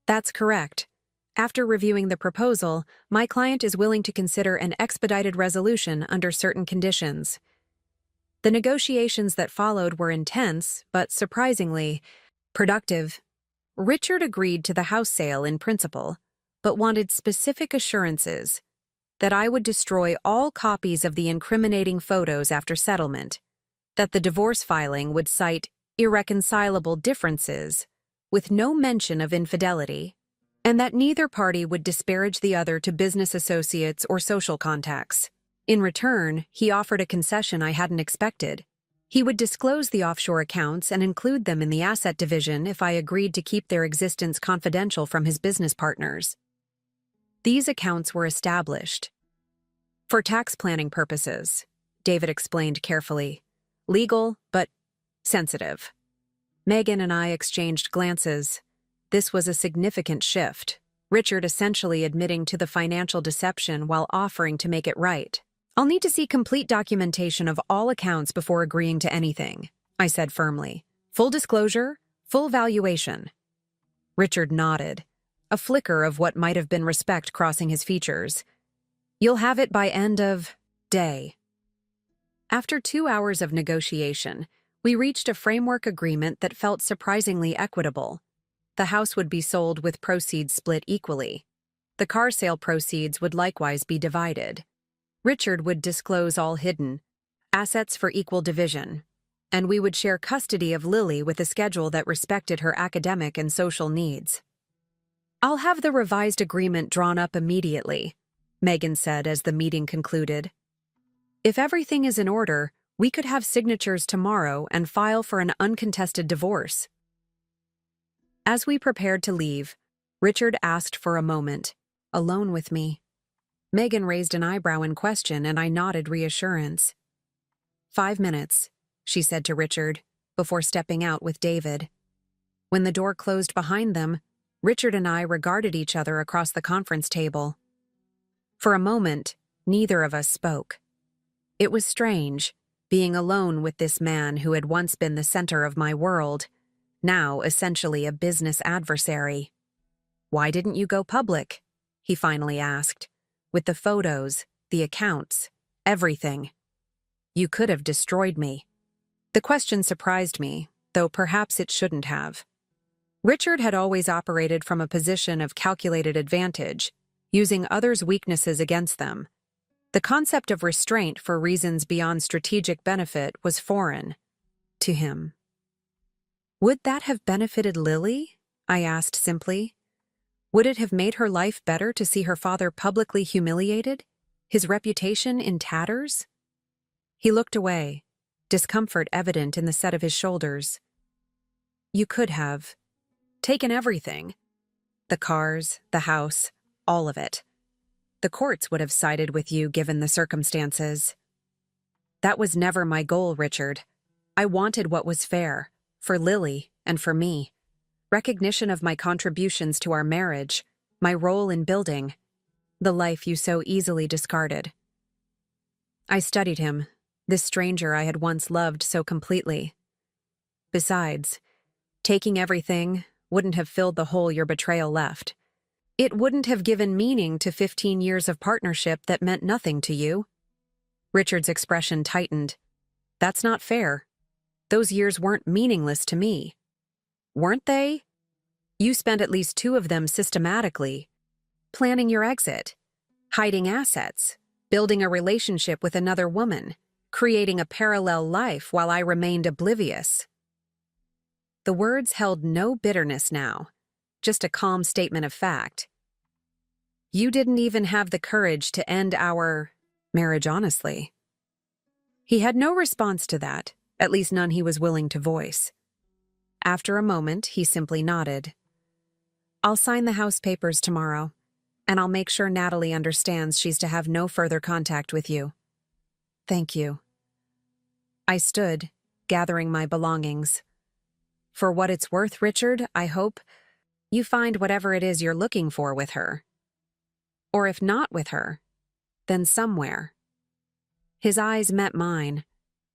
"That's correct. After reviewing the proposal, my client is willing to consider an expedited resolution under certain conditions." The negotiations that followed were intense, but surprisingly productive. Richard agreed to the house sale in principle, but wanted specific assurances that I would destroy all copies of the incriminating photos after settlement, that the divorce filing would cite irreconcilable differences with no mention of infidelity, and that neither party would disparage the other to business associates or social contacts. In return, he offered a concession I hadn't expected. He would disclose the offshore accounts and include them in the asset division if I agreed to keep their existence confidential from his business partners. These accounts were established for tax planning purposes, David explained carefully. Legal, but sensitive. Megan and I exchanged glances. This was a significant shift, Richard essentially admitting to the financial deception while offering to make it right. I'll need to see complete documentation of all accounts before agreeing to anything, I said firmly. Full disclosure, full valuation. Richard nodded, a flicker of what might have been respect crossing his features. You'll have it by end of day. After 2 hours of negotiation, we reached a framework agreement that felt surprisingly equitable. The house would be sold with proceeds split equally. The car sale proceeds would likewise be divided. Richard would disclose all hidden assets for equal division, and we would share custody of Lily with a schedule that respected her academic and social needs. I'll have the revised agreement drawn up immediately, Megan said as the meeting concluded. If everything is in order, we could have signatures tomorrow and file for an uncontested divorce. As we prepared to leave, Richard asked for a moment, alone with me. Megan raised an eyebrow in question and I nodded reassurance. 5 minutes, she said to Richard, before stepping out with David. When the door closed behind them, Richard and I regarded each other across the conference table. For a moment, neither of us spoke. It was strange, being alone with this man who had once been the center of my world, now essentially a business adversary. Why didn't you go public? He finally asked. With the photos, the accounts, everything. You could have destroyed me. The question surprised me, though perhaps it shouldn't have. Richard had always operated from a position of calculated advantage, using others' weaknesses against them. The concept of restraint for reasons beyond strategic benefit was foreign to him. Would that have benefited Lily? I asked simply. Would it have made her life better to see her father publicly humiliated, his reputation in tatters? He looked away, discomfort evident in the set of his shoulders. You could have taken everything. The cars, the house, all of it. The courts would have sided with you given the circumstances. That was never my goal, Richard. I wanted what was fair, for Lily and for me. Recognition of my contributions to our marriage, my role in building, the life you so easily discarded. I studied him, this stranger I had once loved so completely. Besides, taking everything wouldn't have filled the hole your betrayal left. It wouldn't have given meaning to 15 years of partnership that meant nothing to you. Richard's expression tightened. That's not fair. Those years weren't meaningless to me. Weren't they? You spent at least 2 of them systematically, planning your exit, hiding assets, building a relationship with another woman, creating a parallel life while I remained oblivious. The words held no bitterness now, just a calm statement of fact. You didn't even have the courage to end our marriage honestly. He had no response to that, at least none he was willing to voice. After a moment, he simply nodded. I'll sign the house papers tomorrow, and I'll make sure Natalie understands she's to have no further contact with you. Thank you. I stood, gathering my belongings. For what it's worth, Richard, I hope you find whatever it is you're looking for with her. Or if not with her, then somewhere. His eyes met mine,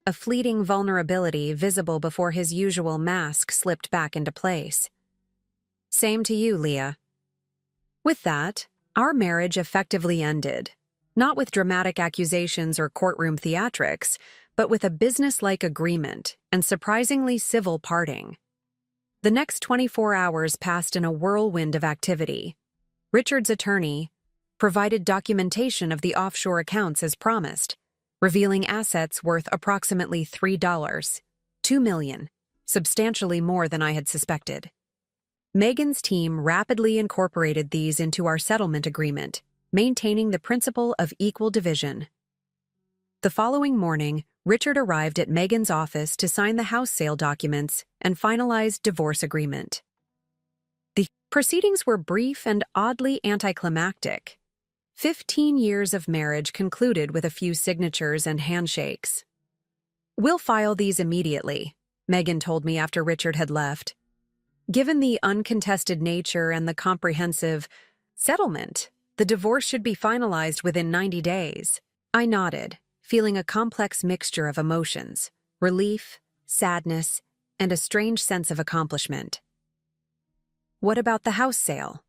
a fleeting vulnerability visible before his usual mask slipped back into place. Same to you, Leah. With that, our marriage effectively ended, not with dramatic accusations or courtroom theatrics, but with a business-like agreement and surprisingly civil parting. The next 24 hours passed in a whirlwind of activity. Richard's attorney provided documentation of the offshore accounts as promised, revealing assets worth approximately $2 million, substantially more than I had suspected. Megan's team rapidly incorporated these into our settlement agreement, maintaining the principle of equal division. The following morning, Richard arrived at Megan's office to sign the house sale documents and finalize divorce agreement. The proceedings were brief and oddly anticlimactic. 15 years of marriage concluded with a few signatures and handshakes. "We'll file these immediately," Megan told me after Richard had left. Given the uncontested nature and the comprehensive settlement, the divorce should be finalized within 90 days. I nodded, feeling a complex mixture of emotions: relief, sadness, and a strange sense of accomplishment. "What about the house sale?"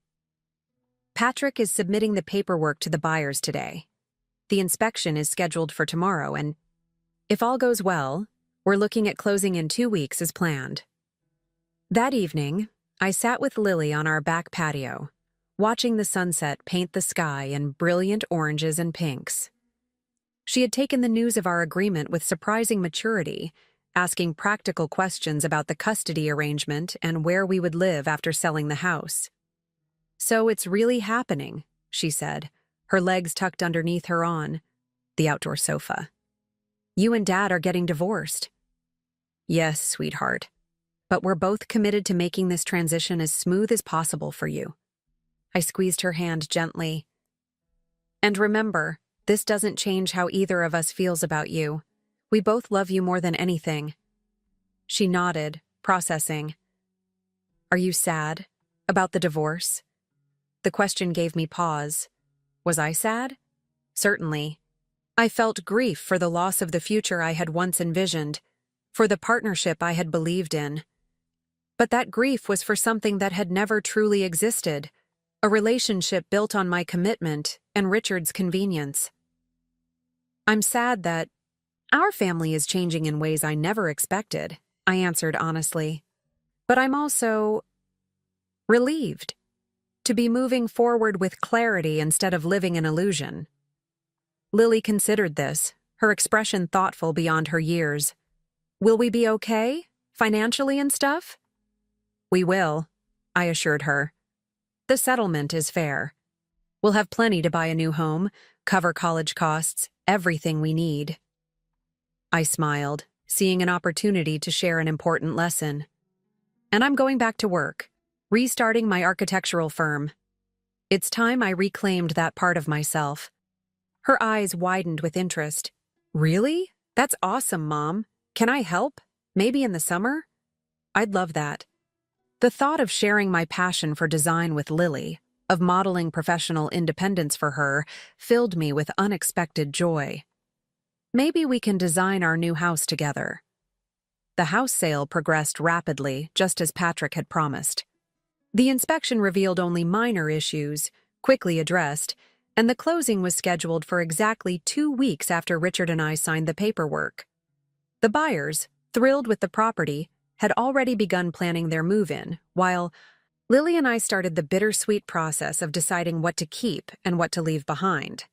"Patrick is submitting the paperwork to the buyers today. The inspection is scheduled for tomorrow, and if all goes well, we're looking at closing in 2 weeks as planned." That evening, I sat with Lily on our back patio, watching the sunset paint the sky in brilliant oranges and pinks. She had taken the news of our agreement with surprising maturity, asking practical questions about the custody arrangement and where we would live after selling the house. "So it's really happening," she said, her legs tucked underneath her on the outdoor sofa. "You and Dad are getting divorced." "Yes, sweetheart. But we're both committed to making this transition as smooth as possible for you." I squeezed her hand gently. "And remember, this doesn't change how either of us feels about you. We both love you more than anything." She nodded, processing. "Are you sad about the divorce?" The question gave me pause. Was I sad? Certainly. I felt grief for the loss of the future I had once envisioned, for the partnership I had believed in. But that grief was for something that had never truly existed, a relationship built on my commitment and Richard's convenience. "I'm sad that our family is changing in ways I never expected," I answered honestly. "But I'm also relieved to be moving forward with clarity instead of living in illusion." Lily considered this, her expression thoughtful beyond her years. "Will we be okay, financially and stuff?" "We will," I assured her. "The settlement is fair. We'll have plenty to buy a new home, cover college costs, everything we need." I smiled, seeing an opportunity to share an important lesson. "And I'm going back to work, restarting my architectural firm. It's time I reclaimed that part of myself." Her eyes widened with interest. "Really? That's awesome, Mom. Can I help? Maybe in the summer?" "I'd love that." The thought of sharing my passion for design with Lily, of modeling professional independence for her, filled me with unexpected joy. "Maybe we can design our new house together." The house sale progressed rapidly, just as Patrick had promised. The inspection revealed only minor issues, quickly addressed, and the closing was scheduled for exactly 2 weeks after Richard and I signed the paperwork. The buyers, thrilled with the property, had already begun planning their move-in, while Lily and I started the bittersweet process of deciding what to keep and what to leave behind.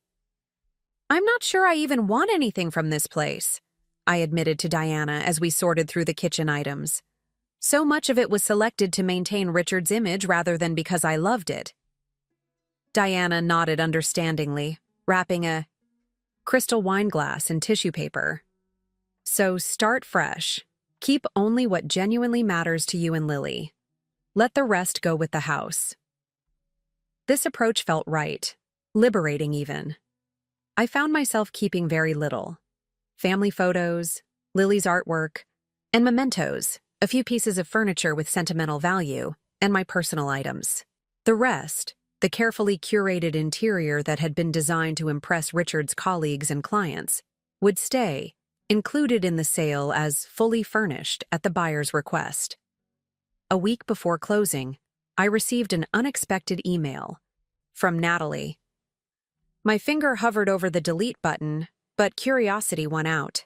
"I'm not sure I even want anything from this place," I admitted to Diana as we sorted through the kitchen items. So much of it was selected to maintain Richard's image rather than because I loved it. Diana nodded understandingly, wrapping a crystal wine glass in tissue paper. "So start fresh. Keep only what genuinely matters to you and Lily. Let the rest go with the house." This approach felt right, liberating even. I found myself keeping very little. Family photos, Lily's artwork, and mementos, a few pieces of furniture with sentimental value, and my personal items. The rest, the carefully curated interior that had been designed to impress Richard's colleagues and clients, would stay, included in the sale as fully furnished at the buyer's request. A week before closing, I received an unexpected email from Natalie. My finger hovered over the delete button, but curiosity won out.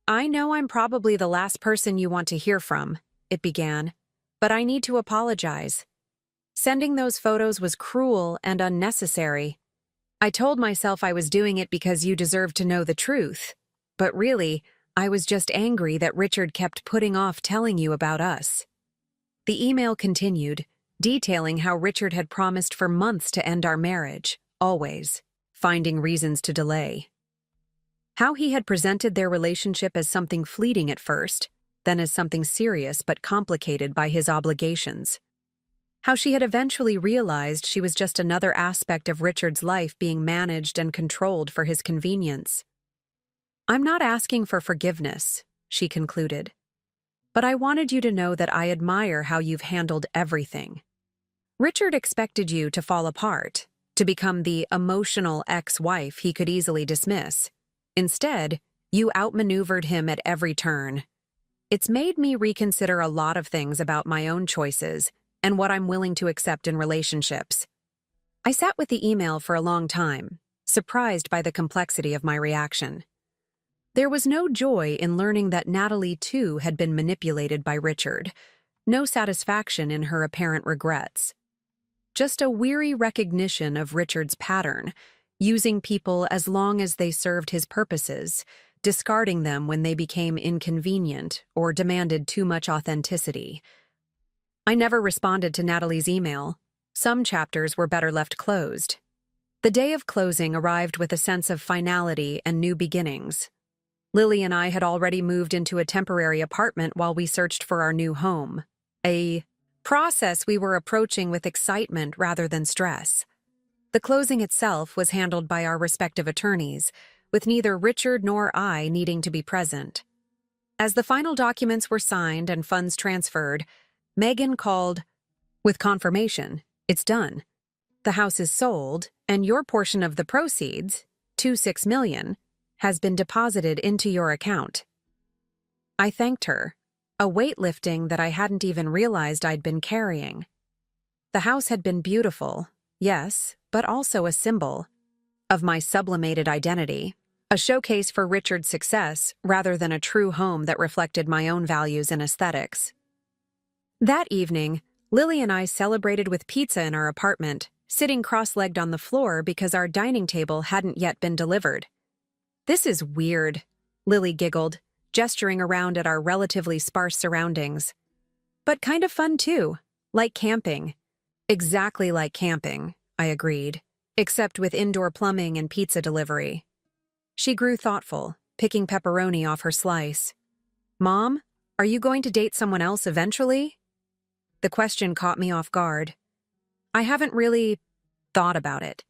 "I know I'm probably the last person you want to hear from," it began, "but I need to apologize. Sending those photos was cruel and unnecessary. I told myself I was doing it because you deserved to know the truth, but really, I was just angry that Richard kept putting off telling you about us." The email continued, detailing how Richard had promised for months to end our marriage, always, finding reasons to delay. How he had presented their relationship as something fleeting at first, then as something serious but complicated by his obligations. How she had eventually realized she was just another aspect of Richard's life being managed and controlled for his convenience. "I'm not asking for forgiveness," she concluded. "But I wanted you to know that I admire how you've handled everything. Richard expected you to fall apart, to become the emotional ex-wife he could easily dismiss. Instead, you outmaneuvered him at every turn. It's made me reconsider a lot of things about my own choices and what I'm willing to accept in relationships." I sat with the email for a long time, surprised by the complexity of my reaction. There was no joy in learning that Natalie, too, had been manipulated by Richard, no satisfaction in her apparent regrets. Just a weary recognition of Richard's pattern, using people as long as they served his purposes, discarding them when they became inconvenient or demanded too much authenticity. I never responded to Natalie's email. Some chapters were better left closed. The day of closing arrived with a sense of finality and new beginnings. Lily and I had already moved into a temporary apartment while we searched for our new home, a process we were approaching with excitement rather than stress. The closing itself was handled by our respective attorneys, with neither Richard nor I needing to be present. As the final documents were signed and funds transferred, Megan called, "With confirmation, it's done. The house is sold, and your portion of the proceeds, $26 million, has been deposited into your account." I thanked her, a weight lifting that I hadn't even realized I'd been carrying. The house had been beautiful, yes, but also a symbol of my sublimated identity, a showcase for Richard's success rather than a true home that reflected my own values and aesthetics. That evening, Lily and I celebrated with pizza in our apartment, sitting cross-legged on the floor because our dining table hadn't yet been delivered. "This is weird," Lily giggled, gesturing around at our relatively sparse surroundings. "But kind of fun too, like camping." "Exactly like camping," I agreed, "except with indoor plumbing and pizza delivery." She grew thoughtful, picking pepperoni off her slice. "Mom, are you going to date someone else eventually?" The question caught me off guard. I haven't really thought about it.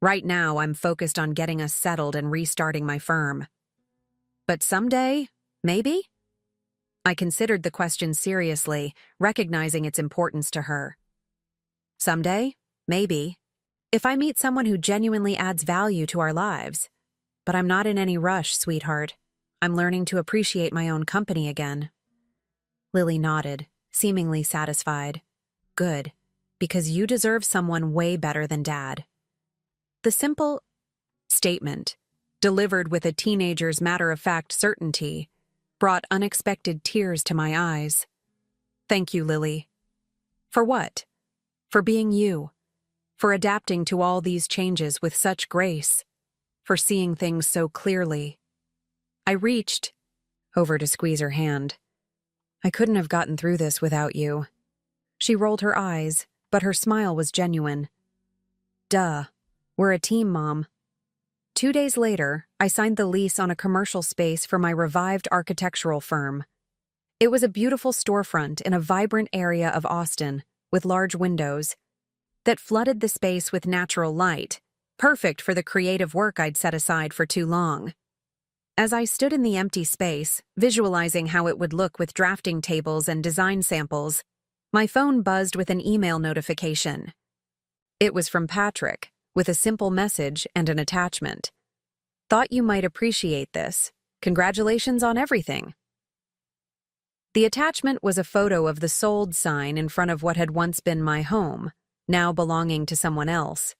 Right now, I'm focused on getting us settled and restarting my firm. But someday, maybe? I considered the question seriously, recognizing its importance to her. Someday, maybe, if I meet someone who genuinely adds value to our lives. But I'm not in any rush, sweetheart. I'm learning to appreciate my own company again. Lily nodded, seemingly satisfied. Good, because you deserve someone way better than Dad. The simple statement, delivered with a teenager's matter-of-fact certainty, brought unexpected tears to my eyes. Thank you, Lily. For what? For being you. For adapting to all these changes with such grace. For seeing things so clearly. I reached over to squeeze her hand. I couldn't have gotten through this without you. She rolled her eyes, but her smile was genuine. Duh. We're a team, Mom. 2 days later, I signed the lease on a commercial space for my revived architectural firm. It was a beautiful storefront in a vibrant area of Austin, with large windows, that flooded the space with natural light, perfect for the creative work I'd set aside for too long. As I stood in the empty space, visualizing how it would look with drafting tables and design samples, my phone buzzed with an email notification. It was from Patrick, with a simple message and an attachment. Thought you might appreciate this. Congratulations on everything. The attachment was a photo of the sold sign in front of what had once been my home, now belonging to someone else.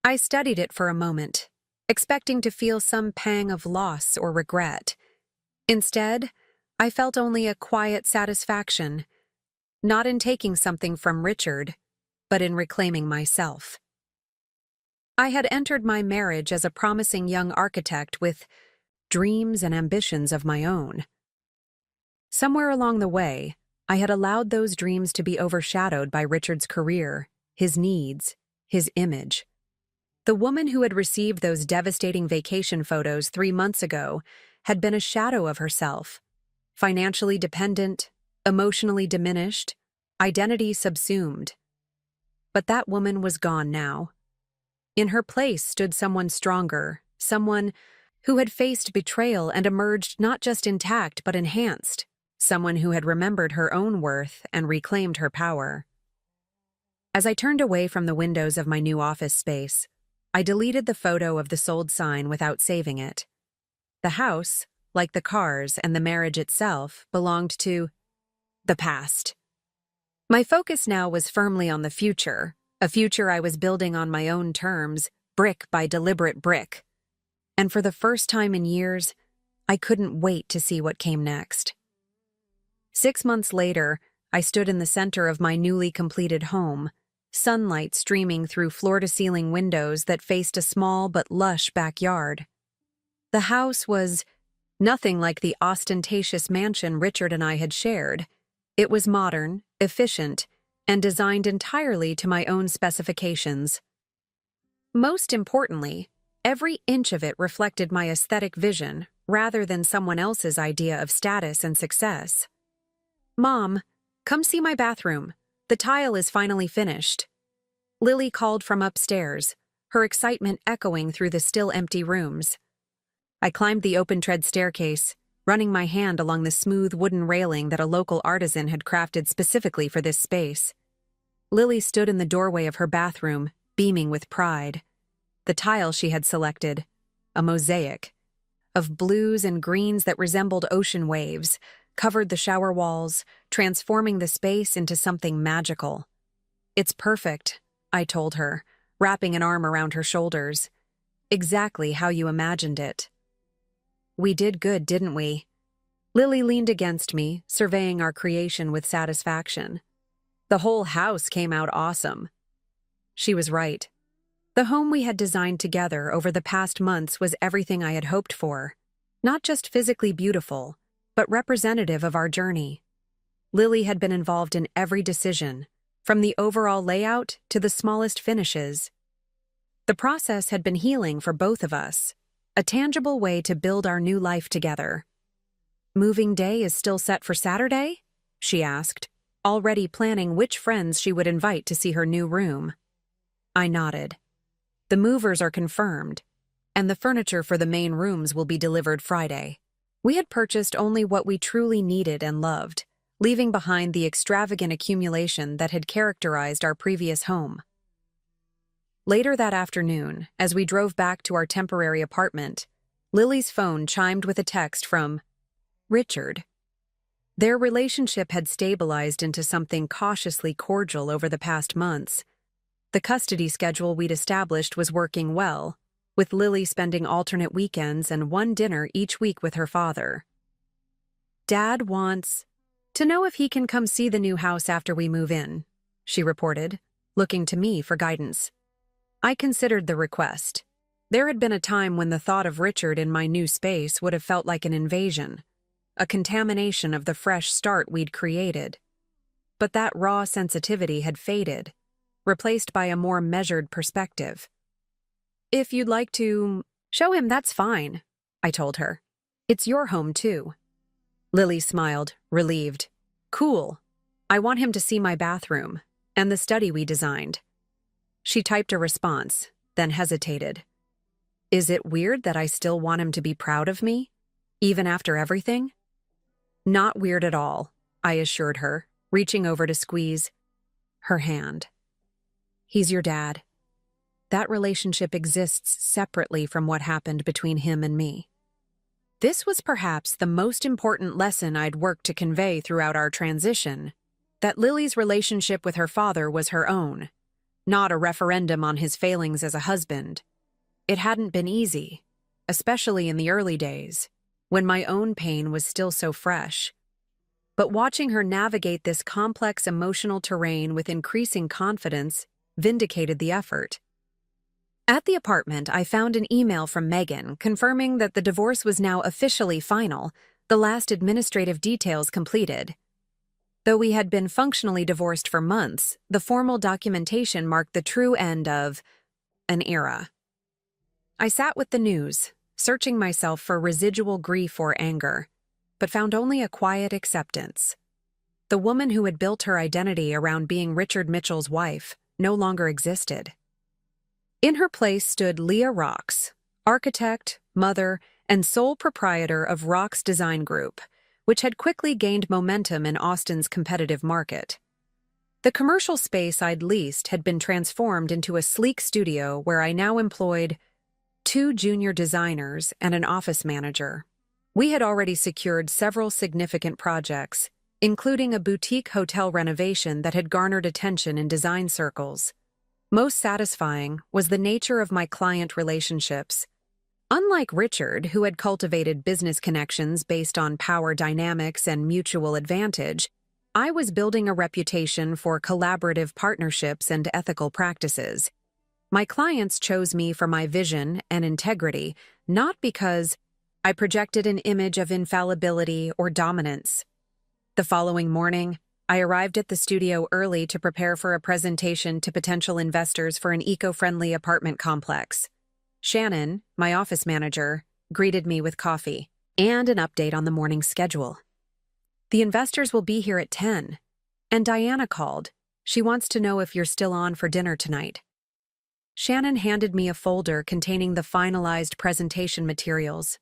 I studied it for a moment, expecting to feel some pang of loss or regret. Instead, I felt only a quiet satisfaction, not in taking something from Richard, but in reclaiming myself. I had entered my marriage as a promising young architect with dreams and ambitions of my own. Somewhere along the way, I had allowed those dreams to be overshadowed by Richard's career, his needs, his image. The woman who had received those devastating vacation photos 3 months ago had been a shadow of herself, financially dependent, emotionally diminished, identity subsumed. But that woman was gone now. In her place stood someone stronger, someone who had faced betrayal and emerged not just intact but enhanced, someone who had remembered her own worth and reclaimed her power. As I turned away from the windows of my new office space, I deleted the photo of the sold sign without saving it. The house, like the cars and the marriage itself, belonged to the past. My focus now was firmly on the future, a future I was building on my own terms, brick by deliberate brick. And for the first time in years, I couldn't wait to see what came next. 6 months later, I stood in the center of my newly completed home, sunlight streaming through floor-to-ceiling windows that faced a small but lush backyard. The house was nothing like the ostentatious mansion Richard and I had shared. It was modern, efficient, and designed entirely to my own specifications. Most importantly, every inch of it reflected my aesthetic vision rather than someone else's idea of status and success. "Mom, come see my bathroom. The tile is finally finished." Lily called from upstairs, her excitement echoing through the still empty rooms. I climbed the open-tread staircase, running my hand along the smooth wooden railing that a local artisan had crafted specifically for this space. Lily stood in the doorway of her bathroom, beaming with pride. The tile she had selected, a mosaic, of blues and greens that resembled ocean waves, covered the shower walls, transforming the space into something magical. "It's perfect," I told her, wrapping an arm around her shoulders. "Exactly how you imagined it." "We did good, didn't we?" Lily leaned against me, surveying our creation with satisfaction. "The whole house came out awesome." She was right. The home we had designed together over the past months was everything I had hoped for. Not just physically beautiful, but representative of our journey. Lily had been involved in every decision, from the overall layout to the smallest finishes. The process had been healing for both of us, a tangible way to build our new life together. "Moving day is still set for Saturday?" she asked, already planning which friends she would invite to see her new room. I nodded. "The movers are confirmed, and the furniture for the main rooms will be delivered Friday." We had purchased only what we truly needed and loved, leaving behind the extravagant accumulation that had characterized our previous home. Later that afternoon, as we drove back to our temporary apartment, Lily's phone chimed with a text from Richard. Their relationship had stabilized into something cautiously cordial over the past months. The custody schedule we'd established was working well, with Lily spending alternate weekends and one dinner each week with her father. "Dad wants to know if he can come see the new house after we move in," she reported, looking to me for guidance. I considered the request. There had been a time when the thought of Richard in my new space would have felt like an invasion, a contamination of the fresh start we'd created. But that raw sensitivity had faded, replaced by a more measured perspective. "If you'd like to show him, that's fine," I told her. "It's your home, too." Lily smiled, relieved. "Cool. I want him to see my bathroom and the study we designed." She typed a response, then hesitated. "Is it weird that I still want him to be proud of me, even after everything?" "Not weird at all," I assured her, reaching over to squeeze her hand. "He's your dad. That relationship exists separately from what happened between him and me." This was perhaps the most important lesson I'd worked to convey throughout our transition, that Lily's relationship with her father was her own, not a referendum on his failings as a husband. It hadn't been easy, especially in the early days, when my own pain was still so fresh. But watching her navigate this complex emotional terrain with increasing confidence vindicated the effort. At the apartment, I found an email from Megan confirming that the divorce was now officially final, the last administrative details completed. Though we had been functionally divorced for months, the formal documentation marked the true end of an era. I sat with the news, searching myself for residual grief or anger, but found only a quiet acceptance. The woman who had built her identity around being Richard Mitchell's wife no longer existed. In her place stood Leah Rocks, architect, mother, and sole proprietor of Rocks Design Group, which had quickly gained momentum in Austin's competitive market. The commercial space I'd leased had been transformed into a sleek studio where I now employed 2 junior designers and an office manager. We had already secured several significant projects, including a boutique hotel renovation that had garnered attention in design circles. Most satisfying was the nature of my client relationships. Unlike Richard, who had cultivated business connections based on power dynamics and mutual advantage, I was building a reputation for collaborative partnerships and ethical practices. My clients chose me for my vision and integrity, not because I projected an image of infallibility or dominance. The following morning, I arrived at the studio early to prepare for a presentation to potential investors for an eco-friendly apartment complex. Shannon, my office manager, greeted me with coffee and an update on the morning's schedule. "The investors will be here at 10. And Diana called. She wants to know if you're still on for dinner tonight." Shannon handed me a folder containing the finalized presentation materials.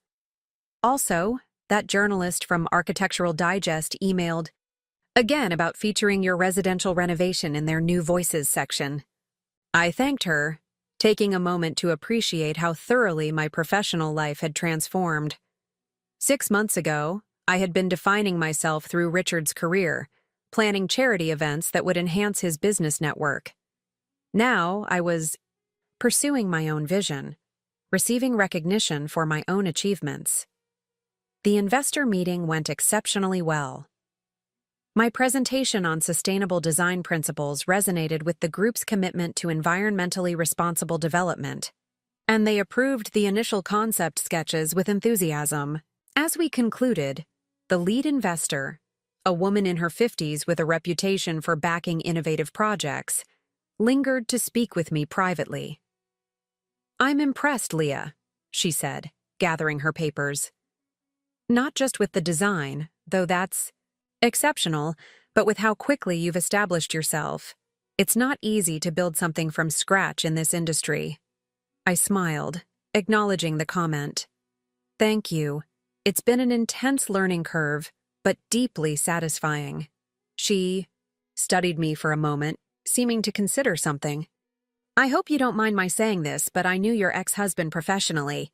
"Also, that journalist from Architectural Digest emailed again about featuring your residential renovation in their New Voices section." I thanked her, taking a moment to appreciate how thoroughly my professional life had transformed. 6 months ago, I had been defining myself through Richard's career, planning charity events that would enhance his business network. Now I was pursuing my own vision, receiving recognition for my own achievements. The investor meeting went exceptionally well. My presentation on sustainable design principles resonated with the group's commitment to environmentally responsible development, and they approved the initial concept sketches with enthusiasm. As we concluded, the lead investor, a woman in her 50s with a reputation for backing innovative projects, lingered to speak with me privately. "I'm impressed, Leah," she said, gathering her papers. "Not just with the design, though that's exceptional, but with how quickly you've established yourself. It's not easy to build something from scratch in this industry." I smiled, acknowledging the comment. "Thank you. It's been an intense learning curve, but deeply satisfying." She studied me for a moment, seeming to consider something. "I hope you don't mind my saying this, but I knew your ex-husband professionally.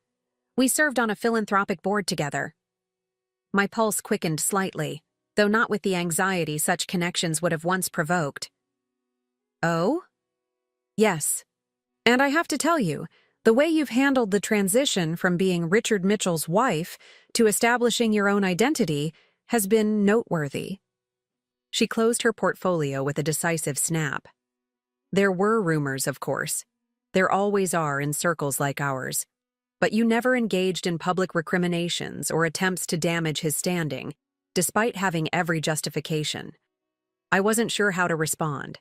We served on a philanthropic board together." My pulse quickened slightly, though not with the anxiety such connections would have once provoked. "Oh?" "Yes. And I have to tell you, the way you've handled the transition from being Richard Mitchell's wife to establishing your own identity has been noteworthy." She closed her portfolio with a decisive snap. "There were rumors, of course. There always are in circles like ours. But you never engaged in public recriminations or attempts to damage his standing, despite having every justification. I wasn't sure how to respond.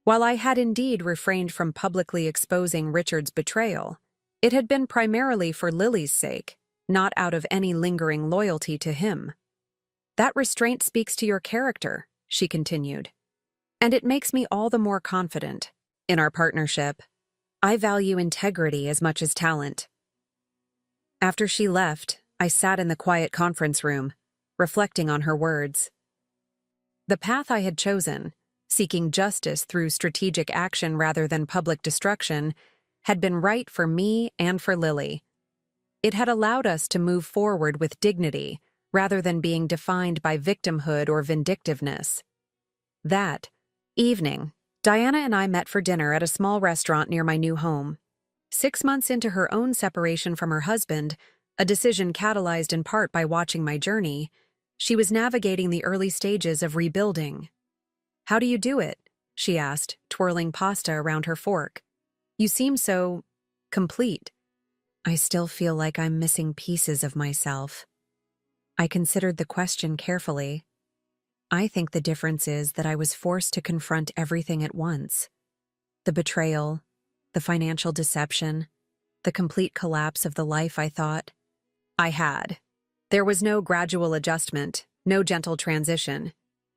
While I had indeed refrained from publicly exposing Richard's betrayal, it had been primarily for Lily's sake, not out of any lingering loyalty to him. "That restraint speaks to your character," she continued. "And it makes me all the more confident. In our partnership, I value integrity as much as talent." After she left, I sat in the quiet conference room, reflecting on her words. The path I had chosen, seeking justice through strategic action rather than public destruction, had been right for me and for Lily. It had allowed us to move forward with dignity rather than being defined by victimhood or vindictiveness. That evening, Diana and I met for dinner at a small restaurant near my new home. 6 months into her own separation from her husband, a decision catalyzed in part by watching my journey, she was navigating the early stages of rebuilding. "How do you do it?" she asked, twirling pasta around her fork. "You seem so complete." "I still feel like I'm missing pieces of myself." I considered the question carefully. I think the difference is that I was forced to confront everything at once. The betrayal, the financial deception, the complete collapse of the life I thought I had. There was no gradual adjustment, no gentle transition,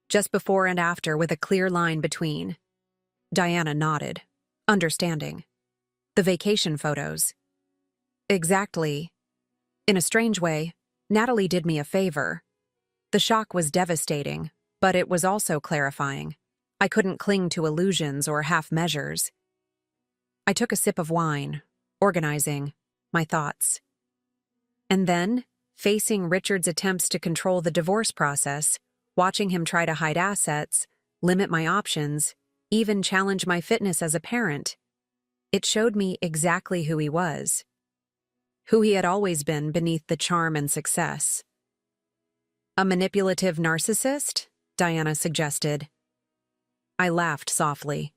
just before and after with a clear line between. Diana nodded, understanding. The vacation photos. Exactly. In a strange way, Natalie did me a favor. The shock was devastating, but it was also clarifying. I couldn't cling to illusions or half measures. I took a sip of wine, organizing my thoughts. And then, facing Richard's attempts to control the divorce process, watching him try to hide assets, limit my options, even challenge my fitness as a parent, it showed me exactly who he was. Who he had always been beneath the charm and success. A manipulative narcissist? Diana suggested. I laughed softly.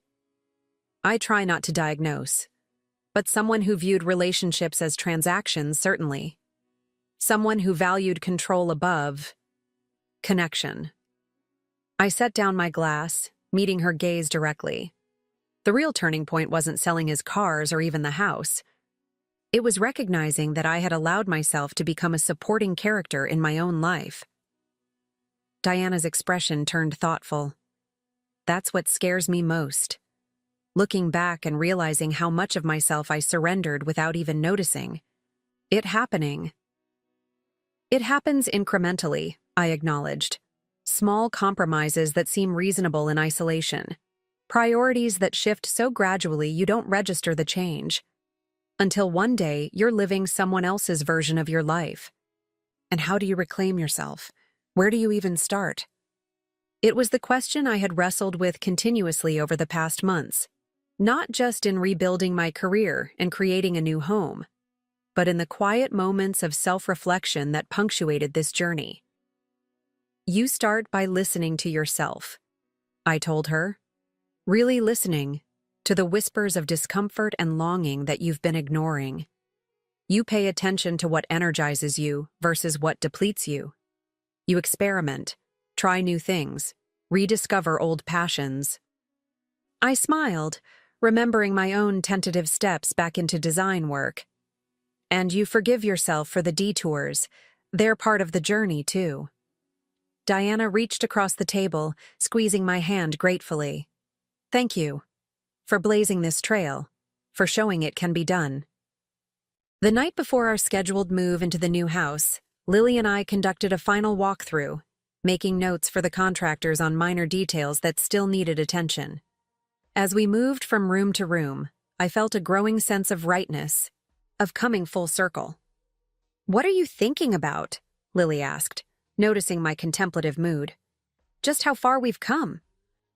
I try not to diagnose, but someone who viewed relationships as transactions, certainly. Someone who valued control above connection. I set down my glass, meeting her gaze directly. The real turning point wasn't selling his cars or even the house. It was recognizing that I had allowed myself to become a supporting character in my own life. Diana's expression turned thoughtful. That's what scares me most. Looking back and realizing how much of myself I surrendered without even noticing. It happens incrementally, I acknowledged. Small compromises that seem reasonable in isolation. Priorities that shift so gradually you don't register the change. Until one day, you're living someone else's version of your life. And how do you reclaim yourself? Where do you even start? It was the question I had wrestled with continuously over the past months, not just in rebuilding my career and creating a new home, but in the quiet moments of self-reflection that punctuated this journey. You start by listening to yourself, I told her. Really listening to the whispers of discomfort and longing that you've been ignoring. You pay attention to what energizes you versus what depletes you. You experiment, try new things, rediscover old passions. I smiled, remembering my own tentative steps back into design work. And you forgive yourself for the detours. They're part of the journey, too. Diana reached across the table, squeezing my hand gratefully. Thank you. For blazing this trail. For showing it can be done. The night before our scheduled move into the new house, Lily and I conducted a final walkthrough, making notes for the contractors on minor details that still needed attention. As we moved from room to room, I felt a growing sense of rightness, of coming full circle. What are you thinking about? Lily asked, noticing my contemplative mood. Just how far we've come.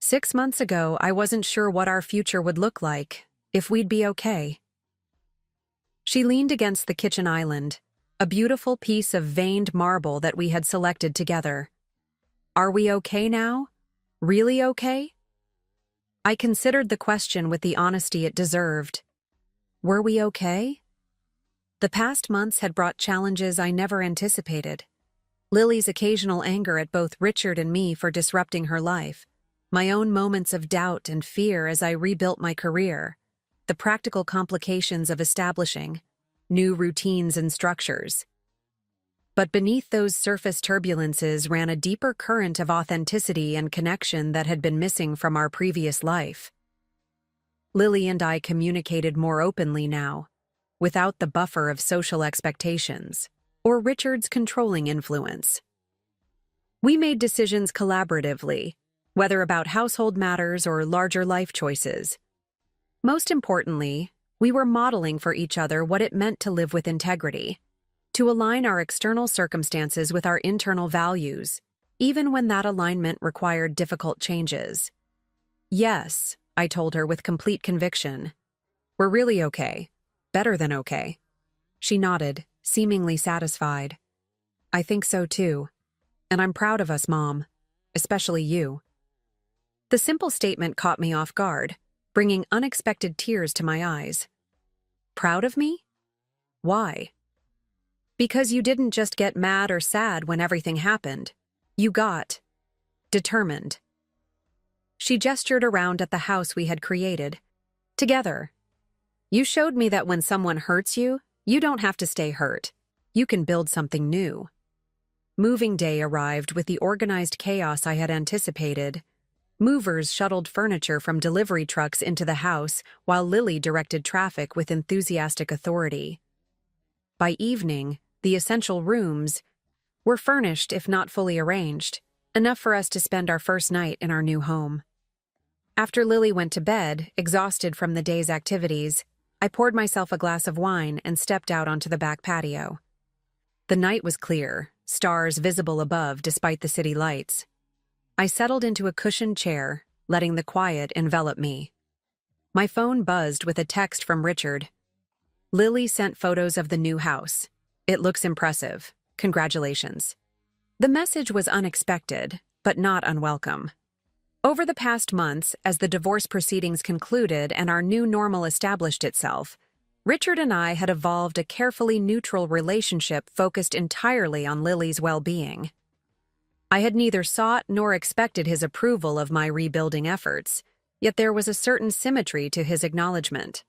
6 months ago, I wasn't sure what our future would look like, if we'd be okay. She leaned against the kitchen island, a beautiful piece of veined marble that we had selected together. Are we okay now? Really okay? I considered the question with the honesty it deserved. Were we okay? The past months had brought challenges I never anticipated. Lily's occasional anger at both Richard and me for disrupting her life, my own moments of doubt and fear as I rebuilt my career, the practical complications of establishing new routines and structures. But beneath those surface turbulences ran a deeper current of authenticity and connection that had been missing from our previous life. Lily and I communicated more openly now, without the buffer of social expectations or Richard's controlling influence. We made decisions collaboratively, whether about household matters or larger life choices. Most importantly, we were modeling for each other what it meant to live with integrity, to align our external circumstances with our internal values, even when that alignment required difficult changes. Yes, I told her with complete conviction. We're really okay. Better than okay. She nodded, seemingly satisfied. I think so too. And I'm proud of us, Mom. Especially you. The simple statement caught me off guard, bringing unexpected tears to my eyes. Proud of me? Why? Because you didn't just get mad or sad when everything happened. You got determined. She gestured around at the house we had created. Together. You showed me that when someone hurts you, you don't have to stay hurt. You can build something new. Moving day arrived with the organized chaos I had anticipated. Movers shuttled furniture from delivery trucks into the house, while Lily directed traffic with enthusiastic authority. By evening, the essential rooms were furnished if not fully arranged, enough for us to spend our first night in our new home. After Lily went to bed, exhausted from the day's activities, I poured myself a glass of wine and stepped out onto the back patio. The night was clear, stars visible above despite the city lights. I settled into a cushioned chair, letting the quiet envelop me. My phone buzzed with a text from Richard. Lily sent photos of the new house. It looks impressive. Congratulations. The message was unexpected, but not unwelcome. Over the past months, as the divorce proceedings concluded and our new normal established itself, Richard and I had evolved a carefully neutral relationship focused entirely on Lily's well-being. I had neither sought nor expected his approval of my rebuilding efforts, yet there was a certain symmetry to his acknowledgement.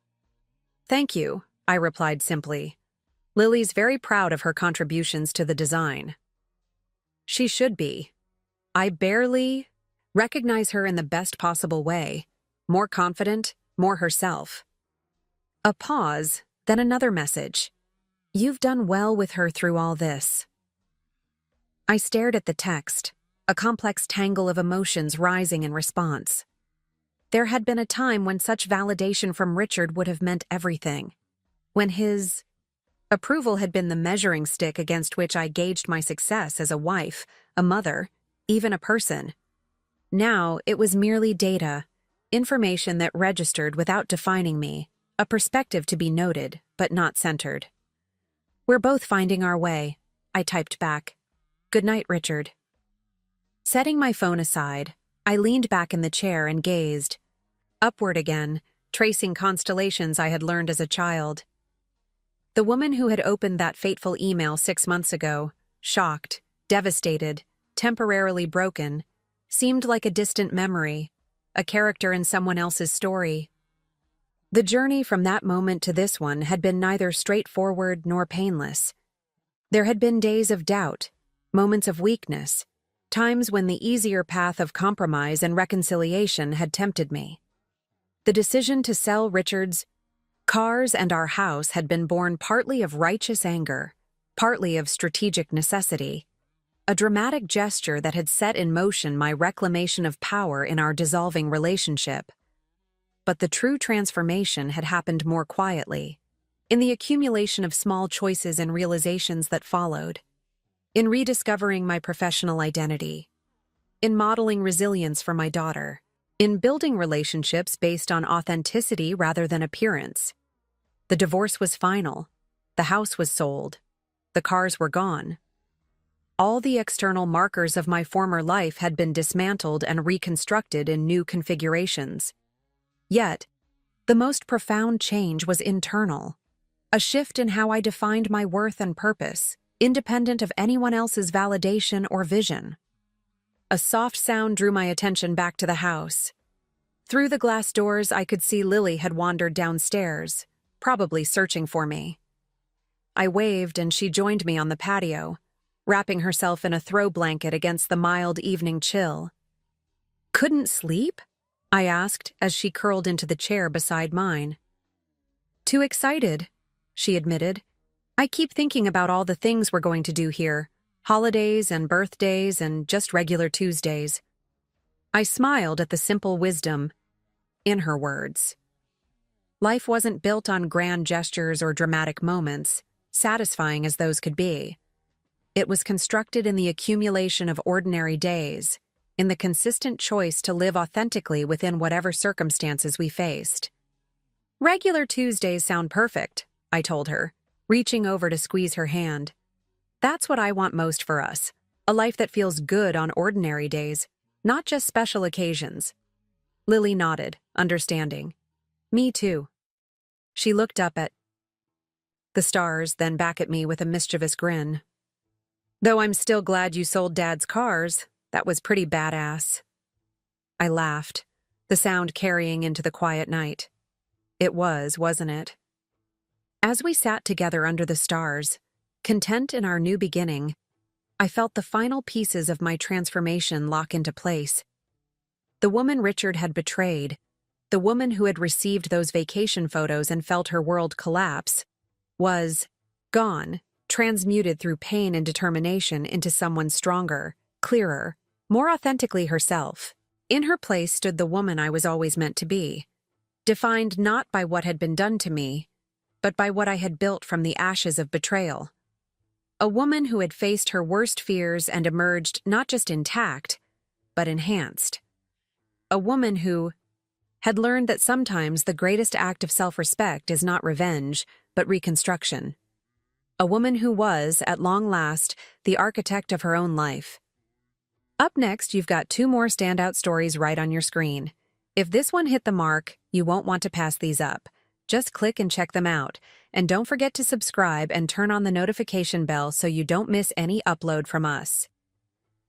"Thank you," I replied simply. "Lily's very proud of her contributions to the design." She should be. I barely recognize her in the best possible way, more confident, more herself. A pause, then another message. "You've done well with her through all this." I stared at the text, a complex tangle of emotions rising in response. There had been a time when such validation from Richard would have meant everything, when his approval had been the measuring stick against which I gauged my success as a wife, a mother, even a person. Now it was merely data, information that registered without defining me, a perspective to be noted, but not centered. "We're both finding our way," I typed back. "Good night, Richard." Setting my phone aside, I leaned back in the chair and gazed upward again, tracing constellations I had learned as a child. The woman who had opened that fateful email 6 months ago, shocked, devastated, temporarily broken, seemed like a distant memory, a character in someone else's story. The journey from that moment to this one had been neither straightforward nor painless. There had been days of doubt, moments of weakness, times when the easier path of compromise and reconciliation had tempted me. The decision to sell Richard's cars and our house had been born partly of righteous anger, partly of strategic necessity, a dramatic gesture that had set in motion my reclamation of power in our dissolving relationship. But the true transformation had happened more quietly, in the accumulation of small choices and realizations that followed, in rediscovering my professional identity, in modeling resilience for my daughter, in building relationships based on authenticity rather than appearance. The divorce was final. The house was sold. The cars were gone. All the external markers of my former life had been dismantled and reconstructed in new configurations. Yet, the most profound change was internal, a shift in how I defined my worth and purpose, independent of anyone else's validation or vision. A soft sound drew my attention back to the house. Through the glass doors, I could see Lily had wandered downstairs, probably searching for me. I waved and she joined me on the patio, wrapping herself in a throw blanket against the mild evening chill. "Couldn't sleep?" I asked as she curled into the chair beside mine. "Too excited," she admitted. "I keep thinking about all the things we're going to do here, holidays and birthdays and just regular Tuesdays." I smiled at the simple wisdom in her words. Life wasn't built on grand gestures or dramatic moments, satisfying as those could be. It was constructed in the accumulation of ordinary days, in the consistent choice to live authentically within whatever circumstances we faced. "Regular Tuesdays sound perfect," I told her, reaching over to squeeze her hand. "That's what I want most for us, a life that feels good on ordinary days, not just special occasions." Lily nodded, understanding. "Me too." She looked up at the stars, then back at me with a mischievous grin. "Though I'm still glad you sold Dad's cars. That was pretty badass. I laughed, the sound carrying into the quiet night. It was, wasn't it? As we sat together under the stars, content in our new beginning, I felt the final pieces of my transformation lock into place. The woman Richard had betrayed, the woman who had received those vacation photos and felt her world collapse, was gone, transmuted through pain and determination into someone stronger, clearer, more authentically herself. In her place stood the woman I was always meant to be, defined not by what had been done to me, but by what I had built from the ashes of betrayal. A woman who had faced her worst fears and emerged not just intact, but enhanced. A woman who had learned that sometimes the greatest act of self-respect is not revenge, but reconstruction. A woman who was, at long last, the architect of her own life. Up next, you've got 2 more standout stories right on your screen. If this one hit the mark, you won't want to pass these up. Just click and check them out. And don't forget to subscribe and turn on the notification bell so you don't miss any upload from us.